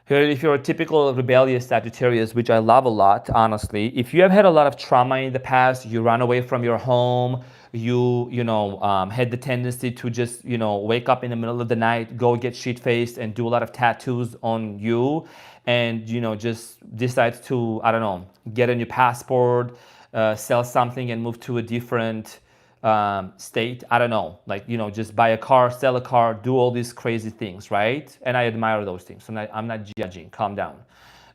if you're a typical rebellious Sagittarius, which I love a lot, honestly, if you have had a lot of trauma in the past, you run away from your home, you had the tendency to just, wake up in the middle of the night, go get shit-faced and do a lot of tattoos on you, and, just decide to, I don't know, get a new passport, sell something and move to a different state. I don't know, just buy a car, sell a car, do all these crazy things, right? And I admire those things. I'm not judging. Calm down.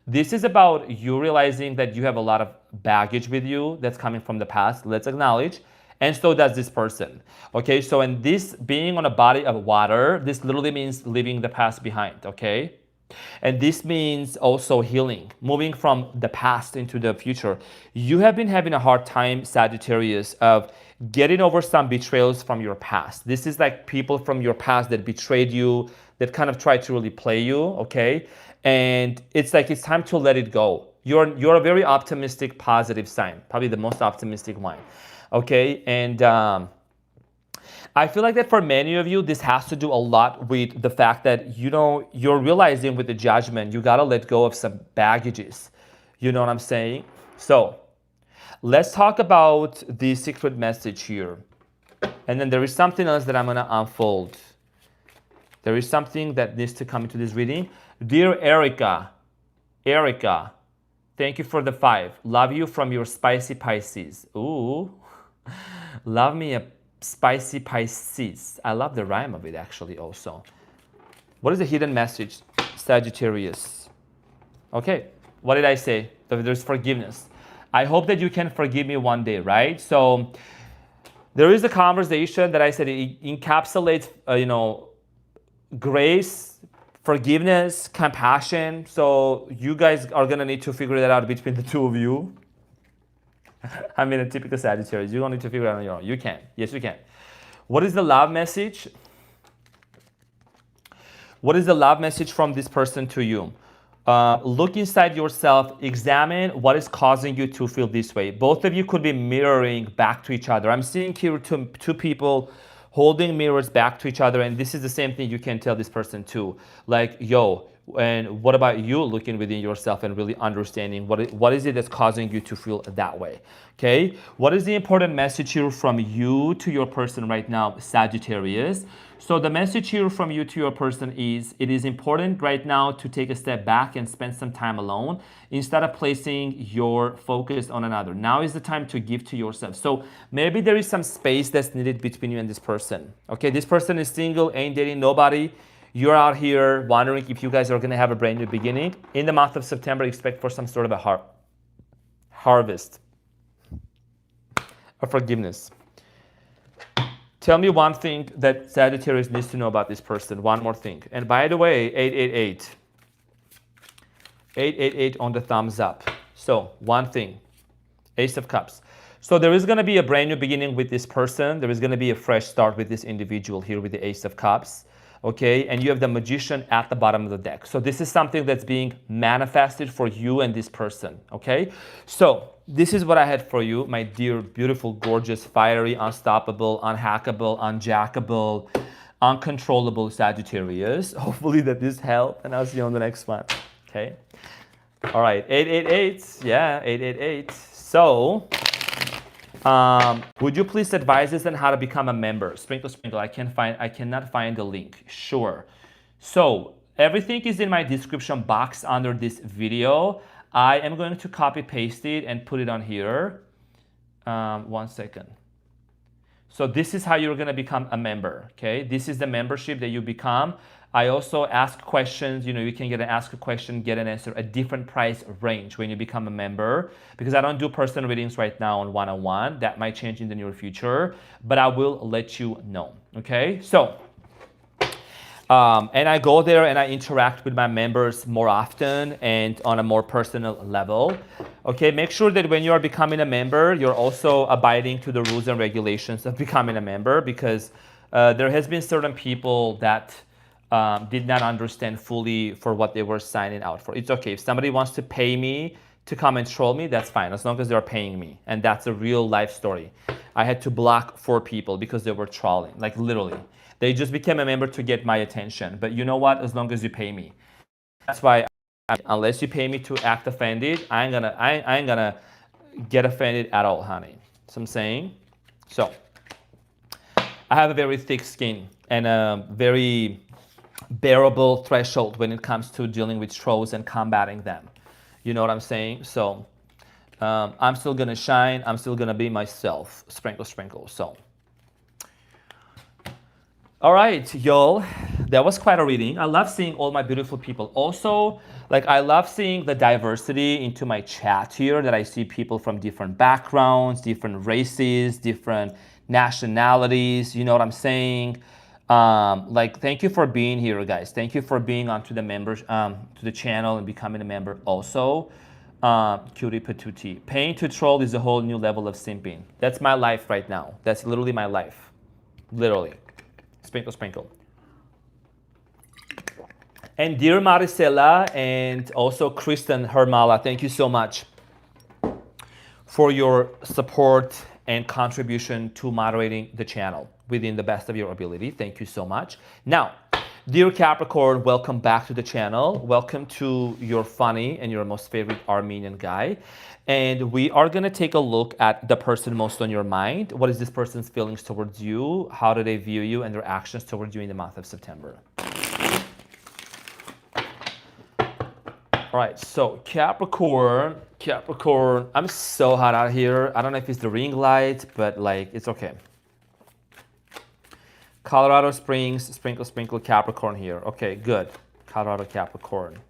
This is about you realizing that you have a lot of baggage with you that's coming from the past. Let's acknowledge. And so does this person. Okay, so in this being on a body of water, this literally means leaving the past behind, okay? And this means also healing, moving from the past into the future. You have been having a hard time, Sagittarius, of getting over some betrayals from your past. This is like people from your past that betrayed you, that kind of tried to really play you, okay? And it's like it's time to let it go. You're a very optimistic, positive sign, probably the most optimistic one, okay? And I feel like that for many of you, this has to do a lot with the fact that, you're realizing with the Judgment, you got to let go of some baggages. You know what I'm saying? So let's talk about the secret message here. And then there is something else that I'm going to unfold. There is something that needs to come into this reading. Dear Erica, thank you for the 5. Love you from your spicy Pisces. Ooh, love me a spicy Pisces. I love the rhyme of it actually also. What is the hidden message? Sagittarius. Okay, what did I say? There's forgiveness. I hope that you can forgive me one day, right? So there is a conversation that I said it encapsulates, grace, forgiveness, compassion. So you guys are gonna need to figure that out between the two of you. I mean, a typical Sagittarius. You don't need to figure it out on your own. You can. Yes, you can. What is the love message? What is the love message from this person to you? Look inside yourself, examine what is causing you to feel this way. Both of you could be mirroring back to each other. I'm seeing here two people holding mirrors back to each other, and this is the same thing you can tell this person too. Like, yo, and what about you looking within yourself and really understanding what is it that's causing you to feel that way? Okay, what is the important message here from you to your person right now, Sagittarius? So the message here from you to your person is, it is important right now to take a step back and spend some time alone instead of placing your focus on another. Now is the time to give to yourself. So maybe there is some space that's needed between you and this person. Okay, this person is single, ain't dating nobody. You're out here wondering if you guys are gonna have a brand new beginning. In the month of September, expect for some sort of a harvest of forgiveness. Tell me one thing that Sagittarius needs to know about this person. One more thing. And by the way, 888. 888 on the thumbs up. So one thing. Ace of Cups. So there is going to be a brand new beginning with this person. There is going to be a fresh start with this individual here with the Ace of Cups. Okay, and you have the Magician at the bottom of the deck. So this is something that's being manifested for you and this person. Okay, so this is what I had for you, my dear, beautiful, gorgeous, fiery, unstoppable, unhackable, unjackable, uncontrollable Sagittarius. Hopefully that this helped, and I'll see you on the next one. Okay, all right, 888. Yeah, 888. So would you please advise us on how to become a member? Sprinkle, sprinkle. I cannot find the link. Sure. So everything is in my description box under this video. I am going to copy paste it and put it on here. 1 second. So this is how you're going to become a member. Okay, this is the membership that you become. I also ask questions. You can ask a question, get an answer, a different price range when you become a member, because I don't do personal readings right now on one-on-one. That might change in the near future, but I will let you know. Okay, so and I go there and I interact with my members more often and on a more personal level. Okay, make sure that when you are becoming a member, you're also abiding to the rules and regulations of becoming a member, because there has been certain people that did not understand fully for what they were signing out for. It's okay. If somebody wants to pay me to come and troll me, that's fine, as long as they're paying me. And that's a real life story. I had to block 4 people because they were trolling, like literally. They just became a member to get my attention. But you know what? As long as you pay me. That's why, unless you pay me to act offended, I ain't gonna get offended at all, honey. So I'm saying. So I have a very thick skin and a very bearable threshold when it comes to dealing with trolls and combating them. You know what I'm saying? So I'm still gonna shine. I'm still gonna be myself. Sprinkle, sprinkle. So. All right, y'all, that was quite a reading. I love seeing all my beautiful people. Also, I love seeing the diversity into my chat here, that I see people from different backgrounds, different races, different nationalities. You know what I'm saying? Thank you for being here, guys. Thank you for being onto the members, to the channel and becoming a member also. Cutie patootie. Paying to troll is a whole new level of simping. That's my life right now. That's literally my life. Literally. Sprinkle, sprinkle. And dear Maricela and also Kristen Hermala, thank you so much for your support and contribution to moderating the channel within the best of your ability. Thank you so much. Now, Dear Capricorn, welcome back to the channel. Welcome to your funny and your most favorite Armenian guy. And we are going to take a look at the person most on your mind. What is this person's feelings towards you? How do they view you and their actions towards you in the month of September? All right, so Capricorn, I'm so hot out here. I don't know if it's the ring light, but like, it's okay. Colorado Springs, sprinkle, Capricorn here. Okay, good. Colorado, Capricorn.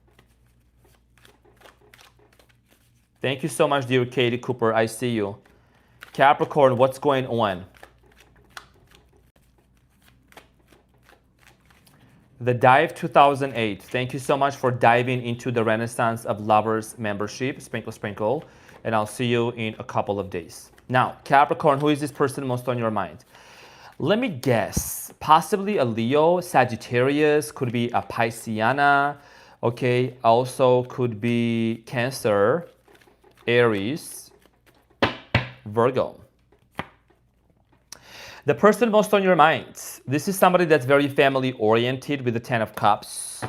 Thank you so much, dear Katie Cooper. I see you. Capricorn, what's going on? The Dive 2008. Thank you so much for diving into the Renaissance of Lovers membership. Sprinkle. And I'll see you in a couple of days. Now, Capricorn, who is this person most on your mind? Let me guess. Possibly a Leo, Sagittarius, could be a Pisceana. Okay, also could be Cancer, Aries, Virgo. The person most on your mind. This is somebody that's very family oriented with the 10 of Cups.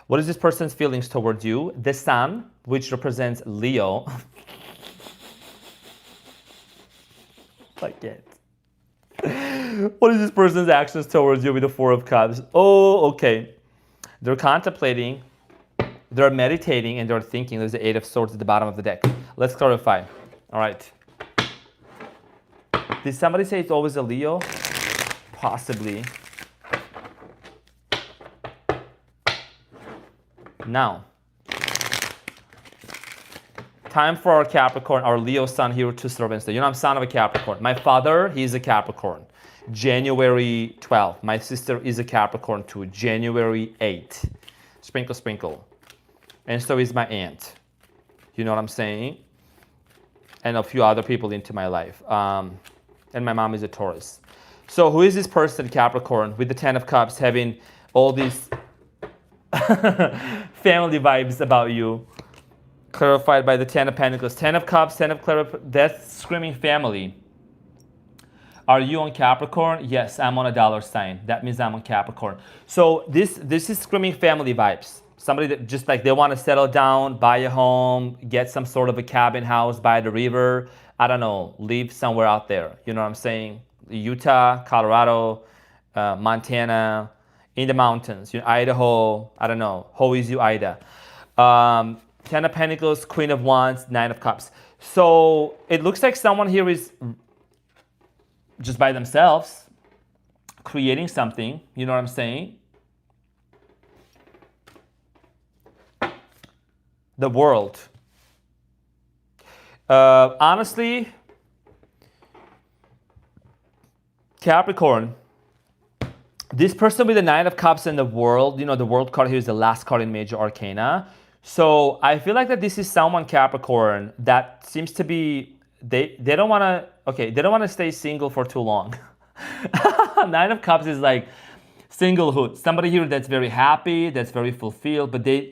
What is this person's feelings towards you? The Sun, which represents Leo. Like it. What is this person's actions towards you with the 4 of Cups? Oh, okay. They're contemplating, they're meditating, and they're thinking. There's the 8 of Swords at the bottom of the deck. Let's clarify. All right. Did somebody say it's always a Leo? Possibly. Now, time for our Capricorn, our Leo sun here to serve instead. You know, I'm son of a Capricorn. My father, he's a Capricorn. January 12th. My sister is a Capricorn too. January 8th. Sprinkle. And so is my aunt. You know what I'm saying? And a few other people into my life. And my mom is a Taurus. So who is this person, Capricorn, with the 10 of Cups, having all these family vibes about you? Clarified by the 10 of Pentacles. 10 of Cups, 10 of Clarify. That's screaming family. Are you on Capricorn? Yes, I'm on a dollar sign. That means I'm on Capricorn. So this is screaming family vibes. Somebody that just like they want to settle down, buy a home, get some sort of a cabin house by the river. I don't know, live somewhere out there. You know what I'm saying? Utah, Colorado, Montana, in the mountains. You know, Idaho, I don't know. How is you, Ida? 10 of Pentacles, Queen of Wands, 9 of Cups. So it looks like someone here is just by themselves creating something. You know what I'm saying? The world. Honestly, Capricorn, this person with the 9 of Cups in the world, you know, the world card here is the last card in Major Arcana. So I feel like that this is someone, Capricorn, that seems to be, they don't want to, okay, they don't want to stay single for too long. 9 of Cups is like singlehood. Somebody here that's very happy, that's very fulfilled, but they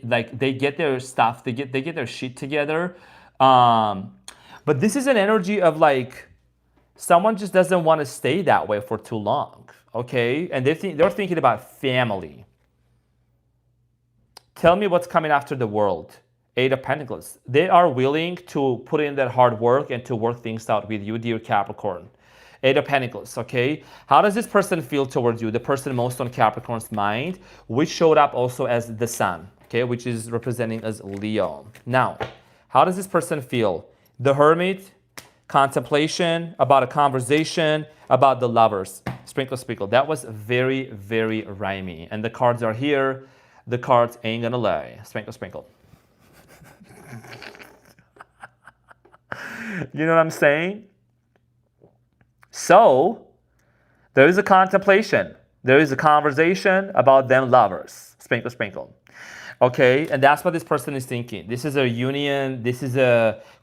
get their stuff, they get their shit together. But this is an energy of like, someone just doesn't want to stay that way for too long, okay? And they're thinking about family. Tell me what's coming after the world. 8 of Pentacles. They are willing to put in that hard work and to work things out with you, dear Capricorn. 8 of Pentacles, okay? How does this person feel towards you? The person most on Capricorn's mind, which showed up also as the Sun, okay? Which is representing as Leo. Now, how does this person feel? The Hermit, contemplation, about a conversation, about the lovers. Sprinkle. That was very, very rhymey. And the cards are here. The cards ain't gonna lie. Sprinkle. You know what I'm saying? So, there is a contemplation. There is a conversation about them lovers. Sprinkle. Okay, and that's what this person is thinking. This is a union. This is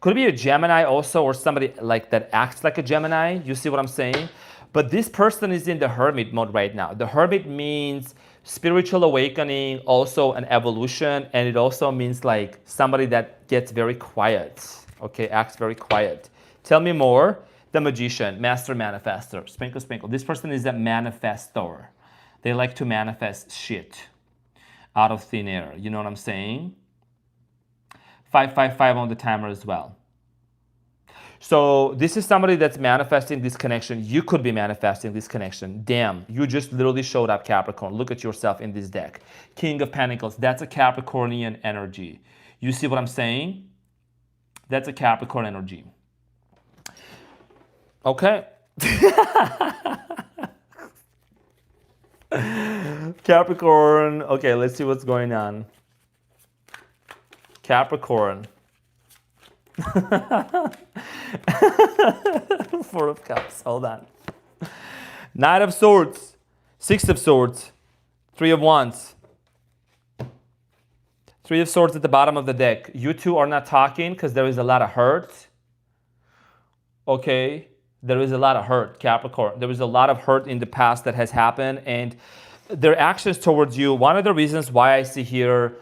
could be a Gemini also, or somebody like that acts like a Gemini. You see what I'm saying? But this person is in the Hermit mode right now. The Hermit means spiritual awakening, also an evolution, and it also means like somebody that gets very quiet. Okay, acts very quiet. Tell me more. The Magician, Master Manifestor. Sprinkle. This person is a manifestor. They like to manifest shit. out of thin air. You know what I'm saying? 555 on the timer as well. So this is somebody that's manifesting this connection. You could be manifesting this connection. Damn, you just literally showed up, Capricorn. Look at yourself in this deck. King of Pentacles, that's a Capricornian energy. You see what I'm saying? That's a Capricorn energy. Okay. Capricorn. Okay, let's see what's going on. Capricorn. Four of Cups. Hold on. Knight of Swords. Six of Swords. Three of Wands. Three of Swords at the bottom of the deck. You two are not talking because there is a lot of hurt. Okay? There is a lot of hurt, Capricorn. There is a lot of hurt in the past that has happened, and their actions towards you. One of the reasons why I see here,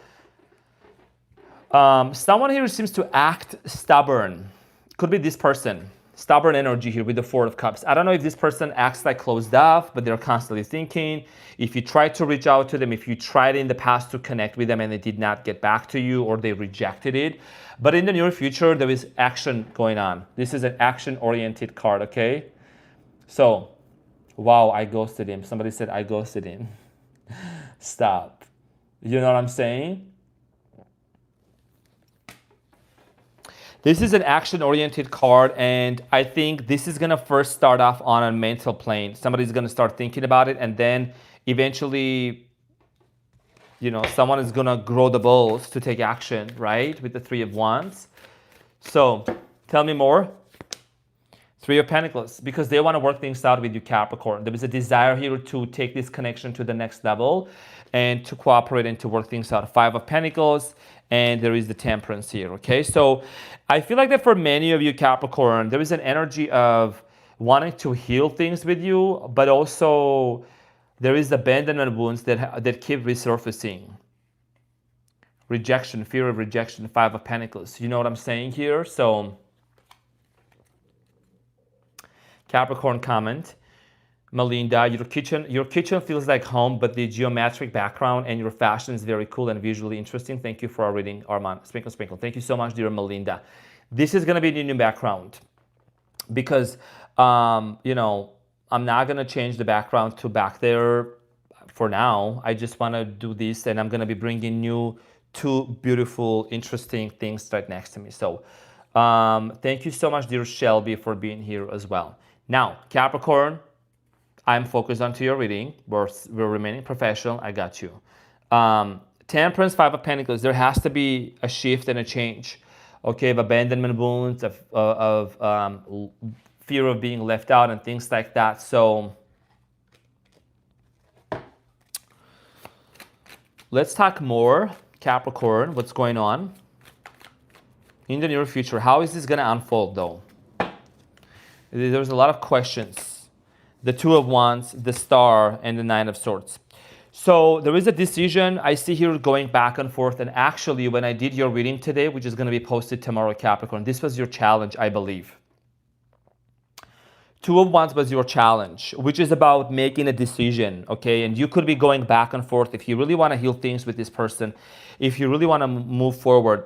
someone here seems to act stubborn. Could be this person. Stubborn energy here with the Four of Cups. I don't know if this person acts like closed off, but they're constantly thinking. If you try to reach out to them, if you tried in the past to connect with them and they did not get back to you or they rejected it. But in the near future, there is action going on. This is an action-oriented card, okay? So, wow, I ghosted him. Somebody said I ghosted him. Stop. You know what I'm saying? This is an action-oriented card, and I think this is going to first start off on a mental plane. Somebody's going to start thinking about it, and then eventually, you know, someone is going to grow the balls to take action, right? With the Three of Wands. So, tell me more. Three of Pentacles, because they want to work things out with you, Capricorn. There is a desire here to take this connection to the next level and to cooperate and to work things out. Five of Pentacles, and there is the Temperance here, okay? So I feel like that for many of you, Capricorn, there is an energy of wanting to heal things with you, but also there is abandonment wounds that keep resurfacing. Rejection, fear of rejection, Five of Pentacles. You know what I'm saying here? So Capricorn comment. Melinda, your kitchen feels like home, but the geometric background and your fashion is very cool and visually interesting. Thank you for our reading, Arman. Sprinkle, sprinkle. Thank you so much, dear Melinda. This is going to be the new background because, you know, I'm not going to change the background to back there for now. I just want to do this, and I'm going to be bringing new, two beautiful, interesting things right next to me. So thank you so much, dear Shelby, for being here as well. Now, Capricorn, I'm focused onto your reading. We're remaining professional. I got you. Temperance, Five of Pentacles. There has to be a shift and a change. Okay, of abandonment wounds, of fear of being left out and things like that. So let's talk more, Capricorn. What's going on in the near future? How is this going to unfold, though? There's a lot of questions. The Two of Wands, the Star, and the Nine of Swords. So there is a decision I see here going back and forth. And actually, when I did your reading today, which is going to be posted tomorrow, Capricorn, this was your challenge, I believe. Two of Wands was your challenge, which is about making a decision, okay? And you could be going back and forth if you really want to heal things with this person, if you really want to move forward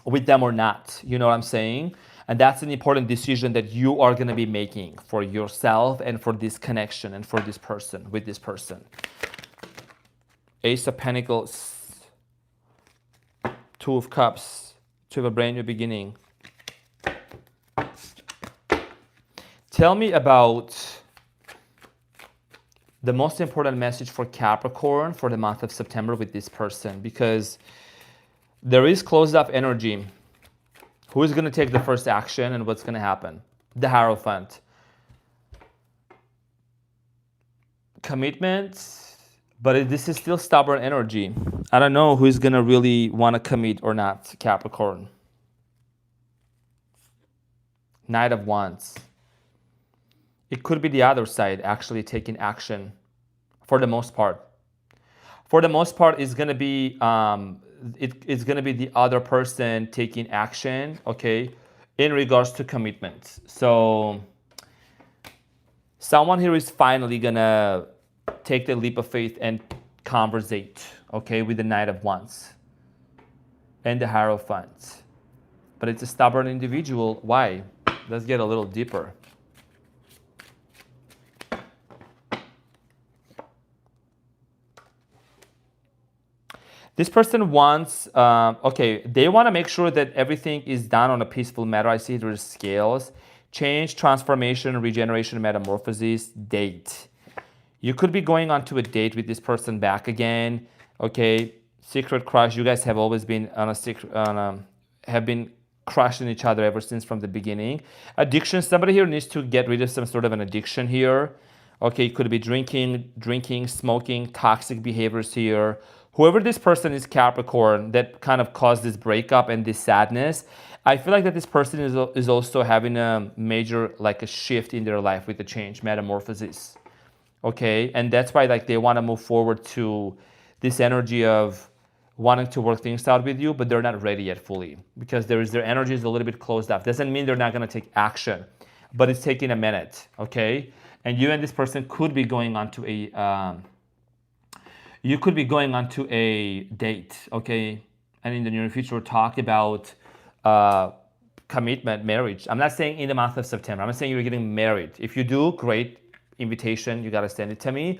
with them or not. You know what I'm saying? And that's an important decision that you are going to be making for yourself and for this connection and for this person, with this person. Ace of Pentacles, Two of Cups, to have a brand new beginning. Tell me about the most important message for Capricorn for the month of September with this person, because there is closed off energy. Who is going to take the first action and what's going to happen? The Hierophant. Commitment, but this is still stubborn energy. I don't know who's going to really want to commit or not, Capricorn. Knight of Wands. It could be the other side actually taking action for the most part. For the most part, it's going to be it's going to be the other person taking action, okay, in regards to commitment. So someone here is finally going to take the leap of faith and conversate, okay, with the Knight of Wands and the Hierophant. But it's a stubborn individual. Why? Let's get a little deeper. This person wants, okay, they want to make sure that everything is done on a peaceful matter. I see there's scales. Change, transformation, regeneration, metamorphosis, date. You could be going on to a date with this person back again. Okay, secret crush. You guys have always been on a secret, have been crushing each other ever since from the beginning. Addiction. Somebody here needs to get rid of some sort of an addiction here. Okay, it could be drinking, smoking, toxic behaviors here. Whoever this person is, Capricorn, that kind of caused this breakup and this sadness, I feel like that this person is also having a major, like a shift in their life with the change, metamorphosis. Okay, and that's why like they want to move forward to this energy of wanting to work things out with you, but they're not ready yet fully because their energy is a little bit closed off. Doesn't mean they're not going to take action, but it's taking a minute. Okay, and you and this person could be going on to a date. Okay, and in the near future we'll talk about commitment, marriage. I'm not saying in the month of September. I'm saying you're getting married. If you do, great. Invitation, you got to send it to me.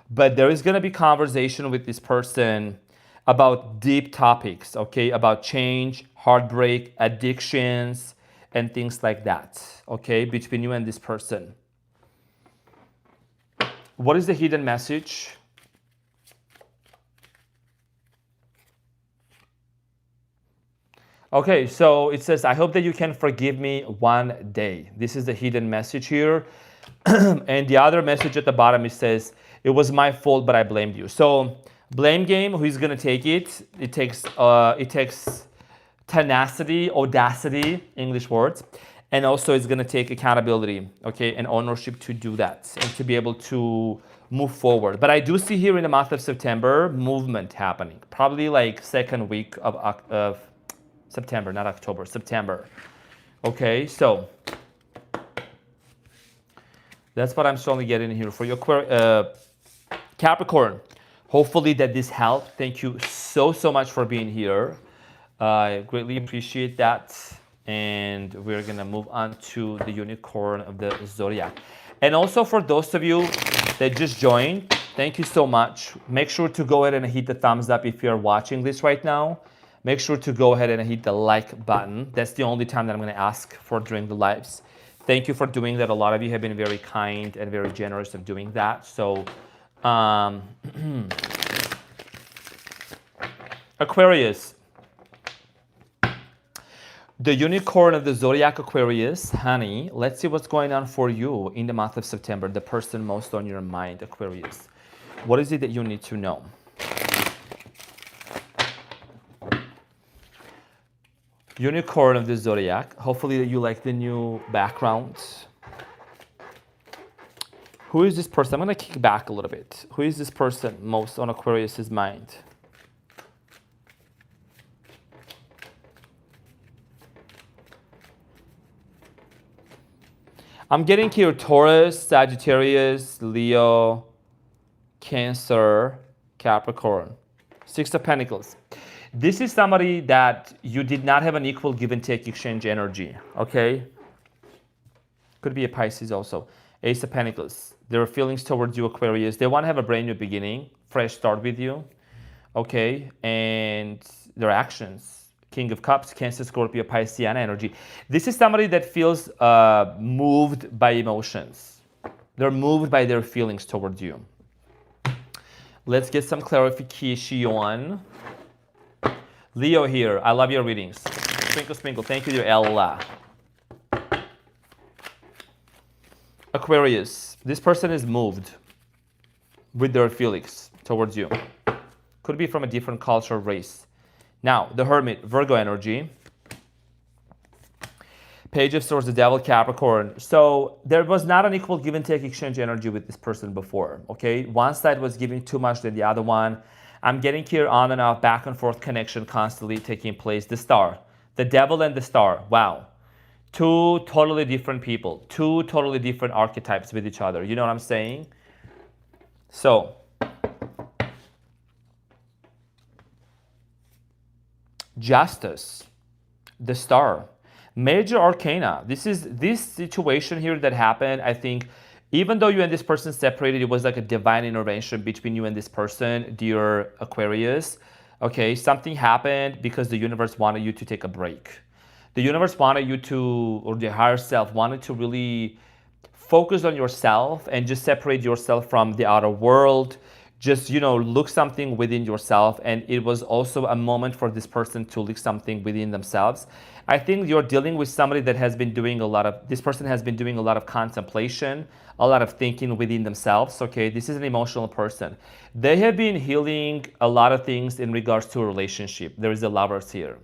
But there is going to be conversation with this person about deep topics, okay, about change, heartbreak, addictions, and things like that, okay, between you and this person. What is the hidden message? Okay, so it says, I hope that you can forgive me one day. This is the hidden message here. And the other message at the bottom, it says, it was my fault, but I blamed you. So blame game, who's going to take it? It takes tenacity, audacity, English words. And also it's going to take accountability, okay, and ownership to do that and to be able to move forward. But I do see here in the month of September, movement happening. Probably like second week of September, not October, September. Okay, so that's what I'm slowly getting here for your Capricorn. Hopefully that this helped. Thank you so much for being here. I greatly appreciate that. And we're gonna move on to the unicorn of the zodiac. And also for those of you that just joined, thank you so much. Make sure to go ahead and hit the thumbs up if you're watching this right now. Make sure to go ahead and hit the like button. That's the only time that I'm gonna ask for during the lives. Thank you for doing that. A lot of you have been very kind and very generous of doing that. So, Aquarius. The unicorn of the zodiac, Aquarius, honey, let's see what's going on for you in the month of September, the person most on your mind, Aquarius. What is it that you need to know? Unicorn of the zodiac. Hopefully you like the new background. Who is this person? I'm going to kick back a little bit. Who is this person most on Aquarius's mind? I'm getting here Taurus, Sagittarius, Leo, Cancer, Capricorn. Six of Pentacles. This is somebody that you did not have an equal give and take exchange energy, okay? Could be a Pisces also. Ace of Pentacles. Their feelings towards you, Aquarius. They want to have a brand new beginning, fresh start with you, okay? And their actions. King of Cups, Cancer, Scorpio, Piscean energy. This is somebody that feels moved by emotions. They're moved by their feelings towards you. Let's get some clarification. Leo here, I love your readings. Sprinkle, sprinkle. Thank you, dear Ella. Aquarius, this person is moved with their feelings towards you. Could be from a different culture or race. Now, the Hermit, Virgo energy. Page of Swords, the Devil, Capricorn. So there was not an equal give and take exchange energy with this person before, okay? One side was giving too much than the other one. I'm getting here on and off, back and forth connection constantly taking place. The Star, the Devil and the Star, wow. Two totally different people, two totally different archetypes with each other. You know what I'm saying? So, Justice, the Star, Major Arcana. This situation here that happened, I think, even though you and this person separated, it was like a divine intervention between you and this person, dear Aquarius. Okay, something happened because the universe wanted you to take a break. The universe wanted you to, or the higher self wanted to really focus on yourself and just separate yourself from the outer world. Just, look something within yourself. And it was also a moment for this person to look something within themselves. I think you're dealing with somebody that has been doing this person has been doing a lot of contemplation, a lot of thinking within themselves. Okay, this is an emotional person. They have been healing a lot of things in regards to a relationship. There is a Lovers here.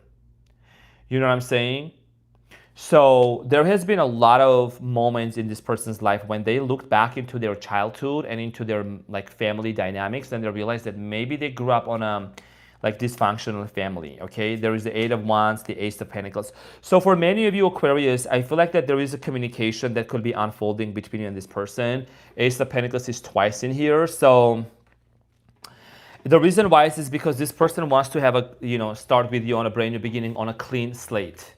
You know what I'm saying? So there has been a lot of moments in this person's life when they looked back into their childhood and into their family dynamics, and they realized that maybe they grew up on a dysfunctional family. Okay, there is the Eight of Wands, the Ace of Pentacles. So for many of you Aquarius, I feel like that there is a communication that could be unfolding between you and this person. Ace of Pentacles is twice in here. So the reason why is because this person wants to have start with you on a brand new beginning, on a clean slate.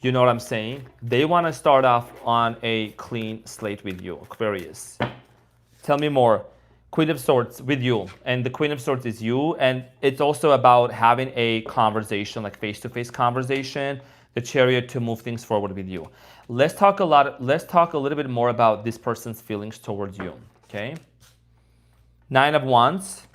You know what I'm saying? They want to start off on a clean slate with you, Aquarius. Tell me more. Queen of Swords with you. And the Queen of Swords is you. And it's also about having a conversation, like face-to-face conversation, the Chariot, to move things forward with you. Let's talk a little bit more about this person's feelings towards you. Okay? Nine of Wands,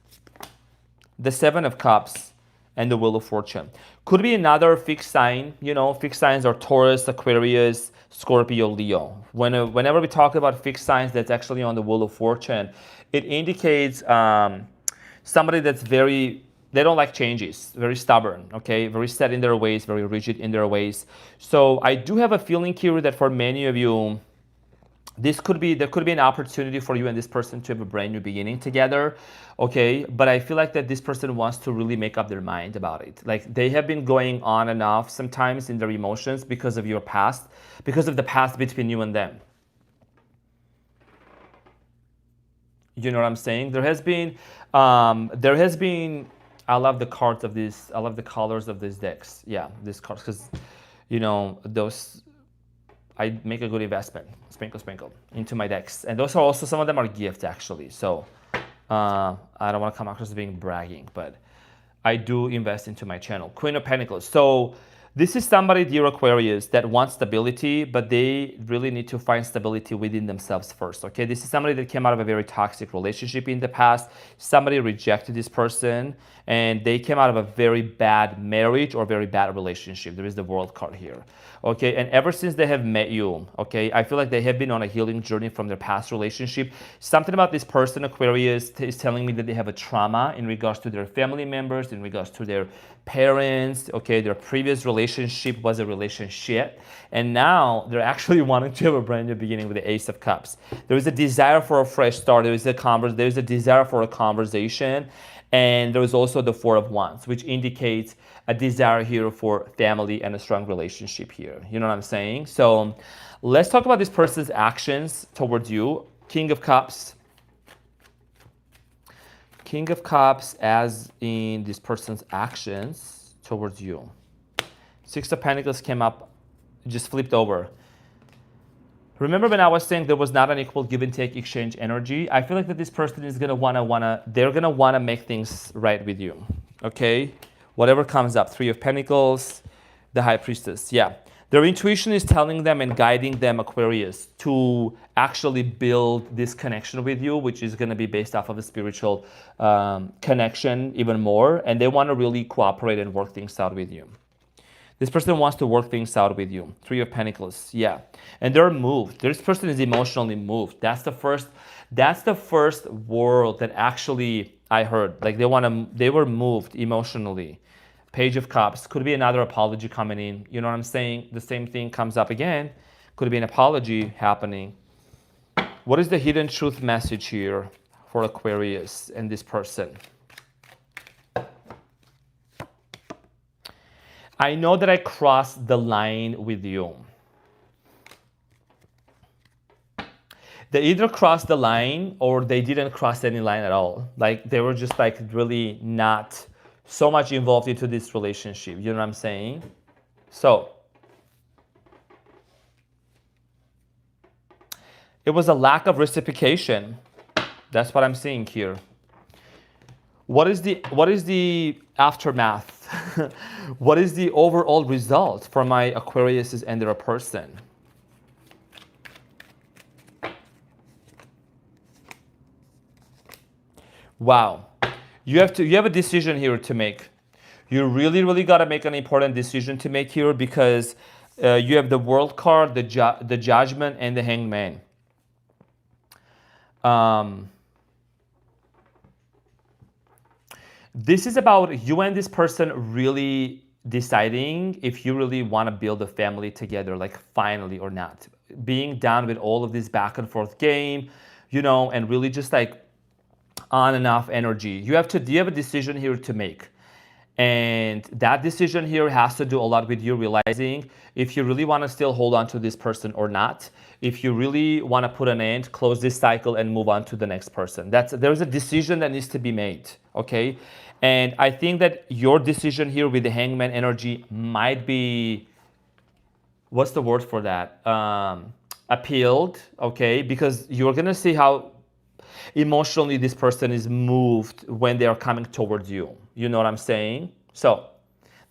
the Seven of Cups, and the Wheel of Fortune. Could be another fixed sign. Fixed signs are Taurus, Aquarius, Scorpio, Leo. Whenever we talk about fixed signs that's actually on the Wheel of Fortune, it indicates somebody that's they don't like changes, very stubborn, okay? Very set in their ways, very rigid in their ways. So I do have a feeling here that for many of you, there could be an opportunity for you and this person to have a brand new beginning together, okay? But I feel like that this person wants to really make up their mind about it. Like, they have been going on and off sometimes in their emotions because of your past, because of the past between you and them. You know what I'm saying? There has been, I love the cards of this, I love the colors of these decks. Yeah, these cards, because, those, I make a good investment, sprinkle, into my decks. And those are also, some of them are gifts actually. So I don't want to come across as being bragging, but I do invest into my channel. Queen of Pentacles. So this is somebody, dear Aquarius, that wants stability, but they really need to find stability within themselves first, okay? This is somebody that came out of a very toxic relationship in the past. Somebody rejected this person, and they came out of a very bad marriage or very bad relationship. There is the World card here, okay? And ever since they have met you, okay, I feel like they have been on a healing journey from their past relationship. Something about this person, Aquarius, is telling me that they have a trauma in regards to their family members, in regards to their parents, okay? Their previous relationship was a relationship, and now they're actually wanting to have a brand new beginning with the Ace of Cups. There is a desire for a fresh start. There is a desire for a conversation, and there is also the Four of Wands, which indicates a desire here for family and a strong relationship here. You know what I'm saying? So let's talk about this person's actions towards you. King of Cups. King of Cups, as in this person's actions towards you. Six of Pentacles came up, just flipped over. Remember when I was saying there was not an equal give and take exchange energy? I feel like that this person is gonna wanna make things right with you, okay? Whatever comes up, Three of Pentacles, the High Priestess, yeah. Their intuition is telling them and guiding them, Aquarius, to actually build this connection with you, which is going to be based off of a spiritual connection even more. And they want to really cooperate and work things out with you. This person wants to work things out with you. Three of Pentacles, yeah. And they're moved. This person is emotionally moved. That's the first word that actually I heard. Like they were moved emotionally. Page of Cups, could be another apology coming in. You know what I'm saying? The same thing comes up again. Could be an apology happening. What is the hidden truth message here for Aquarius and this person? I know that I crossed the line with you. They either crossed the line or they didn't cross any line at all. Like they were just like really not so much involved into this relationship. You know what I'm saying? So it was a lack of reciprocation. That's what I'm seeing here. What is the aftermath? What is the overall result for my Aquariuses and their person? Wow. You have a decision here to make. You really got to make an important decision to make here, because you have the World card, the Judgment, and the Hangman. This is about you and this person really deciding if you really want to build a family together, like finally or not. Being done with all of this back and forth game, you know, and really just like on and off energy. You have a decision here to make. And that decision here has to do a lot with you realizing if you really want to still hold on to this person or not. If you really want to put an end, close this cycle, and move on to the next person. There's a decision that needs to be made, okay? And I think that your decision here with the Hangman energy might be, what's the word for that? Appealed, okay? Because you're going to see how emotionally this person is moved when they are coming towards you. You know what I'm saying? So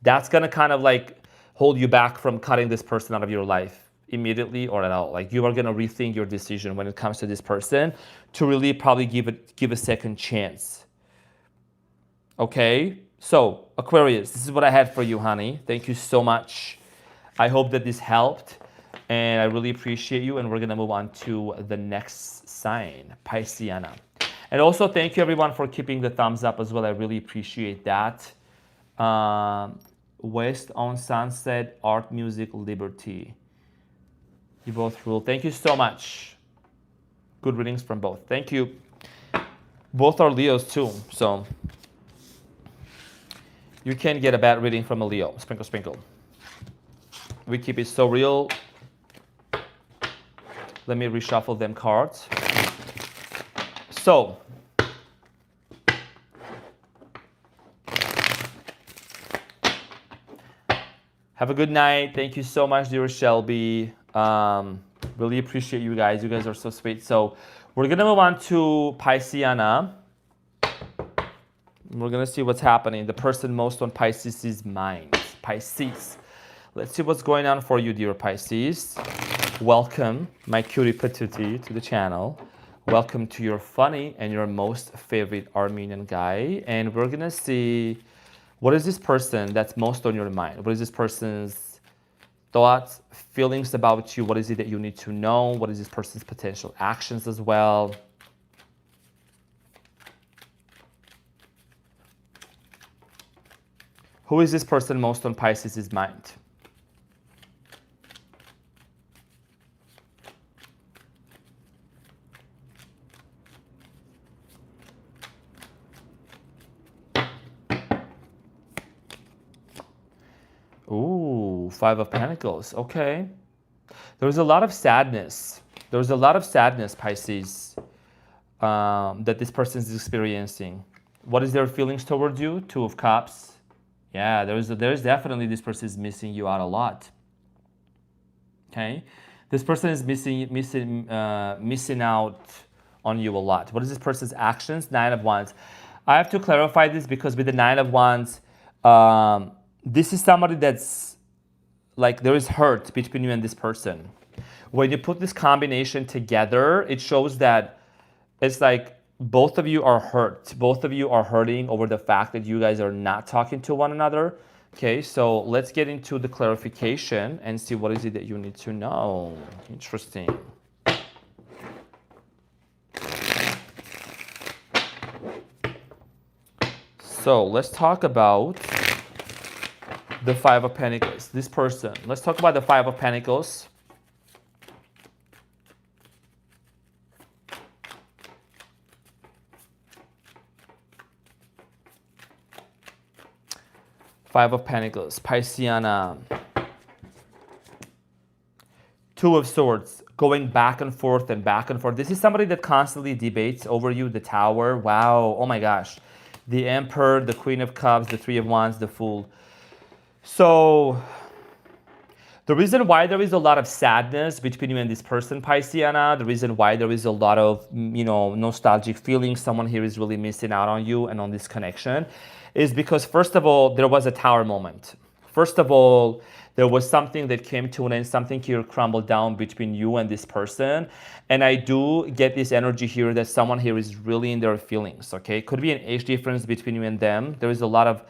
that's going to kind of like hold you back from cutting this person out of your life immediately or at all. Like you are going to rethink your decision when it comes to this person to really probably give a second chance. Okay? So Aquarius, this is what I had for you, honey. Thank you so much. I hope that this helped. And I really appreciate you. And we're going to move on to the next sign, Pisceana. And also thank you everyone for keeping the thumbs up as well. I really appreciate that. West on Sunset, Art, Music, Liberty. You both rule. Thank you so much. Good readings from both. Thank you. Both are Leos too. So you can't get a bad reading from a Leo. Sprinkle, sprinkle. We keep it so real. Let me reshuffle them cards. So, have a good night. Thank you so much, dear Shelby. Really appreciate you guys. You guys are so sweet. So, we're going to move on to Pisceana. We're going to see what's happening. The person most on Pisces' mind. Pisces. Let's see what's going on for you, dear Pisces. Welcome, my cutie patootie, to the channel. Welcome to your funny and your most favorite Armenian guy. And we're going to see what is this person that's most on your mind? What is this person's thoughts, feelings about you? What is it that you need to know? What is this person's potential actions as well? Who is this person most on Pisces' mind? Ooh, Five of Pentacles. Okay. There's a lot of sadness. There's a lot of sadness, Pisces, that this person is experiencing. What is their feelings towards you? Two of Cups. Yeah, there's definitely this person is missing you out a lot. Okay. This person is missing out on you a lot. What is this person's actions? Nine of Wands. I have to clarify this because with the Nine of Wands, this is somebody that's like there is hurt between you and this person. When you put this combination together, it shows that it's like both of you are hurt. Both of you are hurting over the fact that you guys are not talking to one another. Okay, so let's get into the clarification and see what is it that you need to know. Interesting. So let's talk about the Five of Pentacles, this person. Let's talk about the Five of Pentacles. Five of Pentacles, Pisceana. Two of Swords, going back and forth and back and forth. This is somebody that constantly debates over you, the Tower. Wow, oh my gosh. the Emperor, the Queen of Cups, the Three of Wands, the Fool. So the reason why there is a lot of sadness between you and this person, Pisceana, the reason why there is a lot of, nostalgic feelings, someone here is really missing out on you and on this connection, is because, first of all, there was a tower moment. First of all, there was something that came to an end, something here crumbled down between you and this person. And I do get this energy here that someone here is really in their feelings, okay? Could be an age difference between you and them. There is a lot of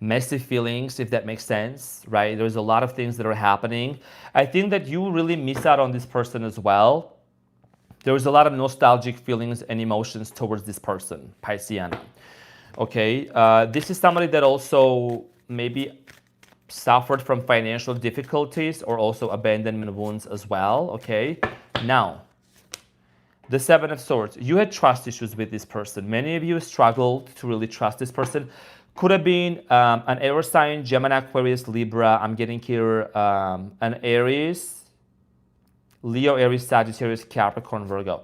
messy feelings, if that makes sense, right? There's a lot of things that are happening. I think that you really miss out on this person as well. There was a lot of nostalgic feelings and emotions towards this person, Pisceana. Okay, this is somebody that also maybe suffered from financial difficulties or also abandonment wounds as well. Okay, now the Seven of Swords. You had trust issues with this person. Many of you struggled to really trust this person. Could have been an air sign, Gemini, Aquarius, Libra. I'm getting here an Aries, Leo, Aries, Sagittarius, Capricorn, Virgo.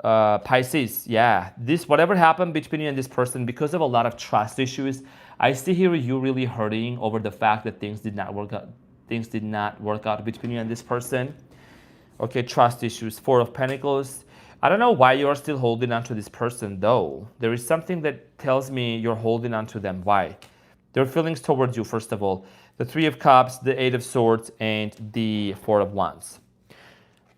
Pisces, yeah. This, whatever happened between you and this person, because of a lot of trust issues, I see here you really hurting over the fact that things did not work out. Things did not work out between you and this person. Okay, trust issues. Four of Pentacles. I don't know why you are still holding on to this person, though. There is something that tells me you're holding on to them. Why? Their feelings towards you, first of all. The Three of Cups, the Eight of Swords, and the Four of Wands.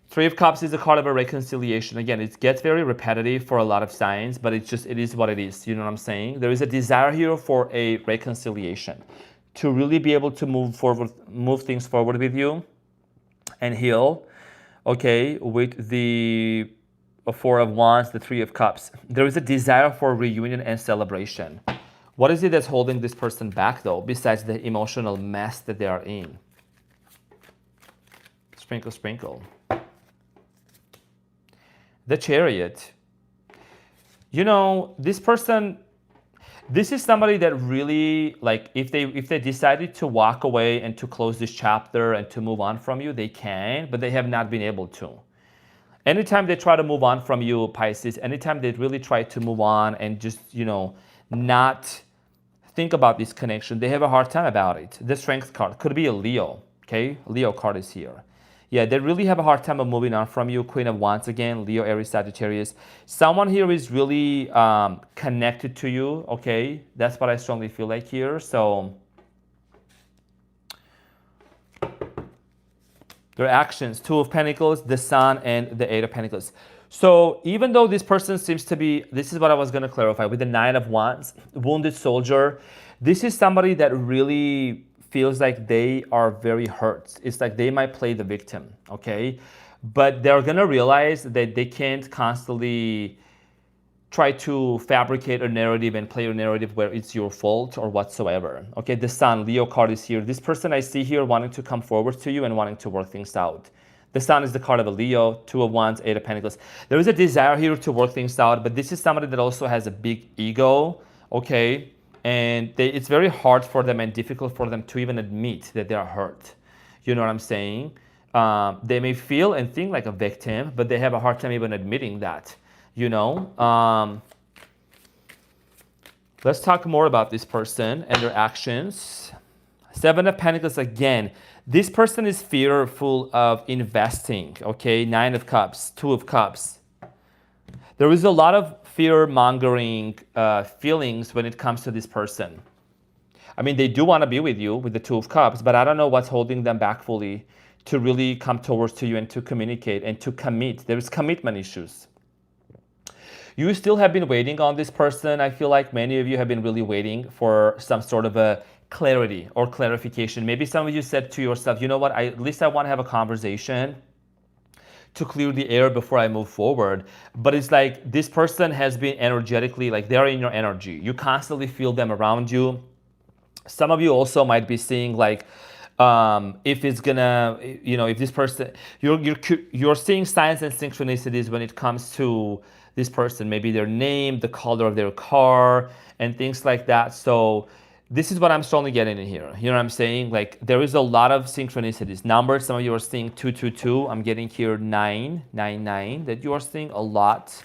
Three of Cups is a card of a reconciliation. Again, it gets very repetitive for a lot of signs, but it is what it is. You know what I'm saying? There is a desire here for a reconciliation, to really be able to move things forward with you and heal. Okay, with the Four of Wands, the Three of Cups. There is a desire for reunion and celebration. What is it that's holding this person back, though, besides the emotional mess that they are in? Sprinkle, sprinkle. The Chariot. You know, this person, this is somebody that really, like, if they decided to walk away and to close this chapter and to move on from you, they can, but they have not been able to. Anytime they try to move on from you, Pisces, anytime they really try to move on and just, not think about this connection, they have a hard time about it. The Strength card could be a Leo, okay? Leo card is here. Yeah, they really have a hard time of moving on from you. Queen of Wands again, Leo, Aries, Sagittarius. Someone here is really connected to you, okay? That's what I strongly feel like here. So their actions, Two of Pentacles, the Sun, and the Eight of Pentacles. So even though this person seems to be, this is what I was going to clarify, with the Nine of Wands, wounded soldier, this is somebody that really feels like they are very hurt. It's like they might play the victim, okay? But they're gonna realize that they can't constantly try to fabricate a narrative and play a narrative where it's your fault or whatsoever. Okay, the Sun, Leo card is here. This person I see here wanting to come forward to you and wanting to work things out. The Sun is the card of a Leo, Two of Wands, Eight of Pentacles. There is a desire here to work things out, but this is somebody that also has a big ego, okay? And it's very hard for them and difficult for them to even admit that they are hurt. You know what I'm saying? They may feel and think like a victim, but they have a hard time even admitting that, Let's talk more about this person and their actions. Seven of Pentacles again. This person is fearful of investing, okay? Nine of Cups, Two of Cups. There is a lot of fear-mongering feelings when it comes to this person. I mean, they do want to be with you with the Two of Cups, but I don't know what's holding them back fully to really come towards to you and to communicate and to commit. There's commitment issues. You still have been waiting on this person. I feel like many of you have been really waiting for some sort of a clarity or clarification. Maybe some of you said to yourself, you know what, at least I want to have a conversation to clear the air before I move forward. But it's like this person has been energetically, like they're in your energy. You constantly feel them around you. Some of you also might be seeing like, if it's gonna, if this person, you're seeing signs and synchronicities when it comes to this person, maybe their name, the color of their car, and things like that. So this is what I'm strongly getting in here. You know what I'm saying? Like there is a lot of synchronicities. Numbers, some of you are seeing 222. I'm getting here 999 that you are seeing a lot.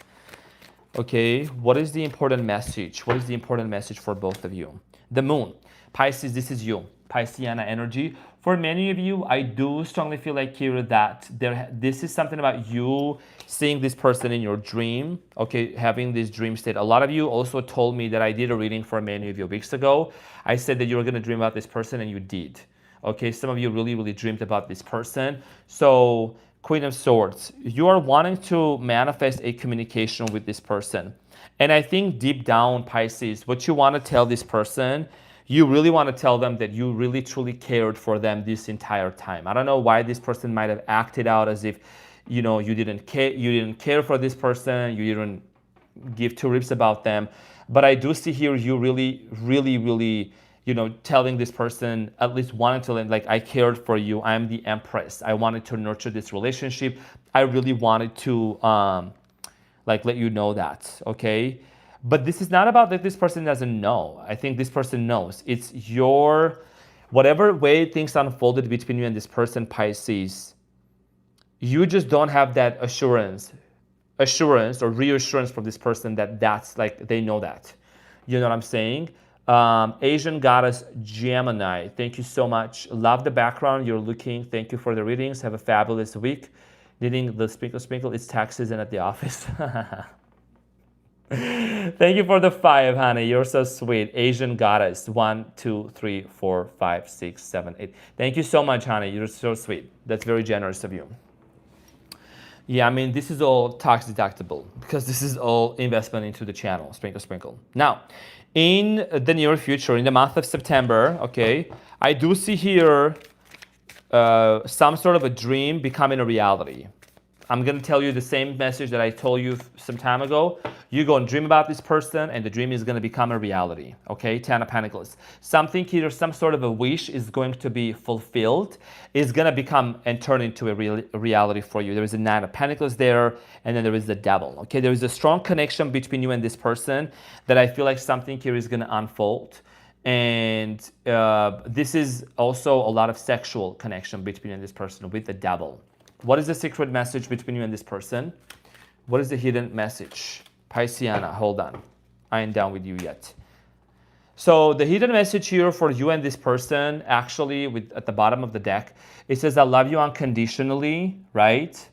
Okay, what is the important message? What is the important message for both of you? The moon. Pisces, this is you. Pisceana energy. For many of you, I do strongly feel like here that this is something about you seeing this person in your dream, okay, having this dream state. A lot of you also told me that I did a reading for many of you weeks ago. I said that you were going to dream about this person, and you did. Okay, some of you really, really dreamed about this person. So, Queen of Swords, you are wanting to manifest a communication with this person. And I think deep down, Pisces, what you want to tell this person, you really want to tell them that you really truly cared for them this entire time. I don't know why this person might have acted out as if, you know, you didn't care for this person, you didn't give two rips about them. But I do see here you really, really, really, you know, telling this person, at least wanting to, like, I cared for you. I'm the Empress. I wanted to nurture this relationship. I really wanted to, like, let you know that, okay? But this is not about that this person doesn't know. I think this person knows. It's your, whatever way things unfolded between you and this person, Pisces, you just don't have that assurance or reassurance from this person that that's like, they know that. You know what I'm saying? Asian goddess Gemini, thank you so much. Love the background you're looking. Thank you for the readings. Have a fabulous week. Needing the sprinkle. It's tax season at the office. Thank you for the 5, honey. You're so sweet. Asian goddess. 1, 2, 3, 4, 5, 6, 7, 8. Thank you so much, honey. You're so sweet. That's very generous of you. Yeah, I mean, this is all tax deductible because this is all investment into the channel. Sprinkle. Now, in the near future, in the month of September, okay, I do see here some sort of a dream becoming a reality. I'm going to tell you the same message that I told you some time ago. You go and dream about this person, and the dream is going to become a reality. Okay, 10 of Pentacles. Something here, some sort of a wish is going to be fulfilled. Is going to become and turn into a reality for you. There is a 9 of Pentacles there, and then there is the Devil. Okay, there is a strong connection between you and this person that I feel like something here is going to unfold. And this is also a lot of sexual connection between you and this person with the Devil. What is the secret message between you and this person? What is the hidden message? Pisceana, hold on. I ain't done with you yet. So the hidden message here for you and this person, actually, at the bottom of the deck, it says, I love you unconditionally, right?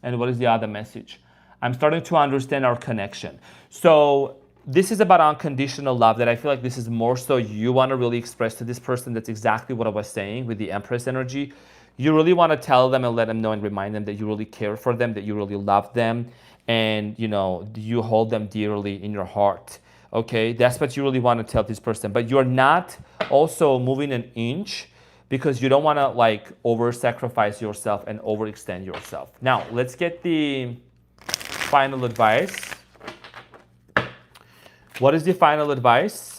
And what is the other message? I'm starting to understand our connection. So this is about unconditional love that I feel like this is more so you want to really express to this person. That's exactly what I was saying with the Empress energy. You really want to tell them and let them know and remind them that you really care for them, that you really love them, and you know, you hold them dearly in your heart. Okay, that's what you really want to tell this person. But you're not also moving an inch because you don't want to like over-sacrifice yourself and overextend yourself. Now, let's get the final advice. What is the final advice?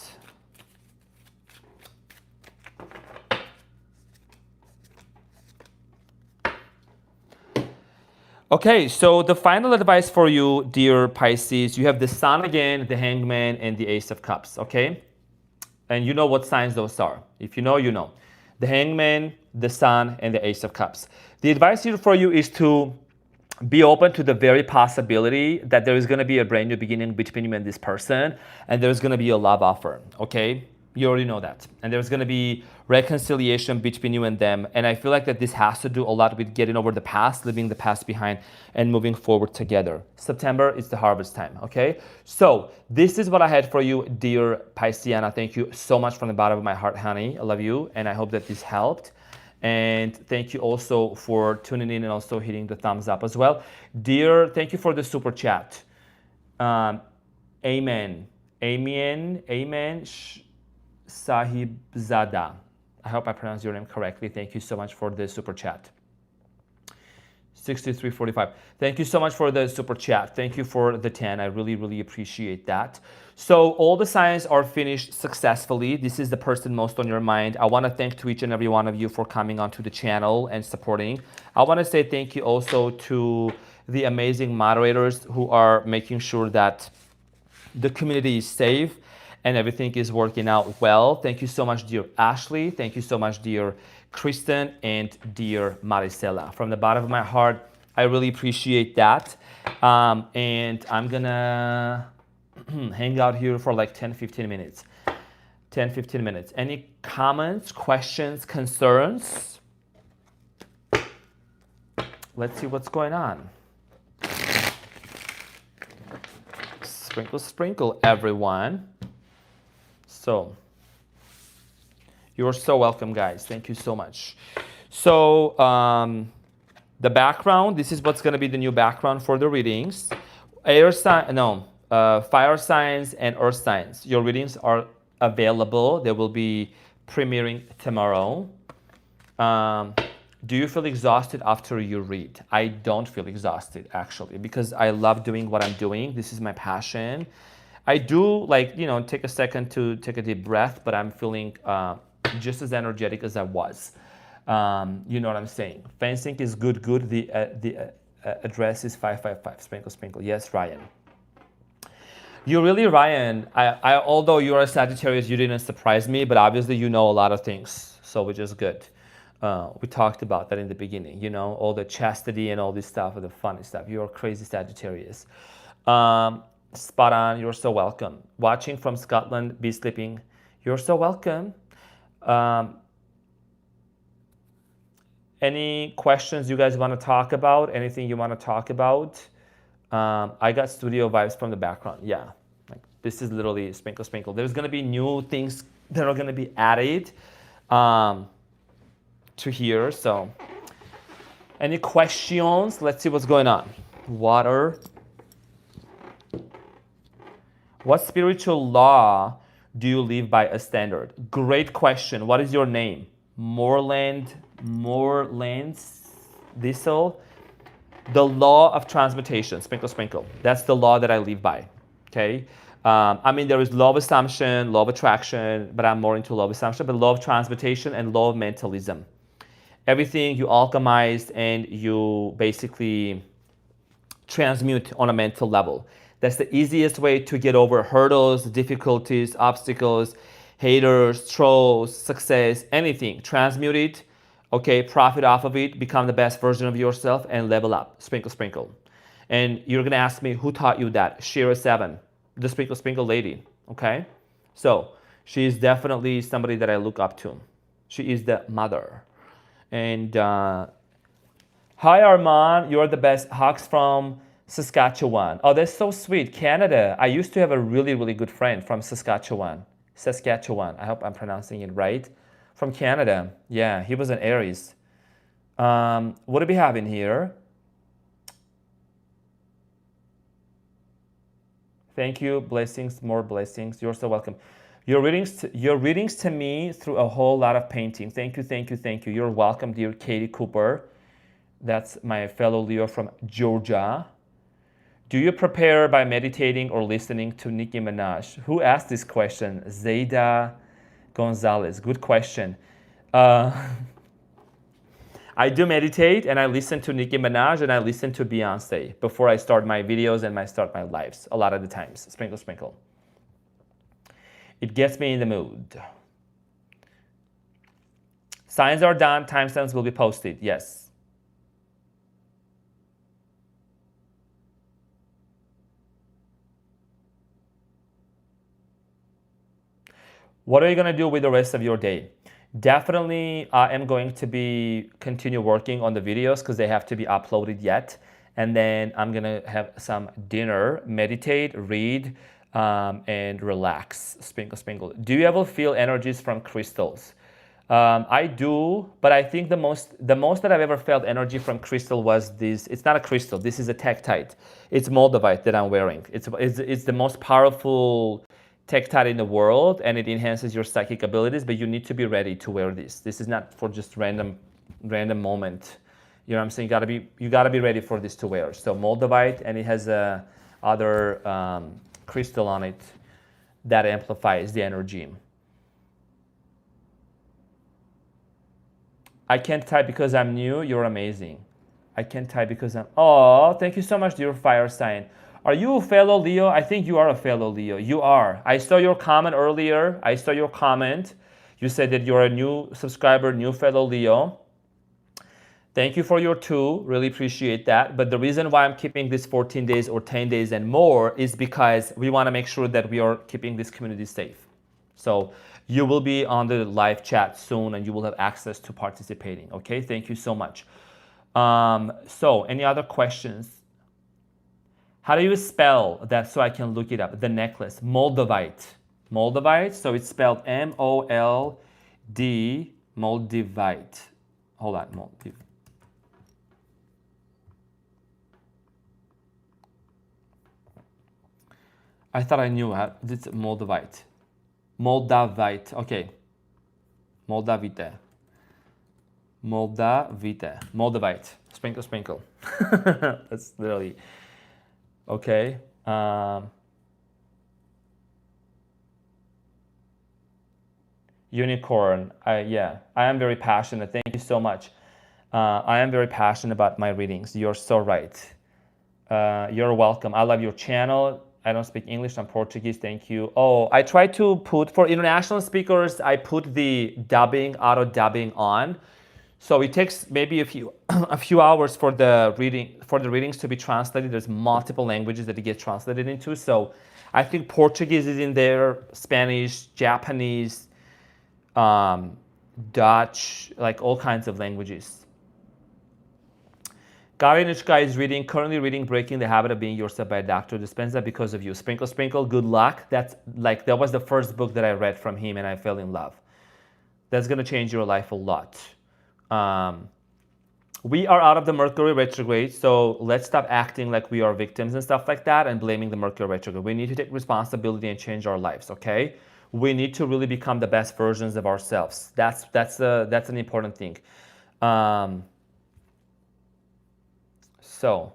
Okay, so the final advice for you, dear Pisces, you have the Sun again, the Hangman, and the Ace of Cups, okay? And you know what signs those are. If you know, you know. The Hangman, the Sun, and the Ace of Cups. The advice here for you is to be open to the very possibility that there is going to be a brand new beginning between you and this person, and there's going to be a love offer, okay? You already know that. And there's going to be reconciliation between you and them. And I feel like that this has to do a lot with getting over the past, leaving the past behind, and moving forward together. September is the harvest time, okay? So this is what I had for you, dear Pisceana. Thank you so much from the bottom of my heart, honey. I love you, and I hope that this helped. And thank you also for tuning in and also hitting the thumbs up as well. Dear, thank you for the super chat. Amen. Sahibzada. I hope I pronounced your name correctly. Thank you so much for the super chat. 6345. Thank you so much for the super chat. Thank you for the 10. I really, really appreciate that. So all the signs are finished successfully. This is the person most on your mind. I want to thank to each and every one of you for coming onto the channel and supporting. I want to say thank you also to the amazing moderators who are making sure that the community is safe and everything is working out well. Thank you so much, dear Ashley. Thank you so much, dear Kristen and dear Maricela. From the bottom of my heart, I really appreciate that. And I'm gonna hang out here for like 10-15 minutes. 10-15 minutes. Any comments, questions, concerns? Let's see what's going on. Sprinkle, sprinkle, everyone. So, you're so welcome, guys. Thank you so much. So, the background, this is what's going to be the new background for the readings. Fire signs and earth signs. Your readings are available. They will be premiering tomorrow. Do you feel exhausted after you read? I don't feel exhausted, actually, because I love doing what I'm doing. This is my passion. I do, like, take a second to take a deep breath, but I'm feeling just as energetic as I was. You know what I'm saying? Fencing is good. The address is 555. Sprinkle, sprinkle. Yes, Ryan. You really, Ryan, although you're a Sagittarius, you didn't surprise me, but obviously you know a lot of things, so which is good. We talked about that in the beginning, all the chastity and all this stuff, the funny stuff. You're a crazy Sagittarius. Spot on, you're so welcome. Watching from Scotland, be sleeping. You're so welcome. Any questions you guys want to talk about? Anything you want to talk about? I got studio vibes from the background. Yeah, like this is literally sprinkle, sprinkle. There's going to be new things that are going to be added to here. So any questions? Let's see what's going on. Water. What spiritual law do you live by as standard? Great question. What is your name? Moreland Diesel. The law of transmutation. Sprinkle, sprinkle. That's the law that I live by. Okay. I mean, there is law of assumption, law of attraction, but I'm more into law of assumption, but law of transmutation and law of mentalism. Everything you alchemize and you basically transmute on a mental level. That's the easiest way to get over hurdles, difficulties, obstacles, haters, trolls, success, anything. Transmute it, okay, profit off of it, become the best version of yourself, and level up. Sprinkle, sprinkle. And you're gonna ask me, who taught you that? Shira 7, the sprinkle, sprinkle lady, okay? So she is definitely somebody that I look up to. She is the mother. And hi, Arman, you're the best. Hugs from Saskatchewan. Oh, that's so sweet. Canada. I used to have a really, really good friend from Saskatchewan. I hope I'm pronouncing it right. From Canada. Yeah, he was an Aries. What do we have in here? Thank you. Blessings, more blessings. You're so welcome. Your readings to me through a whole lot of painting. Thank you, thank you, thank you. You're welcome, dear Katie Cooper. That's my fellow Leo from Georgia. Do you prepare by meditating or listening to Nicki Minaj? Who asked this question? Zayda Gonzalez. Good question. I do meditate and I listen to Nicki Minaj and I listen to Beyonce before I start my videos and I start my lives a lot of the times. Sprinkle, sprinkle. It gets me in the mood. Signs are done. Timestamps will be posted. Yes. What are you going to do with the rest of your day? Definitely, I am going to continue working on the videos because they have to be uploaded yet. And then I'm going to have some dinner, meditate, read, and relax. Sprinkle, sprinkle. Do you ever feel energies from crystals? I do, but I think the most that I've ever felt energy from crystal was this. It's not a crystal. This is a tektite. It's moldavite that I'm wearing. It's the most powerful tektite in the world, and it enhances your psychic abilities, but you need to be ready to wear this. This is not for just random moment. You know what I'm saying? You gotta be ready for this to wear. So moldavite, and it has other crystal on it that amplifies the energy. I can't type because I'm new. You're amazing. I can't type because I'm... Oh, thank you so much, dear fire sign. Are you a fellow Leo? I think you are a fellow Leo. You are. I saw your comment earlier. You said that you're a new subscriber, new fellow Leo. Thank you for your 2. Really appreciate that. But the reason why I'm keeping this 14 days or 10 days and more is because we want to make sure that we are keeping this community safe. So you will be on the live chat soon and you will have access to participating. Okay, thank you so much. So any other questions? How do you spell that so I can look it up? The necklace, Moldavite. Moldavite, so it's spelled M-O-L-D, Moldavite. Hold on, Moldavite. I thought I knew it's Moldavite. Moldavite, okay. Moldavite. Moldavite. Moldavite. Sprinkle, sprinkle. That's literally, okay. Unicorn, yeah, I am very passionate. Thank you so much. I am very passionate about my readings. You're so right. You're welcome. I love your channel. I don't speak English, I'm Portuguese. Thank you. Oh, I try to put, for international speakers, I put the dubbing, auto dubbing on. So it takes maybe a few a few hours for the readings to be translated. There's multiple languages that it gets translated into. So I think Portuguese is in there, Spanish, Japanese, Dutch, like all kinds of languages. Garinishka is currently reading Breaking the Habit of Being Yourself by Dr. Dispenza because of you. Sprinkle, sprinkle, good luck. That was the first book that I read from him and I fell in love. That's going to change your life a lot. We are out of the Mercury retrograde, so let's stop acting like we are victims and stuff like that and blaming the Mercury retrograde. We need to take responsibility and change our lives, okay? We need to really become the best versions of ourselves. That's an important thing. So,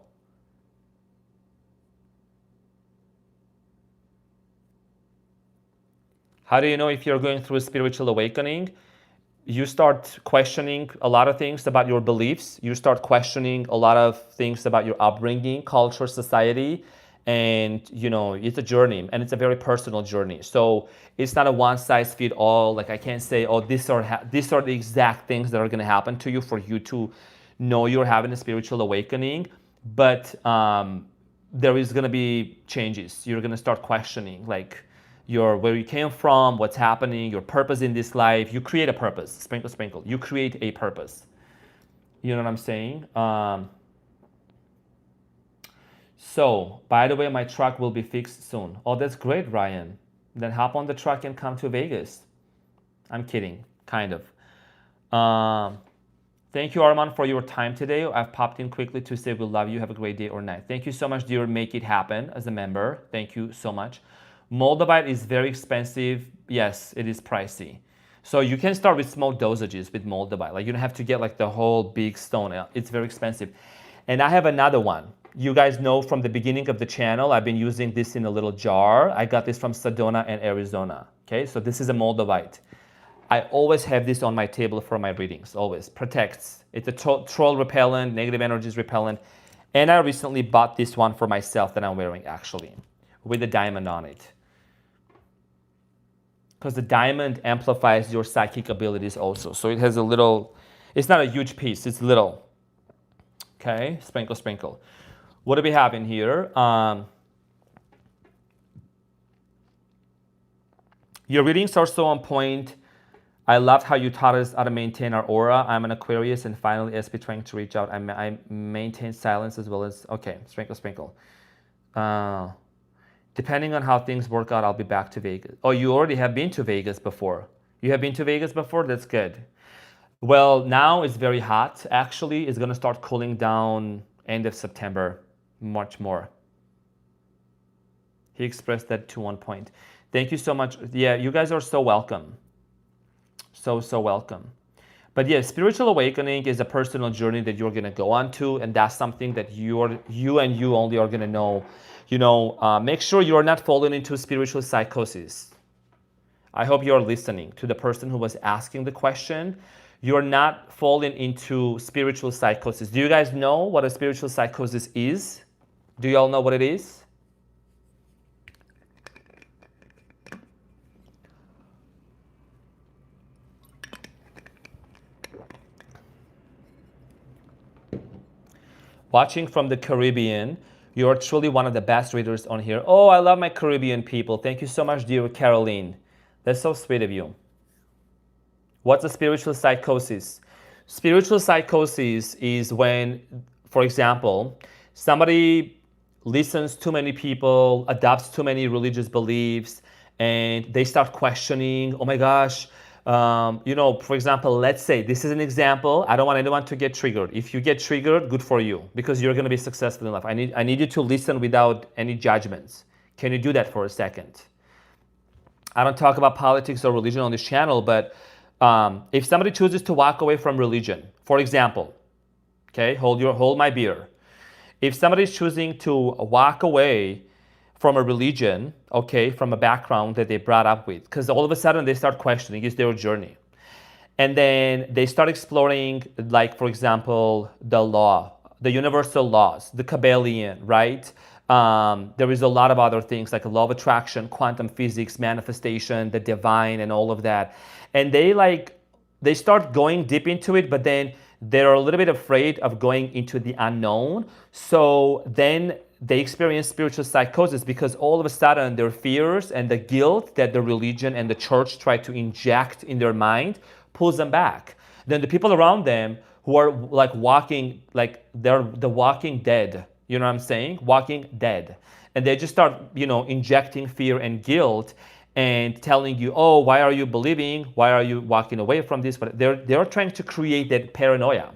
how do you know if you're going through a spiritual awakening? You start questioning a lot of things about your beliefs. You start questioning a lot of things about your upbringing, culture, society. And, it's a journey and it's a very personal journey. So it's not a one size fit all. Like I can't say, oh, these are the exact things that are going to happen to you for you to know you're having a spiritual awakening. But there is going to be changes. You're going to start questioning like where you came from, what's happening, your purpose in this life. You create a purpose. Sprinkle, sprinkle. You create a purpose. You know what I'm saying? So, by the way, my truck will be fixed soon. Oh, that's great, Ryan. Then hop on the truck and come to Vegas. I'm kidding, kind of. Thank you, Arman, for your time today. I've popped in quickly to say we love you. Have a great day or night. Thank you so much, dear. Make it happen as a member. Thank you so much. Moldavite is very expensive. Yes, it is pricey. So you can start with small dosages with Moldavite. Like you don't have to get like the whole big stone. It's very expensive. And I have another one. You guys know from the beginning of the channel, I've been using this in a little jar. I got this from Sedona and Arizona. Okay, so this is a Moldavite. I always have this on my table for my readings, always. Protects. It's a troll repellent, negative energies repellent. And I recently bought this one for myself that I'm wearing actually, with a diamond on it. Because the diamond amplifies your psychic abilities also. So it has a little, it's not a huge piece, it's little. Okay, sprinkle, sprinkle. What do we have in here? Your readings are so on point. I loved how you taught us how to maintain our aura. I'm an Aquarius and finally SP trying to reach out. I maintain silence as well as, okay, sprinkle, sprinkle. Depending on how things work out, I'll be back to Vegas. Oh, you already have been to Vegas before. You have been to Vegas before? That's good. Well, now it's very hot. Actually, it's going to start cooling down end of September, much more. He expressed that to one point. Thank you so much. Yeah, you guys are so welcome. So welcome. But yeah, spiritual awakening is a personal journey that you're going to go on to, and that's something that you only are going to know. Make sure you're not falling into spiritual psychosis. I hope you're listening to the person who was asking the question. You're not falling into spiritual psychosis. Do you guys know what a spiritual psychosis is? Do you all know what it is? watching from the Caribbean. You're truly one of the best readers on here. Oh, I love my Caribbean people. Thank you so much, dear Caroline. That's so sweet of you. What's a spiritual psychosis? Spiritual psychosis is when, for example, somebody listens to many people, adopts too many religious beliefs, and they start questioning, oh my gosh, for example, let's say, this is an example. I don't want anyone to get triggered. If you get triggered, good for you, because you're going to be successful in life. I need you to listen without any judgments. Can you do that for a second? I don't talk about politics or religion on this channel, but if somebody chooses to walk away from religion, for example, okay, hold my beer. If somebody is choosing to walk away from a religion, okay, from a background that they brought up with, because all of a sudden they start questioning, is their journey. And then they start exploring, like, for example, the law, the universal laws, the Kabbalion, right? There is a lot of other things like law of attraction, quantum physics, manifestation, the divine, and all of that. And they start going deep into it, but then they're a little bit afraid of going into the unknown. So then they experience spiritual psychosis because all of a sudden their fears and the guilt that the religion and the church try to inject in their mind pulls them back. Then the people around them who are like walking, like they're the walking dead, you know what I'm saying? Walking dead. And they just start, injecting fear and guilt and telling you, oh, why are you believing? Why are you walking away from this? But they're trying to create that paranoia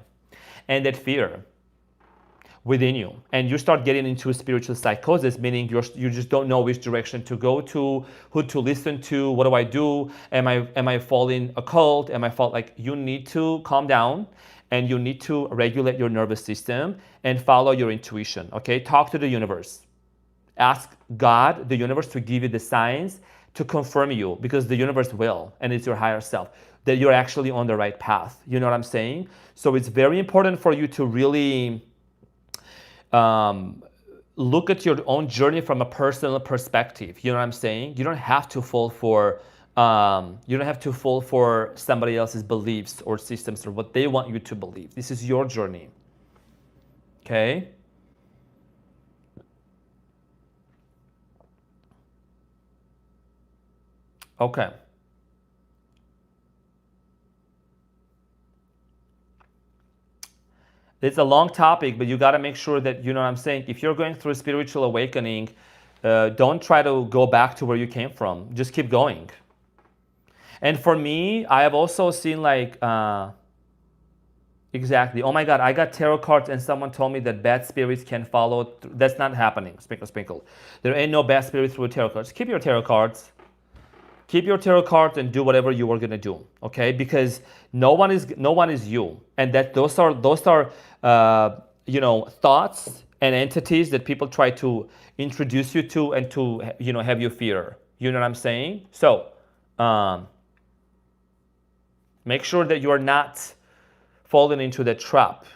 and that fear within you. And you start getting into a spiritual psychosis, meaning you just don't know which direction to go to, who to listen to, what do I do? Am I falling a cult? Like, you need to calm down and you need to regulate your nervous system and follow your intuition, okay? Talk to the universe. Ask God, the universe, to give you the signs to confirm you, because the universe will, and it's your higher self, that you're actually on the right path. You know what I'm saying? So it's very important for you to really look at your own journey from a personal perspective. You know what I'm saying? You don't have to fall for somebody else's beliefs or systems or what they want you to believe. This is your journey. Okay? Okay. It's a long topic, but you got to make sure that, you know what I'm saying, if you're going through a spiritual awakening, don't try to go back to where you came from. Just keep going. And for me, I have also seen exactly, oh my God, I got tarot cards and someone told me that bad spirits can follow. That's not happening, sprinkle, sprinkle. There ain't no bad spirits through tarot cards. Keep your tarot cards. Keep your tarot cards and do whatever you are gonna do, okay? Because no one is you, and that those are thoughts and entities that people try to introduce you to and to have you fear. You know what I'm saying? So make sure that you are not falling into the trap.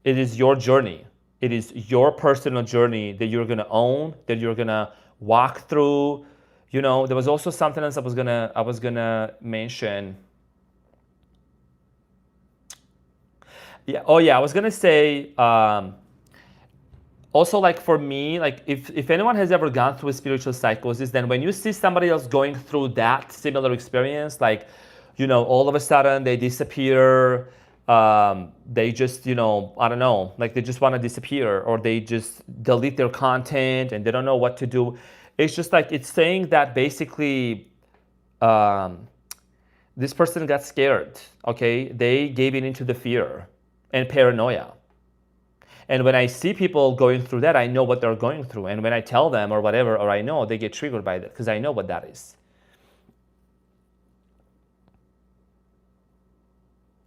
It is your journey. It is your personal journey that you're gonna own, that you're gonna walk through. There was also something else I was gonna mention. Yeah. Oh yeah. I was gonna say. Also, like for me, like if anyone has ever gone through a spiritual psychosis, then when you see somebody else going through that similar experience, like, all of a sudden they disappear. They just, I don't know, like they just want to disappear, or they just delete their content and they don't know what to do. It's just like, it's saying that basically this person got scared, okay? They gave into the fear and paranoia. And when I see people going through that, I know what they're going through. And when I tell them or whatever, or I know, they get triggered by that because I know what that is.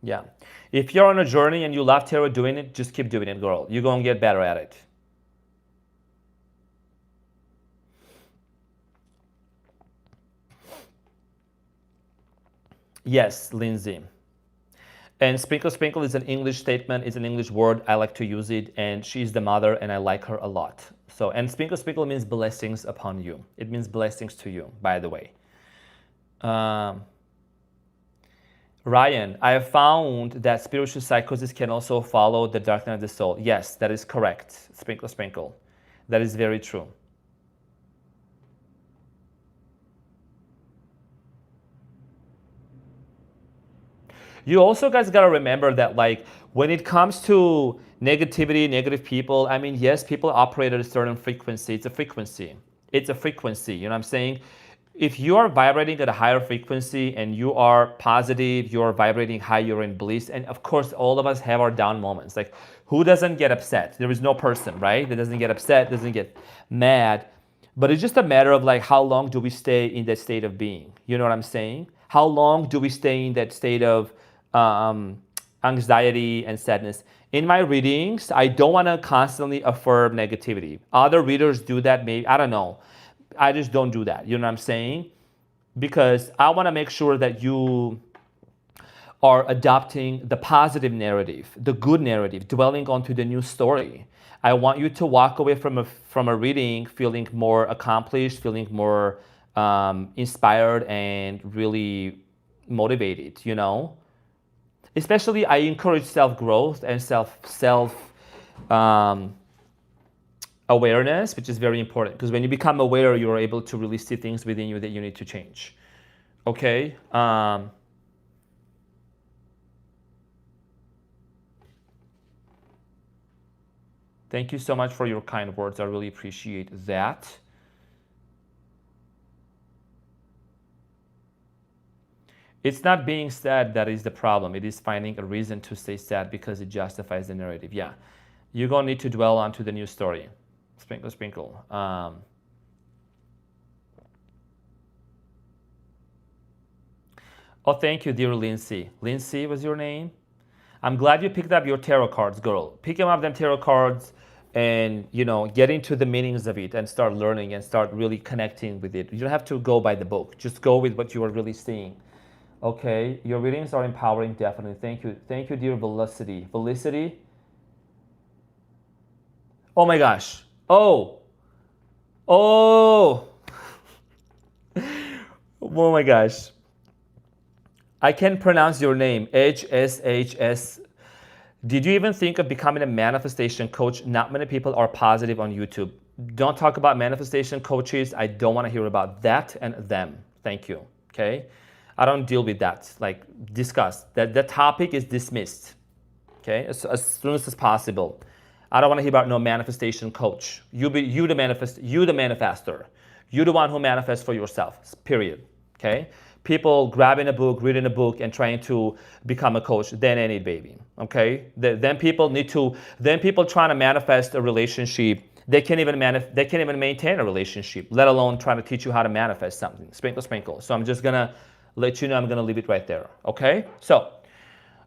Yeah. If you're on a journey and you love tarot doing it, just keep doing it, girl. You're going to get better at it. Yes, Lindsay. And sprinkle, sprinkle is an English statement. It's an English word. I like to use it. And she's the mother, and I like her a lot. So, and sprinkle, sprinkle means blessings upon you. It means blessings to you, by the way. Ryan, I have found that spiritual psychosis can also follow the dark night of the soul. Yes, that is correct. Sprinkle, sprinkle. That is very true. You also guys gotta remember that like when it comes to negativity, negative people, I mean, yes, people operate at a certain frequency. It's a frequency. It's a frequency. You know what I'm saying? If you are vibrating at a higher frequency and you are positive, you're vibrating high, you're in bliss. And of course, all of us have our down moments. Like, who doesn't get upset? There is no person, right? That doesn't get upset, doesn't get mad. But it's just a matter of like, how long do we stay in that state of being? You know what I'm saying? How long do we stay in that state of anxiety and sadness? In my readings, I don't want to constantly affirm negativity. Other readers do that, maybe, I don't know. I just don't do that. You know what I'm saying? Because I want to make sure that you are adopting the positive narrative, the good narrative, dwelling onto the new story. I want you to walk away from a reading feeling more accomplished, feeling more inspired and really motivated, you know? Especially, I encourage self-growth and awareness, which is very important, because when you become aware, you're able to really see things within you that you need to change. Okay? Thank you so much for your kind words. I really appreciate that. It's not being sad that is the problem. It is finding a reason to stay sad because it justifies the narrative. Yeah. You're going to need to dwell onto the new story. Sprinkle, sprinkle. Oh, thank you, dear Lindsay. Lindsay was your name? I'm glad you picked up your tarot cards, girl. Pick them up, them tarot cards, and, you know, get into the meanings of it and start learning and start really connecting with it. You don't have to go by the book. Just go with what you are really seeing. Okay, your readings are empowering, definitely. Thank you. Thank you, dear Felicity. Felicity? Oh my gosh. Oh. Oh. Oh my gosh. I can't pronounce your name. HSHS. Did you even think of becoming a manifestation coach? Not many people are positive on YouTube. Don't talk about manifestation coaches. I don't want to hear about that and them. Thank you. Okay? I don't deal with that. Like, discuss. That topic is dismissed. Okay? As soon as possible. I don't want to hear about no manifestation coach. You the manifestor. You're the one who manifests for yourself. Period. Okay? People grabbing a book, reading a book, and trying to become a coach, then ain't it, baby. Okay? Then people trying to manifest a relationship. They can't even maintain a relationship, let alone trying to teach you how to manifest something. Sprinkle, sprinkle. So I'm just gonna let you know, I'm gonna leave it right there. Okay? So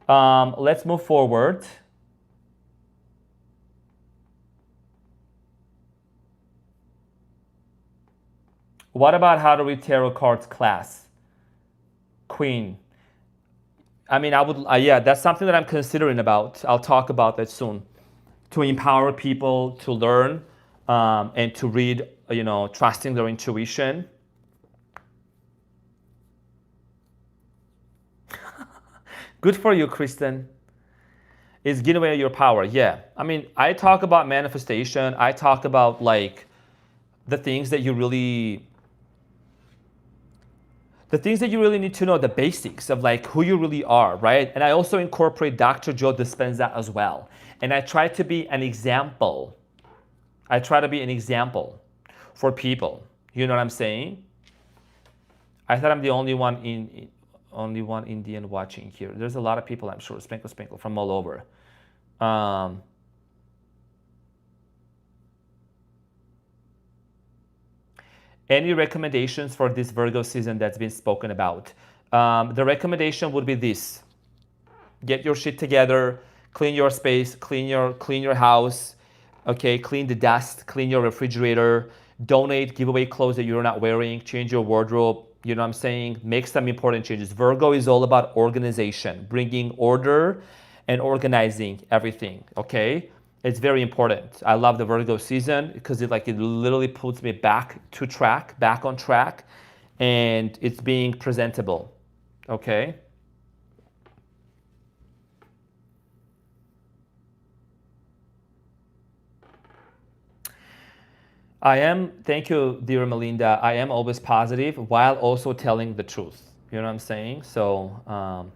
let's move forward. What about how to read tarot cards class? Queen. I mean, I would, yeah, that's something that I'm considering about. I'll talk about that soon. To empower people to learn and to read, you know, trusting their intuition. Good for you, Kristen. It's giving away your power. Yeah. I mean, I talk about manifestation. I talk about like the things that you really need to know, the basics of like who you really are, right? And I also incorporate Dr. Joe Dispenza as well. And I try to be an example. I try to be an example for people. You know what I'm saying? I thought I'm the only one Indian watching here. There's a lot of people, I'm sure, sprinkle, sprinkle, from all over. Any recommendations for this Virgo season that's been spoken about? The recommendation would be this. Get your shit together, clean your space, clean your house, okay? Clean the dust, clean your refrigerator, donate, give away clothes that you're not wearing, change your wardrobe, you know what I'm saying? Make some important changes. Virgo is all about organization, bringing order and organizing everything, okay? It's very important. I love the Virgo season because it literally puts me back on track, and it's being presentable, okay? I am, thank you, dear Melinda. I am always positive while also telling the truth. You know what I'm saying? So,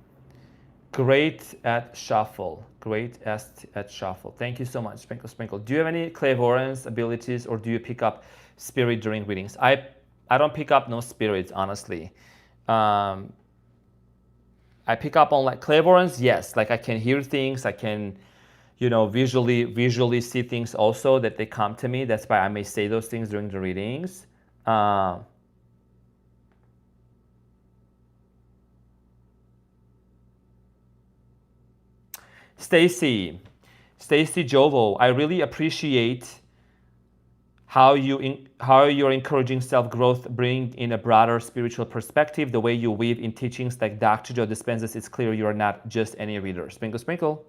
great at shuffle. Great at shuffle. Thank you so much, Sprinkle Sprinkle. Do you have any clairvoyance abilities or do you pick up spirit during readings? I don't pick up no spirits, honestly. Um, I pick up on like clairvoyance, yes. Like I can hear things, I can, visually see things also that they come to me. That's why I may say those things during the readings. Stacy Jovo, I really appreciate how you're encouraging self-growth, bring in a broader spiritual perspective. The way you weave in teachings like Dr. Joe Dispenza's, it's clear you're not just any reader. Sprinkle, sprinkle.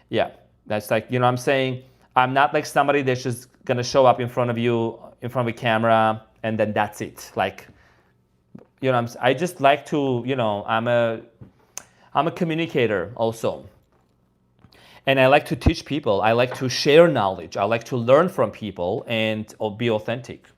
Yeah, that's like, what I'm saying? I'm not like somebody that's just gonna show up in front of you, in front of a camera, and then that's it. Like, I just like to, I'm a communicator also. And I like to teach people. I like to share knowledge. I like to learn from people and be authentic.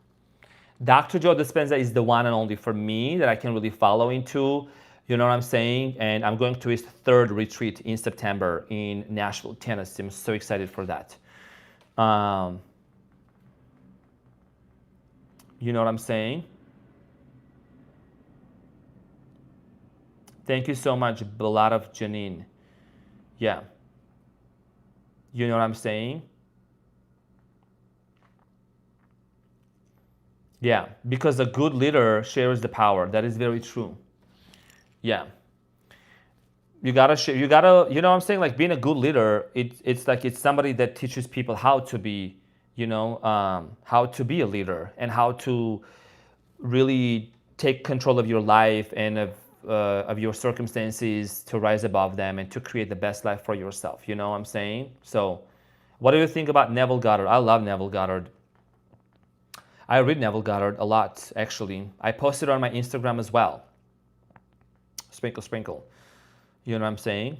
Dr. Joe Dispenza is the one and only for me that I can really follow into. You know what I'm saying? And I'm going to his third retreat in September in Nashville, Tennessee. I'm so excited for that. You know what I'm saying? Thank you so much, Balad of Janine. Yeah. You know what I'm saying? Yeah, because a good leader shares the power. That is very true. Yeah. You gotta share, you know what I'm saying? Like being a good leader, it's like it's somebody that teaches people how to be, how to be a leader and how to really take control of your life and of your circumstances to rise above them and to create the best life for yourself. You know what I'm saying? So, what do you think about Neville Goddard? I love Neville Goddard. I read Neville Goddard a lot, actually. I posted on my Instagram as well. Sprinkle, sprinkle. You know what I'm saying?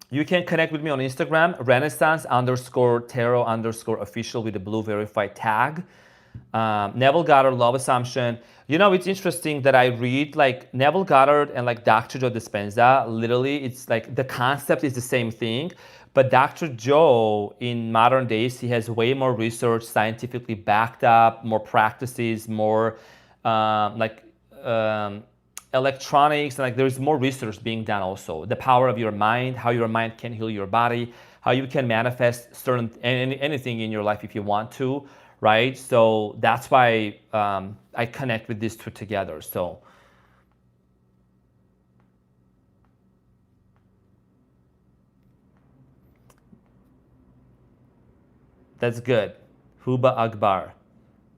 You can connect with me on Instagram, Renaissance_Tarot_official with the blue verified tag. Neville Goddard, Love Assumption. It's interesting that I read like Neville Goddard and like Dr. Joe Dispenza. Literally, it's like the concept is the same thing. But Dr. Joe, in modern days, he has way more research, scientifically backed up, more practices, more like electronics, and like there's more research being done also. The power of your mind, how your mind can heal your body, how you can manifest certain anything in your life if you want to, right? So that's why I connect with these two together. So that's good. Huba Akbar.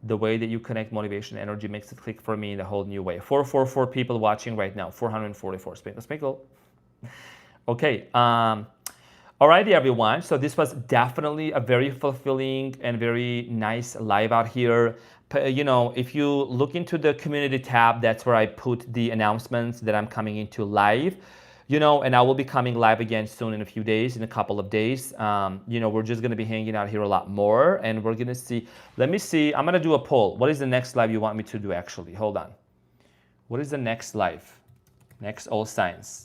The way that you connect motivation and energy makes it click for me in a whole new way. 444 people watching right now. 444. Sprinkle, sprinkle. Okay. Alrighty, everyone. So this was definitely a very fulfilling and very nice live out here. If you look into the community tab, that's where I put the announcements that I'm coming into live. And I will be coming live again soon in a few days, in a couple of days. We're just going to be hanging out here a lot more, and we're going to see. Let me see. I'm going to do a poll. What is the next live you want me to do, actually? Hold on. What is the next live? Next all signs.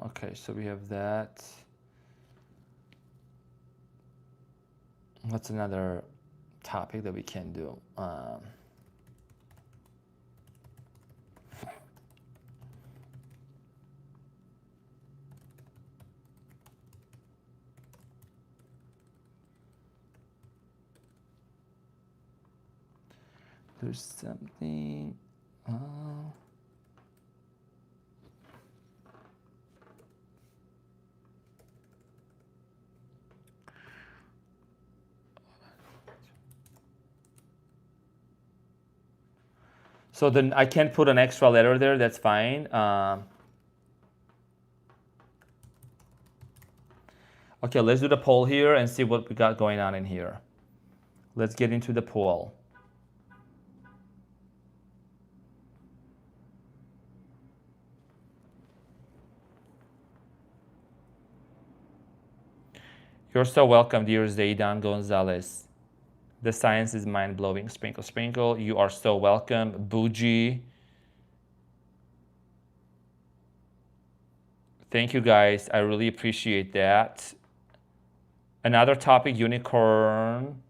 Okay, so we have that. What's another topic that we can do? There's something. So then I can't put an extra letter there, that's fine. Okay, let's do the poll here and see what we got going on in here. Let's get into the poll. You're so welcome, dear Zaidan Gonzalez. The science is mind-blowing. Sprinkle, sprinkle. You are so welcome. Bougie. Thank you, guys. I really appreciate that. Another topic, unicorn.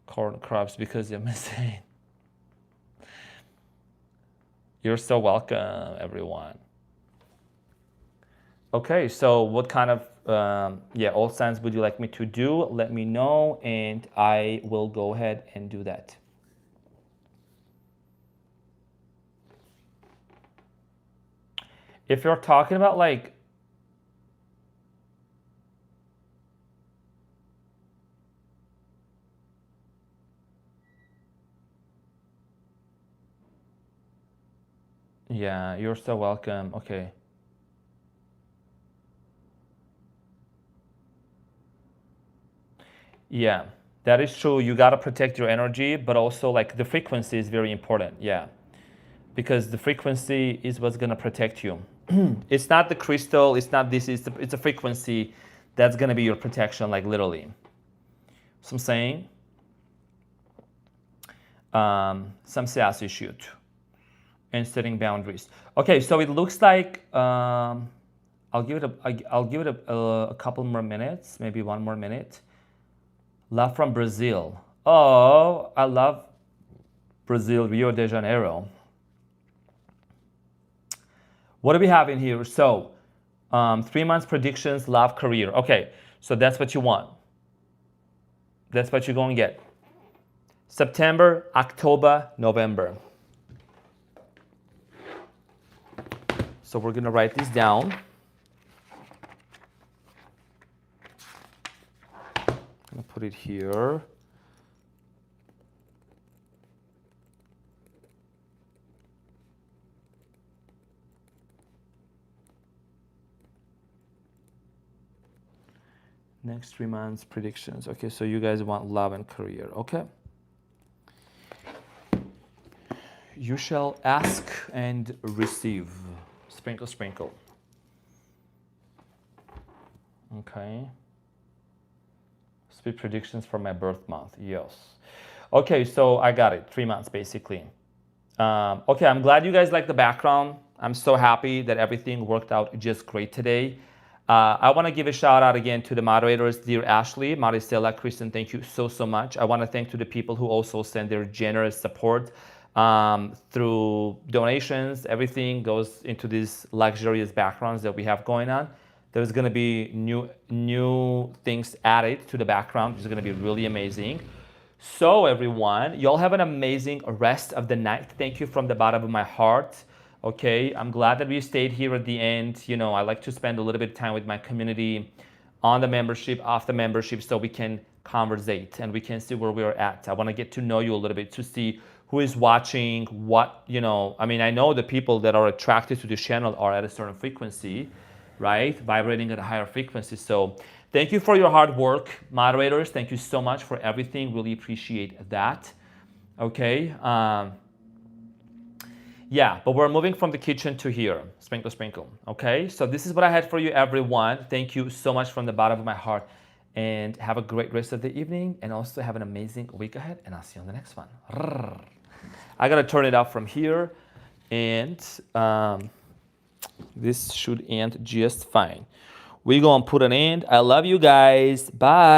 Corn crops because you're missing. You're so welcome, everyone. Okay, so what kind of all signs would you like me to do? Let me know and I will go ahead and do that. If you're talking about like yeah, you're so welcome. Okay. Yeah, that is true. You got to protect your energy, but also like the frequency is very important. Yeah, because the frequency is what's going to protect you. It's not the crystal. It's not this. It's a frequency that's going to be your protection, like literally. So I'm saying, some SaaS shoot and setting boundaries. Okay, so it looks like I'll give it a couple more minutes, maybe one more minute. Love from Brazil. Oh, I love Brazil, Rio de Janeiro. What do we have in here? So, 3 months predictions, love, career. Okay, so that's what you want. That's what you're going to get. September, October, November. So we're going to write this down. I'm going to put it here. Next 3 months predictions. Okay, so you guys want love and career. Okay. You shall ask and receive. Sprinkle, sprinkle. Okay. Speed predictions for my birth month. Yes. Okay, so I got it. 3 months basically. Okay, I'm glad you guys like the background. I'm so happy that everything worked out just great today. I want to give a shout out again to the moderators, dear Ashley, Maricela, Kristen, thank you so much. I want to thank to the people who also send their generous support through donations. Everything goes into these luxurious backgrounds that we have going on. There's going to be new things added to the background. It's going to be really amazing. So everyone, y'all have an amazing rest of the night. Thank you from the bottom of my heart. Okay, I'm glad that we stayed here at the end. You know, I like to spend a little bit of time with my community on the membership, off the membership, so we can conversate and we can see where we're at. I want to get to know you a little bit to see who is watching, what, you know, I mean, I know the people that are attracted to this channel are at a certain frequency, right? Vibrating at a higher frequency. So thank you for your hard work, moderators. Thank you so much for everything. Really appreciate that. Okay. Yeah, but we're moving from the kitchen to here. Sprinkle, sprinkle. Okay, so this is what I had for you, everyone. Thank you so much from the bottom of my heart. And have a great rest of the evening. And also have an amazing week ahead. And I'll see you on the next one. I got to turn it up from here. And this should end just fine. We're going to put an end. I love you guys. Bye.